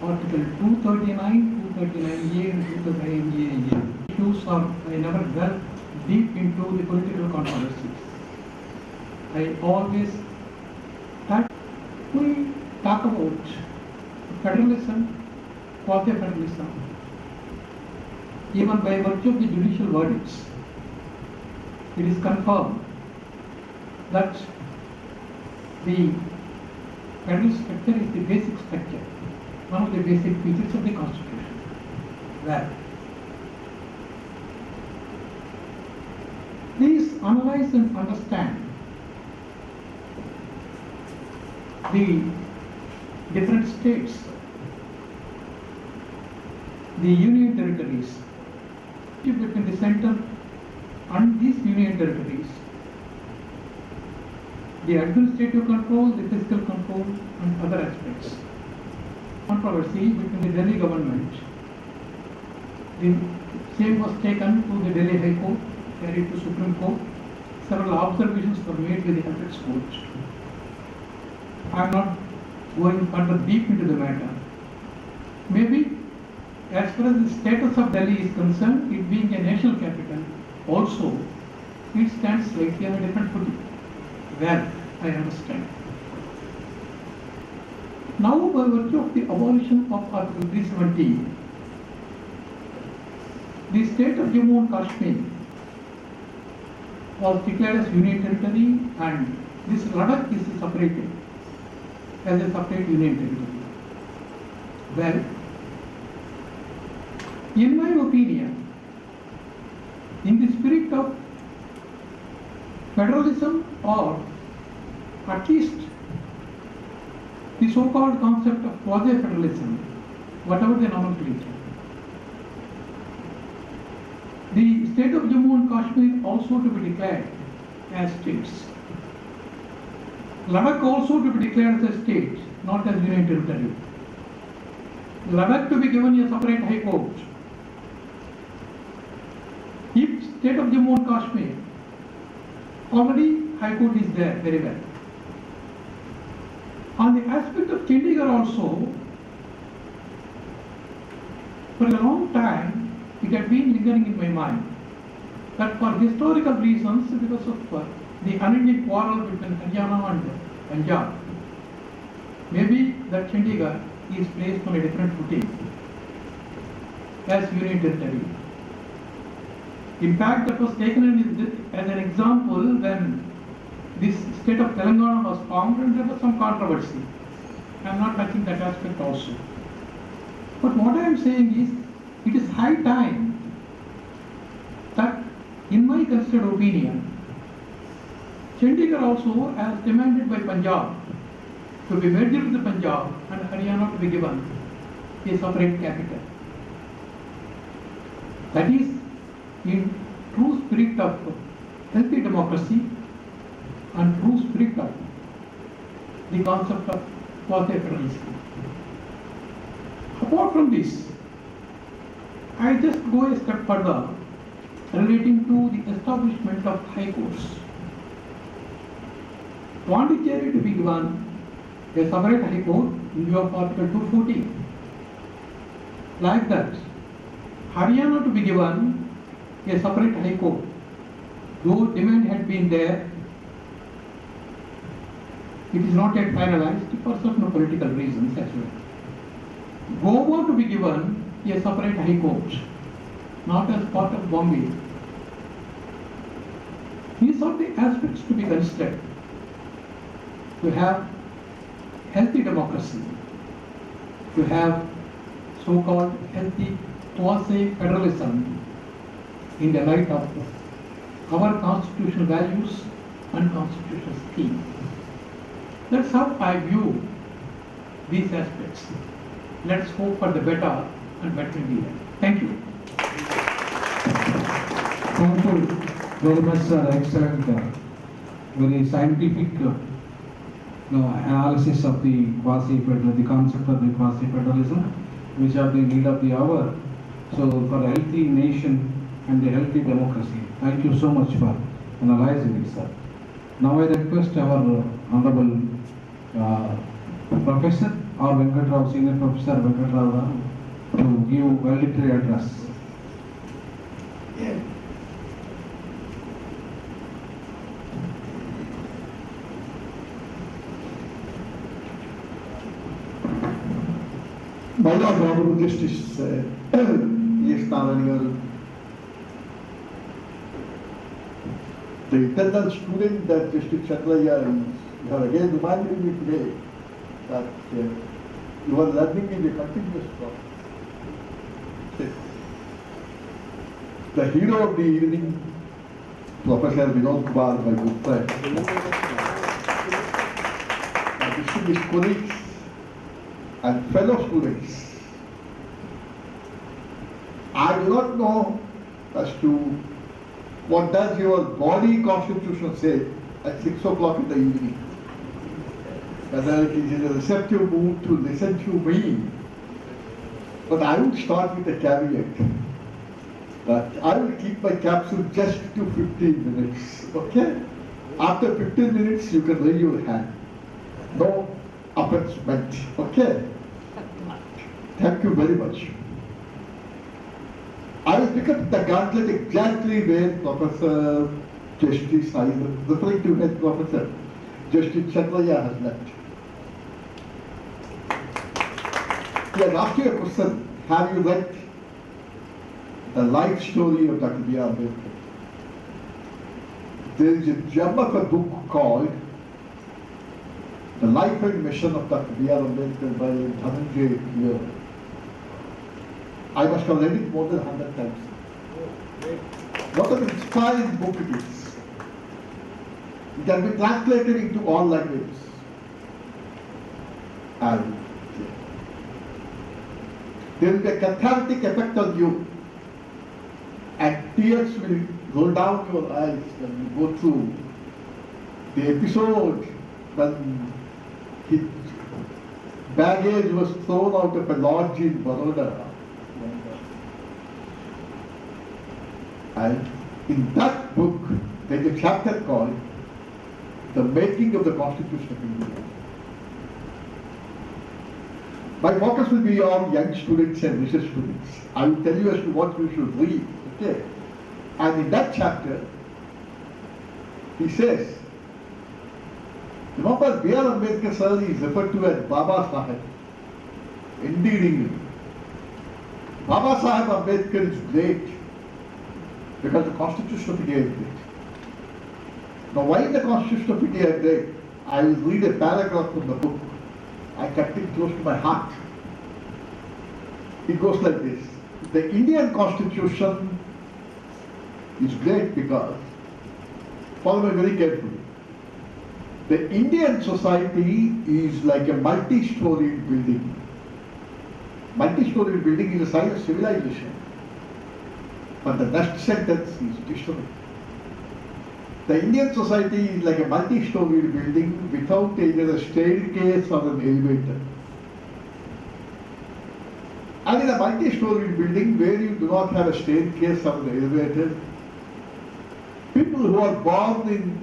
Article 239, 239A and 239A. Issues are, I never delved deep into the political controversies. I always we talk about federalism, quasi-federalism, even by virtue of the judicial verdicts. It is confirmed that the federal structure is the basic structure, one of the basic features of the Constitution. Well, please analyze and understand the different states, the union territories, between the center and these union territories, the administrative control, the fiscal control, and other aspects. Controversy between the Delhi government, the same was taken to the Delhi High Court, carried to Supreme Court. Several observations were made by the Apex Court. I am not going further deep into the matter. Maybe as far as the status of Delhi is concerned, it being a national capital, also it stands slightly on a different footing. Well, I understand. Now, by virtue of the abolition of Article 370, the state of Jammu and Kashmir was declared as union territory, and this Ladakh is separated as a separate union territory. Well, in my opinion, in the spirit of federalism, or at least the so-called concept of quasi-federalism, whatever the nomenclature, the state of Jammu and Kashmir also to be declared as states. Ladakh also to be declared as a state, not as union territory. Ladakh to be given a separate high court. If state of Jammu and Kashmir, already high court is there very well. On the aspect of Chandigarh also, for a long time, it had been lingering in my mind that for historical reasons, because of the unending quarrel between Haryana and Punjab, maybe that Chandigarh is placed on a different footing as union territory. In fact, that was taken as an example when this state of Telangana was formed and there was some controversy. I am not touching that aspect also. But what I am saying is, it is high time that, in my considered opinion, Chandigarh also, as demanded by Punjab, to be merged with the Punjab and Haryana to be given a separate capital. That is in true spirit of healthy democracy and true spirit of the concept of quasi-federalism. Apart from this, I just go a step further relating to the establishment of high courts. Pondicherry to be given a separate high court in view of Article 214. Like that, Haryana to be given a separate high court, though demand had been there, it is not yet finalized for certain political reasons as well. Goa to be given a separate high court, not as part of Bombay. These are the aspects to be considered to have healthy democracy, to have so-called healthy quasi-federalism in the light of our constitutional values and constitutional scheme. That's how I view these aspects. Let's hope for the better and better India. Thank you. Thank you very much, sir. Excellent, very scientific analysis of the quasi-federal, the concept of the quasi-federalism, which are the need of the hour. So, for a healthy nation and a healthy democracy. Thank you so much for analyzing it, sir. Now I request our Honorable Professor or Venkatrao, Senior Professor Venkatrao, to give valedictory address. My Lord Honorable Justice E.S. Narayana, the internal student that Justice Chandraya is, you have again reminded me today that you are learning in a continuous process. The hero of the evening, Professor Vinod Kumar, my good friend, my distinguished colleagues and fellow students. I do not know as to what does your body constitution say at 6 o'clock in the evening. Whether it is in a receptive mood to listen to me. But I would start with a caveat that I will keep my capsule just to 15 minutes. Okay? After 15 minutes, you can raise your hand. No offense meant. Okay? Thank you very much. I will pick up the gauntlet exactly where Professor Justice, I am referring to as Professor Justice Chandraya has left. He has asked you a question, have you read the life story of Dr. B.R. Ambedkar? There is a gem of a book called The Life and Mission of Dr. B.R. Ambedkar by Dhananjay Keir. I must have read it more than 100 times. What an inspiring book it is. It can be translated into all languages. And there will be a cathartic effect on you. And tears will roll down your eyes when you go through the episode when his baggage was thrown out of a lodge in Baroda. And in that book, there is a chapter called The Making of the Constitution of India. My focus will be on young students and research students. I will tell you as to what you should read. Okay? And in that chapter, he says, remember B.R. Ambedkar sir is referred to as Baba Sahib. Indeed, Baba Sahib Ambedkar is great because the Constitution of India is great. Now, why the Constitution of India is great? I will read a paragraph from the book. I kept it close to my heart. It goes like this. The Indian Constitution is great because, follow me very carefully, the Indian society is like a multi-storied building. Multi-storied building is a sign of civilization. But the next sentence is destroyed. The Indian society is like a multi-storied building without either a staircase or an elevator. And in a multi-storied building where you do not have a staircase or an elevator, people who are born in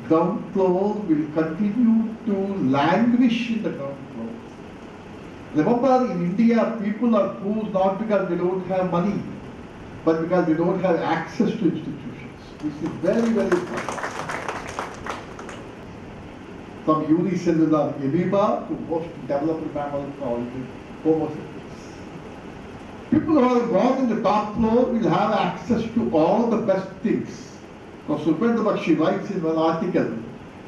ground floor will continue to languish in the ground floor. Remember, in India, people are poor not because they don't have money, but because they don't have access to institutions. This is very, very important. From unicellular amoeba to most developed mammals called Homo sapiens. People who are born in the top floor will have access to all the best things. So Supendra Bakshi writes in one article,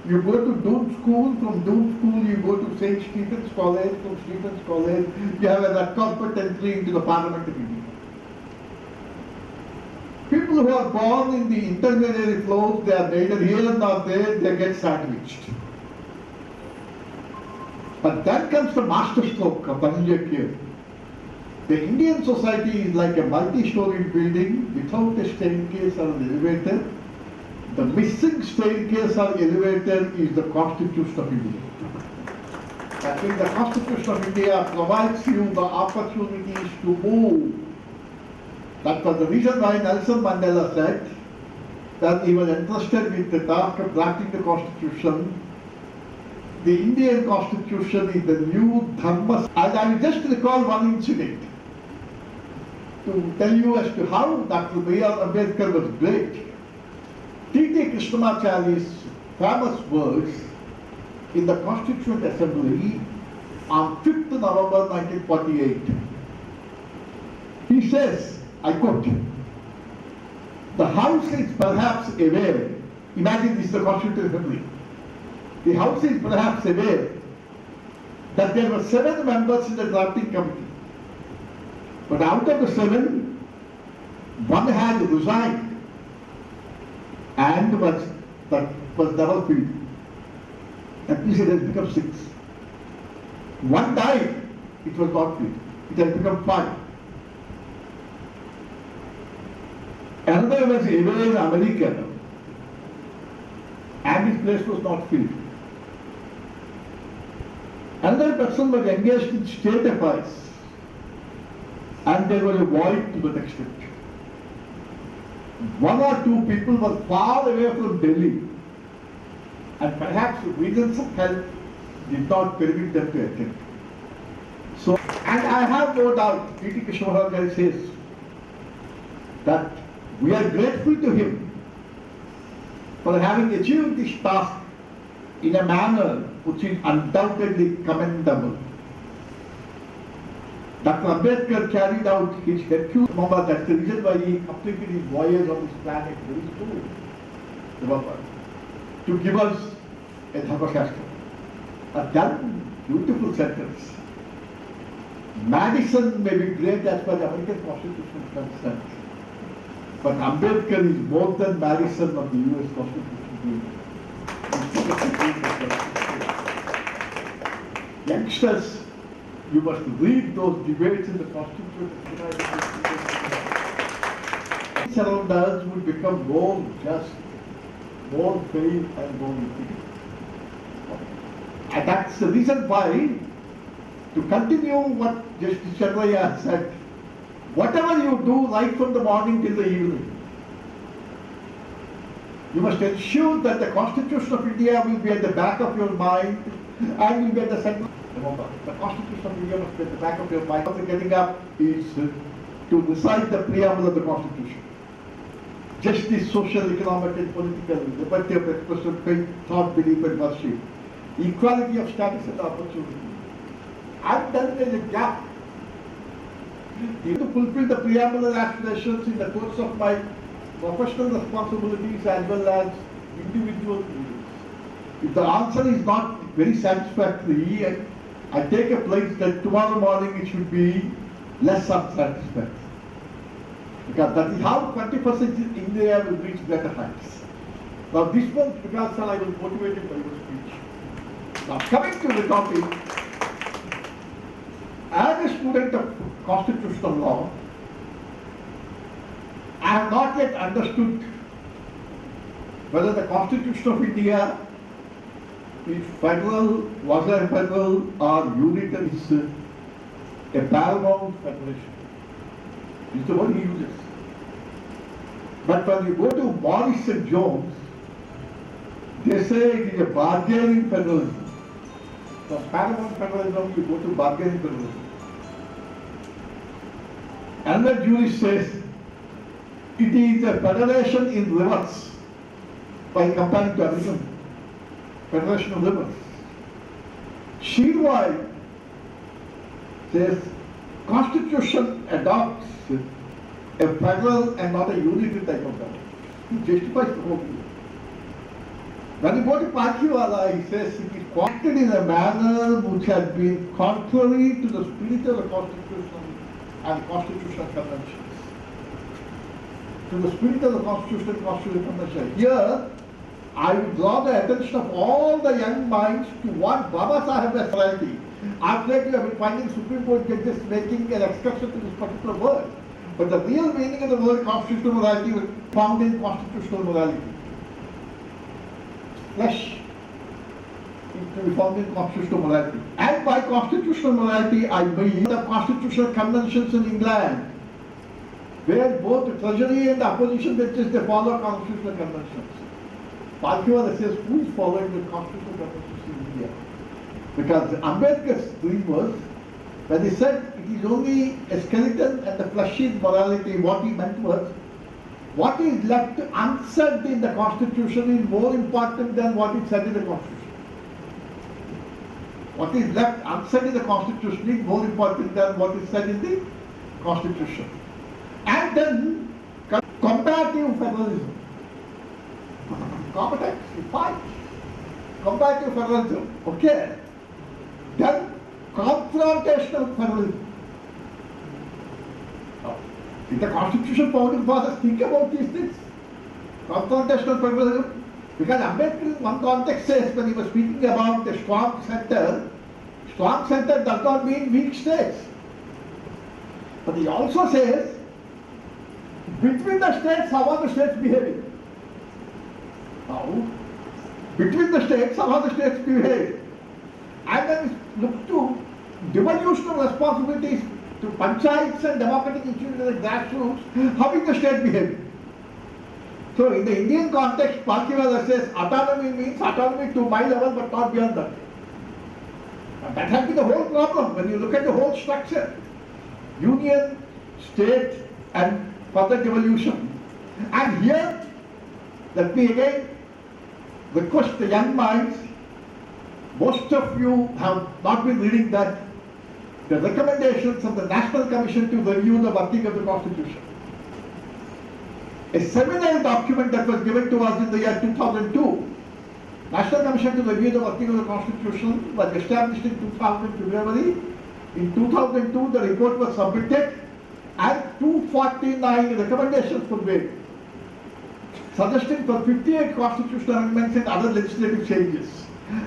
you go to Doon School, from Doon School you go to St. Stephen's College, from Stephen's College you have a red carpet entry into the Parliament of India. People who are born in the intermediary floors, they are neither here nor there, they get sandwiched. But then comes the master stroke of Dhananjay Keir. The Indian society is like a multi-storied building without a staircase or an elevator. The missing staircase or elevator is the Constitution of India. I think the Constitution of India provides you the opportunities to move. That was the reason why Nelson Mandela said that he was entrusted with the task of drafting the Constitution. The Indian Constitution is the new Dharma. And I will just recall one incident to tell you as to how Dr. B.R. Ambedkar was great. T.T. Krishnamacharya's famous words in the Constituent Assembly on 5th November 1948. He says, I quote, "The House is perhaps aware," imagine this is the Constituent Assembly, "the House is perhaps aware that there were 7 members in the drafting committee. But out of the 7, one had resigned and was never filled. At least it has become 6. One died, it was not filled. It has become 5. Another was away in America and his place was not filled. Another person was engaged in state affairs and there was a void to that extent. 1 or 2 people were far away from Delhi and perhaps reasons of health did not permit them to attend. So, and I have no doubt, T.T. Krishnamacharya says that we are grateful to him for having achieved this task in a manner which is undoubtedly commendable. Dr. Ambedkar carried out his Herculean remember that's the reason why he completed his voyage on this planet very soon, remember, to give us a Dharma Shastra. A done beautiful sentence. Madison may be great as far as the American Constitution is concerned, but Ambedkar is more than Madison of the US Constitution. Youngsters, you must read those debates in the Constitution. Things around us will become more just, more fair and more equitable. And that's the reason why, to continue what Justice Chandraya said, whatever you do right from the morning till the evening, you must ensure that the Constitution of India will be at the back of your mind and will be at the center. Remember, the Constitution of India must be at the back of your mind. What we're getting up is to recite the preamble of the Constitution. Justice, social, economic and political, liberty of expression, faith, thought, belief and worship, equality of status and opportunity. And then there is a gap. To fulfill the preamble and aspirations in the course of my professional responsibilities as well as individual feelings. If the answer is not very satisfactory, I take a pledge that tomorrow morning it should be less unsatisfactory. Because that is how 21st century India will reach better heights. Now this one, because I was motivated by your speech. Now coming to the topic, as a student of constitutional law, I have not yet understood whether the Constitution of India is federal, was a federal or unitary, is a paramount federation. It's the word he uses. But when you go to Morris and Jones, they say it is a bargaining federalism. From paramount federalism, you go to bargaining federalism. Another jurist says it is a federation in reverse by comparing to American federation of reverse. Shirwai says Constitution adopts a federal and not a unitary type of government. He justifies the whole thing. When you go to Pachiwala, he says it is acted in a manner which has been contrary to the spirit of the Constitution and Constitutional Conventions. To the spirit of the Constitution and Constitutional Convention. Here, I would draw the attention of all the young minds to what Baba Sahib has writing. I've lately been finding Supreme Court judges making an excursion to this particular word. But the real meaning of the word constitutional morality was found in constitutional morality. Flesh is to be found in constitutional morality. And by constitutional morality, I mean the constitutional conventions in England, where both the treasury and the opposition benches, they follow constitutional conventions. PARVATHI says, who is following the constitutional conventions in India? Because Ambedkar's dream was, when he said it is only a skeleton and the flesh is morality, what he meant was, what is left unsaid in the constitution is more important than what is said in the constitution. What is left unsaid in the constitution is more important than what is said in the constitution. And then comparative federalism. Competence, fight. Comparative federalism, okay. Then confrontational federalism. Now, if the constitution founding fathers think about these things, confrontational federalism, because Ambedkar in one context says, when he was speaking about the strong center does not mean weak states. But he also says, between the states, how are the states behaving? Now, between the states, how are the states behaving? And then look to devolution of responsibilities to panchayats and democratic institutions and grassroots, how is the state behaving? So in the Indian context, PARVATHI says autonomy means autonomy to my level but not beyond that. And that has been the whole problem when you look at the whole structure. Union, state and further devolution. And here, let me again request the young minds, most of you have not been reading that, the recommendations of the National Commission to review the working of the Constitution. A seminal document that was given to us in the year 2002. National Commission to review the working of the Constitution was established in 2000 February. In 2002, the report was submitted and 249 recommendations were made, suggesting for 58 constitutional amendments and other legislative changes.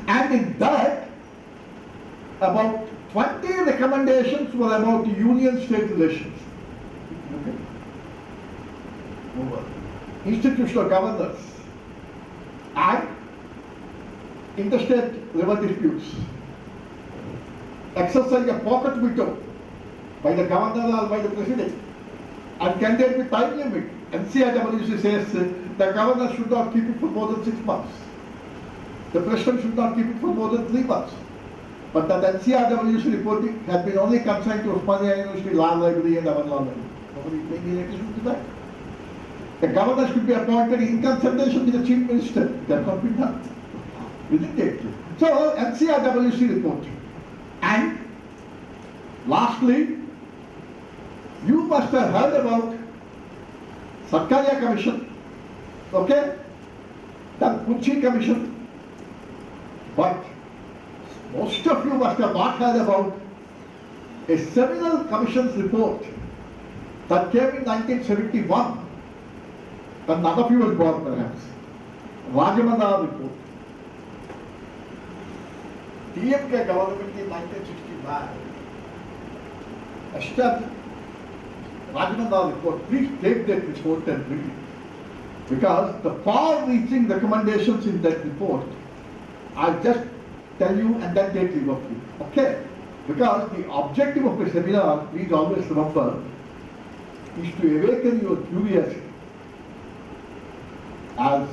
And in that, about 20 recommendations were about union-state relations. Okay. Over institutional governance and interstate river disputes. Exercise a pocket veto by the governor or by the president. And can there be time limit? NCRWC says the governor should not keep it for more than 6 months. The president should not keep it for more than 3 months. But that NCRWC reporting has been only concerned to Osmania University Law Library and our law library. Nobody is paying any attention to that. The governor should be appointed in consultation with the chief minister. That has been done. Isn't it? So, NCRWC report. And lastly, you must have heard about Sarkaria Commission, okay? The Kuchi Commission. But most of you must have not heard about a seminal commission's report that came in 1971, when none of you was born perhaps. Rajamana report. DMK government in 1969 established Rajamana report. Please take that report and read it. Because the far-reaching recommendations in that report, I'll just tell you and then take leave of you. Okay? Because the objective of a seminar, please always remember, is to awaken your curiosity. As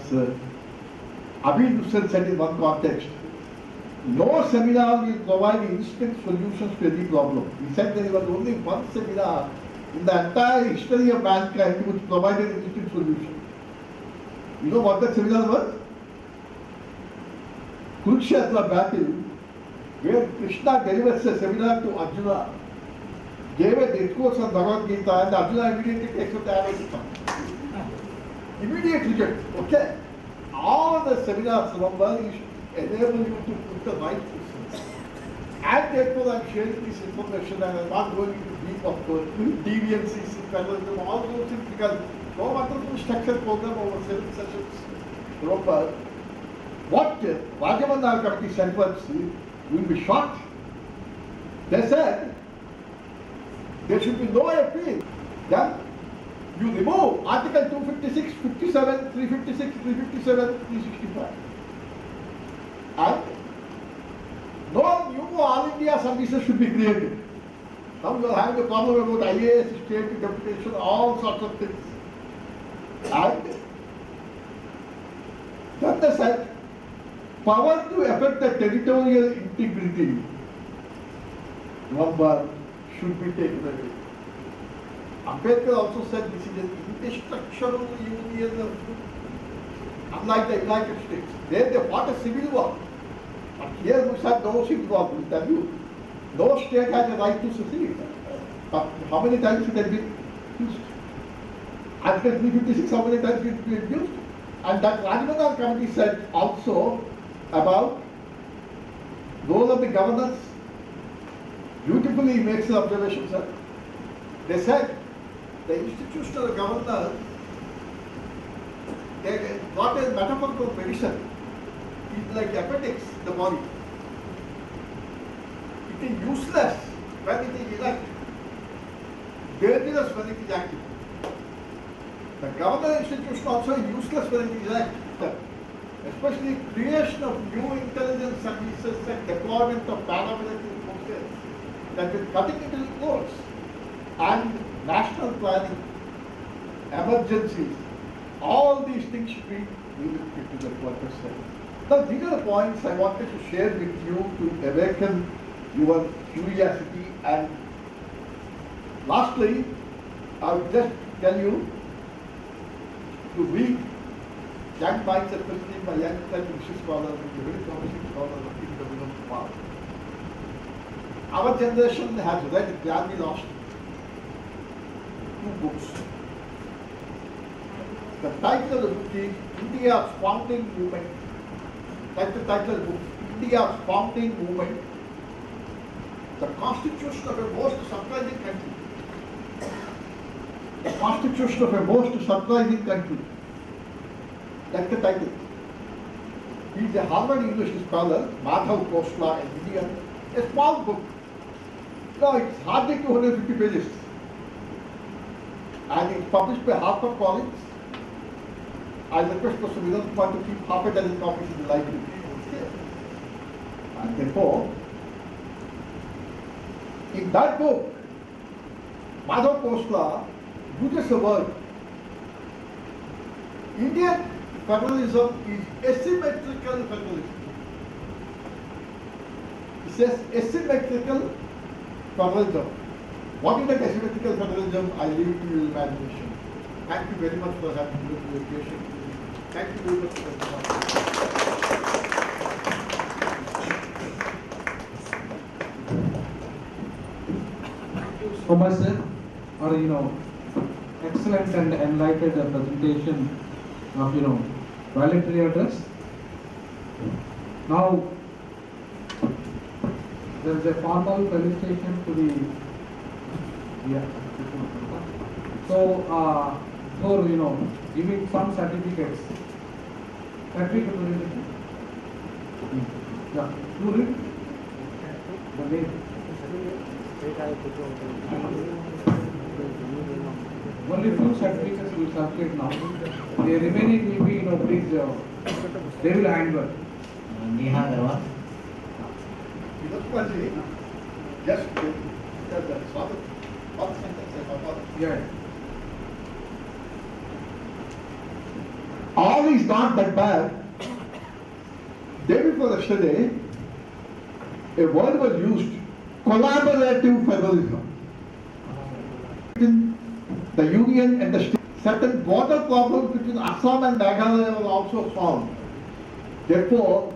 Abid Hussain said in one context, no seminar will provide instant solutions to any problem. He said there was only one seminar in the entire history of mankind which provided an instant solution. You know what that seminar was? Kurukshetra battle, where Krishna delivers a seminar to Arjuna, gave a discourse on Bhagavad Gita, and Arjuna immediately takes up the arrow. Immediate reject. Okay. All the seminars, remember, enable you to put the right questions. And therefore, I am sharing this information, and I am not going into deep of deviances, federalism, all those things, because no wonderful structured program over 7 sessions. Remember, what Rajamana committee sent us, you will be shocked. They said there should be no appeal. Then you remove Article 256, 57, 356, 357, 365. And no new All India services should be created. Now you are having a problem about IAS, state deputation, all sorts of things. And then they said, power to affect the territorial integrity, number, should be taken away. Ambedkar also said this is an indestructible union, unlike the United States. There they fought a civil war. But here we have no civil war, will tell you. No state has a right to secede. But how many times it has been used? Article 356, how many times it has been used? And that Rajmanan committee said also about role of the governors. Beautifully makes the observation, sir. They said the institutional governor, they got a metaphor for medicine. It's like appendix, the body. It is useless when it is inactive, dangerous when it is active. The governor institution also is useless when it is active, especially creation of new intelligence services and deployment of paramilitary forces that will cutting into the courts and national planning, emergencies, all these things should be related to the purpose. Now, these are the points I wanted to share with you to awaken your curiosity. And lastly, I will just tell you to read young minds, especially my young English scholar, which is a very promising scholar in the Vinod Kumar. Our generation has read Gladly Lost 2 books. The title of the book is India's Founding Movement. That's the title of the book, India's Founding Movement. The Constitution of a Most Surprising Country. The Constitution of a Most Surprising Country. That's the title. He is a Harvard English scholar, Madhav Khosla, an Indian. A small book. No, it's hardly 250 pages. And it's published by HarperCollins. I request Professor Vinod Kumar to keep half a dozen copies in the library. And therefore, in that book, Madhav Khosla uses a word. Indian federalism is asymmetrical federalism. He says asymmetrical federalism. What is that asymmetrical federalism? I leave to your imagination. Thank you very much for having your patience. Thank you very much for so much, sir, for excellent and enlightened presentation of voluntary address. Now there is a formal felicitation to the so for giving some certificates. Certificate to read. Yeah, you read the name. Only few certificates will circulate now. The remaining will be, please, they will handle. Neha Agarwal. Just yeah. All is not that bad. Day before yesterday, a word was used, collaborative federalism. The union and the state, certain border problems between Assam and Meghalaya were also found. Therefore,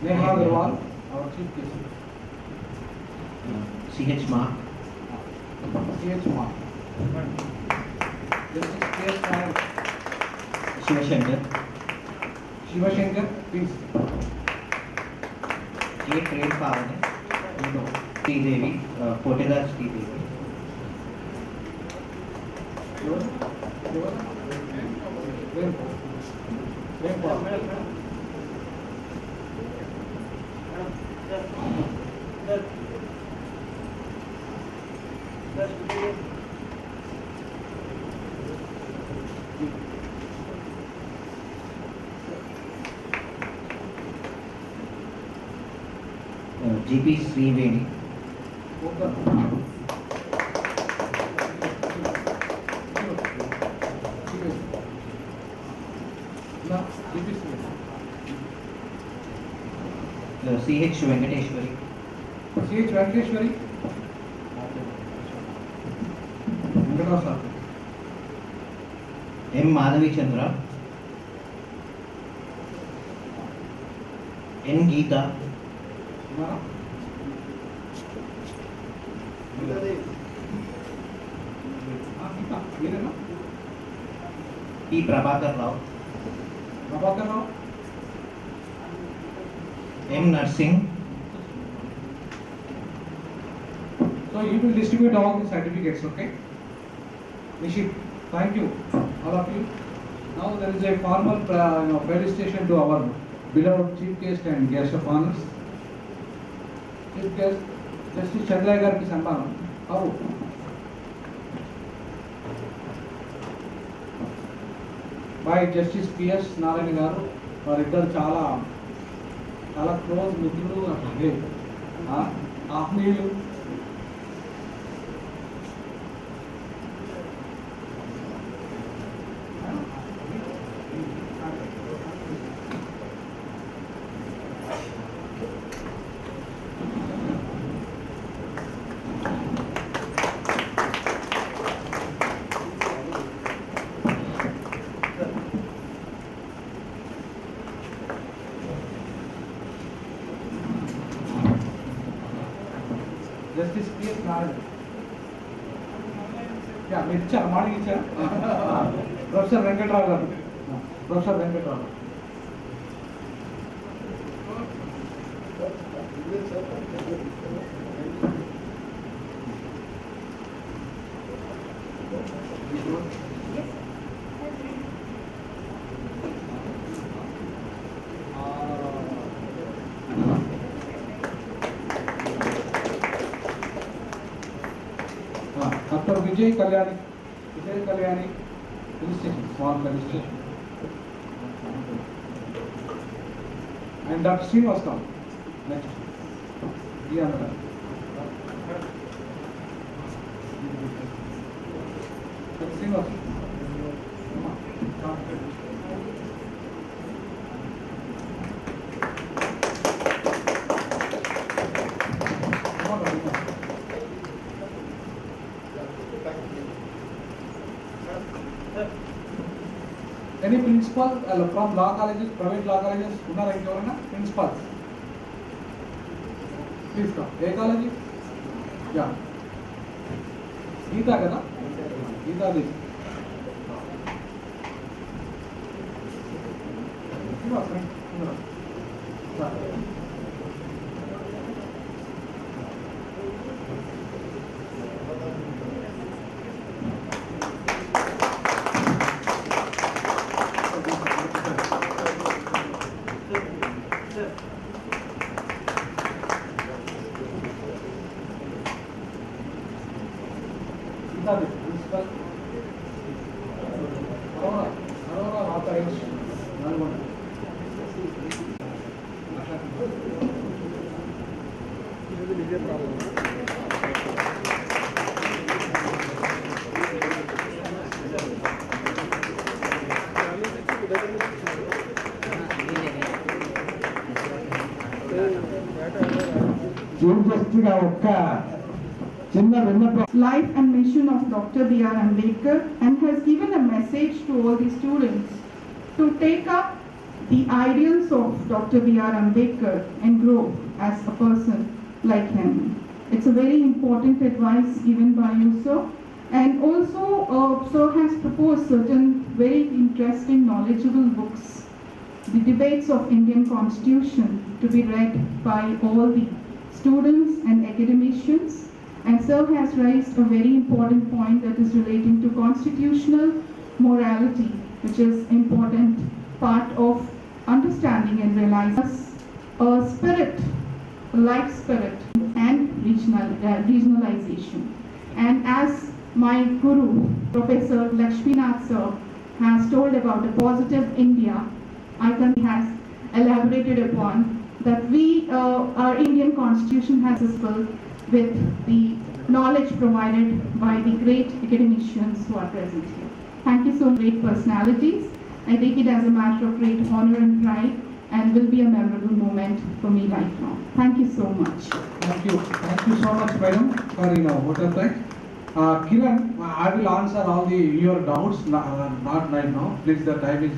Neha Agarwal, our chief guest. C.H. Mark. C.H. Mark. Justice K.S. Nayak. Shivashankar. Shivashankar, please. A. Trade Pavane. Sri Devi. Potedar Sri Devi. GP Sriveni. CH Venkateshwari. CH Venkateshwari. Venkateshwari. M Madhavi Chandra. N Geeta. P Prabhakar Rao. Prabhakar Rao. M Nursing. So you will distribute all the certificates, okay? Nishit, thank you, all of you. Now there is a formal felicitation to our beloved Chief Guest and Guest of Honors. Chief Guest, Justice Chandraya Gariki Sambanam. How? By Justice P.S. Narayana Garu, వారిద్దరు చాలా close మిత్రులు అట్లాగే ఆత్మీయులు. Justice P.S. Narayana. Yeah, మీరు ఇచ్చారు morning ఇచ్చారు. Professor Venkatrao గారు. Professor Venkatrao. Dr. Vijay Kalyani, illustration, small illustration. And Dr. Srinivas come. Next. Yeah, Dr. Srinivas. Any principal from law colleges, private law colleges, unnara inkevarana principals? Please come. A college? Yeah. Geeta kada? Geeta this. Life and mission of Dr. B.R. Ambedkar, and has given a message to all the students to take up the ideals of Dr. B.R. Ambedkar and grow as a person like him. It's a very important advice given by you, sir. And also, sir has proposed certain very interesting, knowledgeable books, the debates of Indian Constitution, to be read by all the students and academicians. And sir has raised a very important point that is relating to constitutional morality, which is important part of understanding and realizing a spirit, a life spirit, and regionalization. And as my guru, Professor Lakshminath sir, has told about a positive India, I think he has elaborated upon that our Indian Constitution has fulfilled with the knowledge provided by the great academicians who are present here. Thank you so much, great personalities. I take it as a matter of great honor and pride and will be a memorable moment for me lifelong. Thank you so much. Thank you. Thank you so much, madam, for what of that. Kiran, I will answer all your doubts, not right now. Please, the time is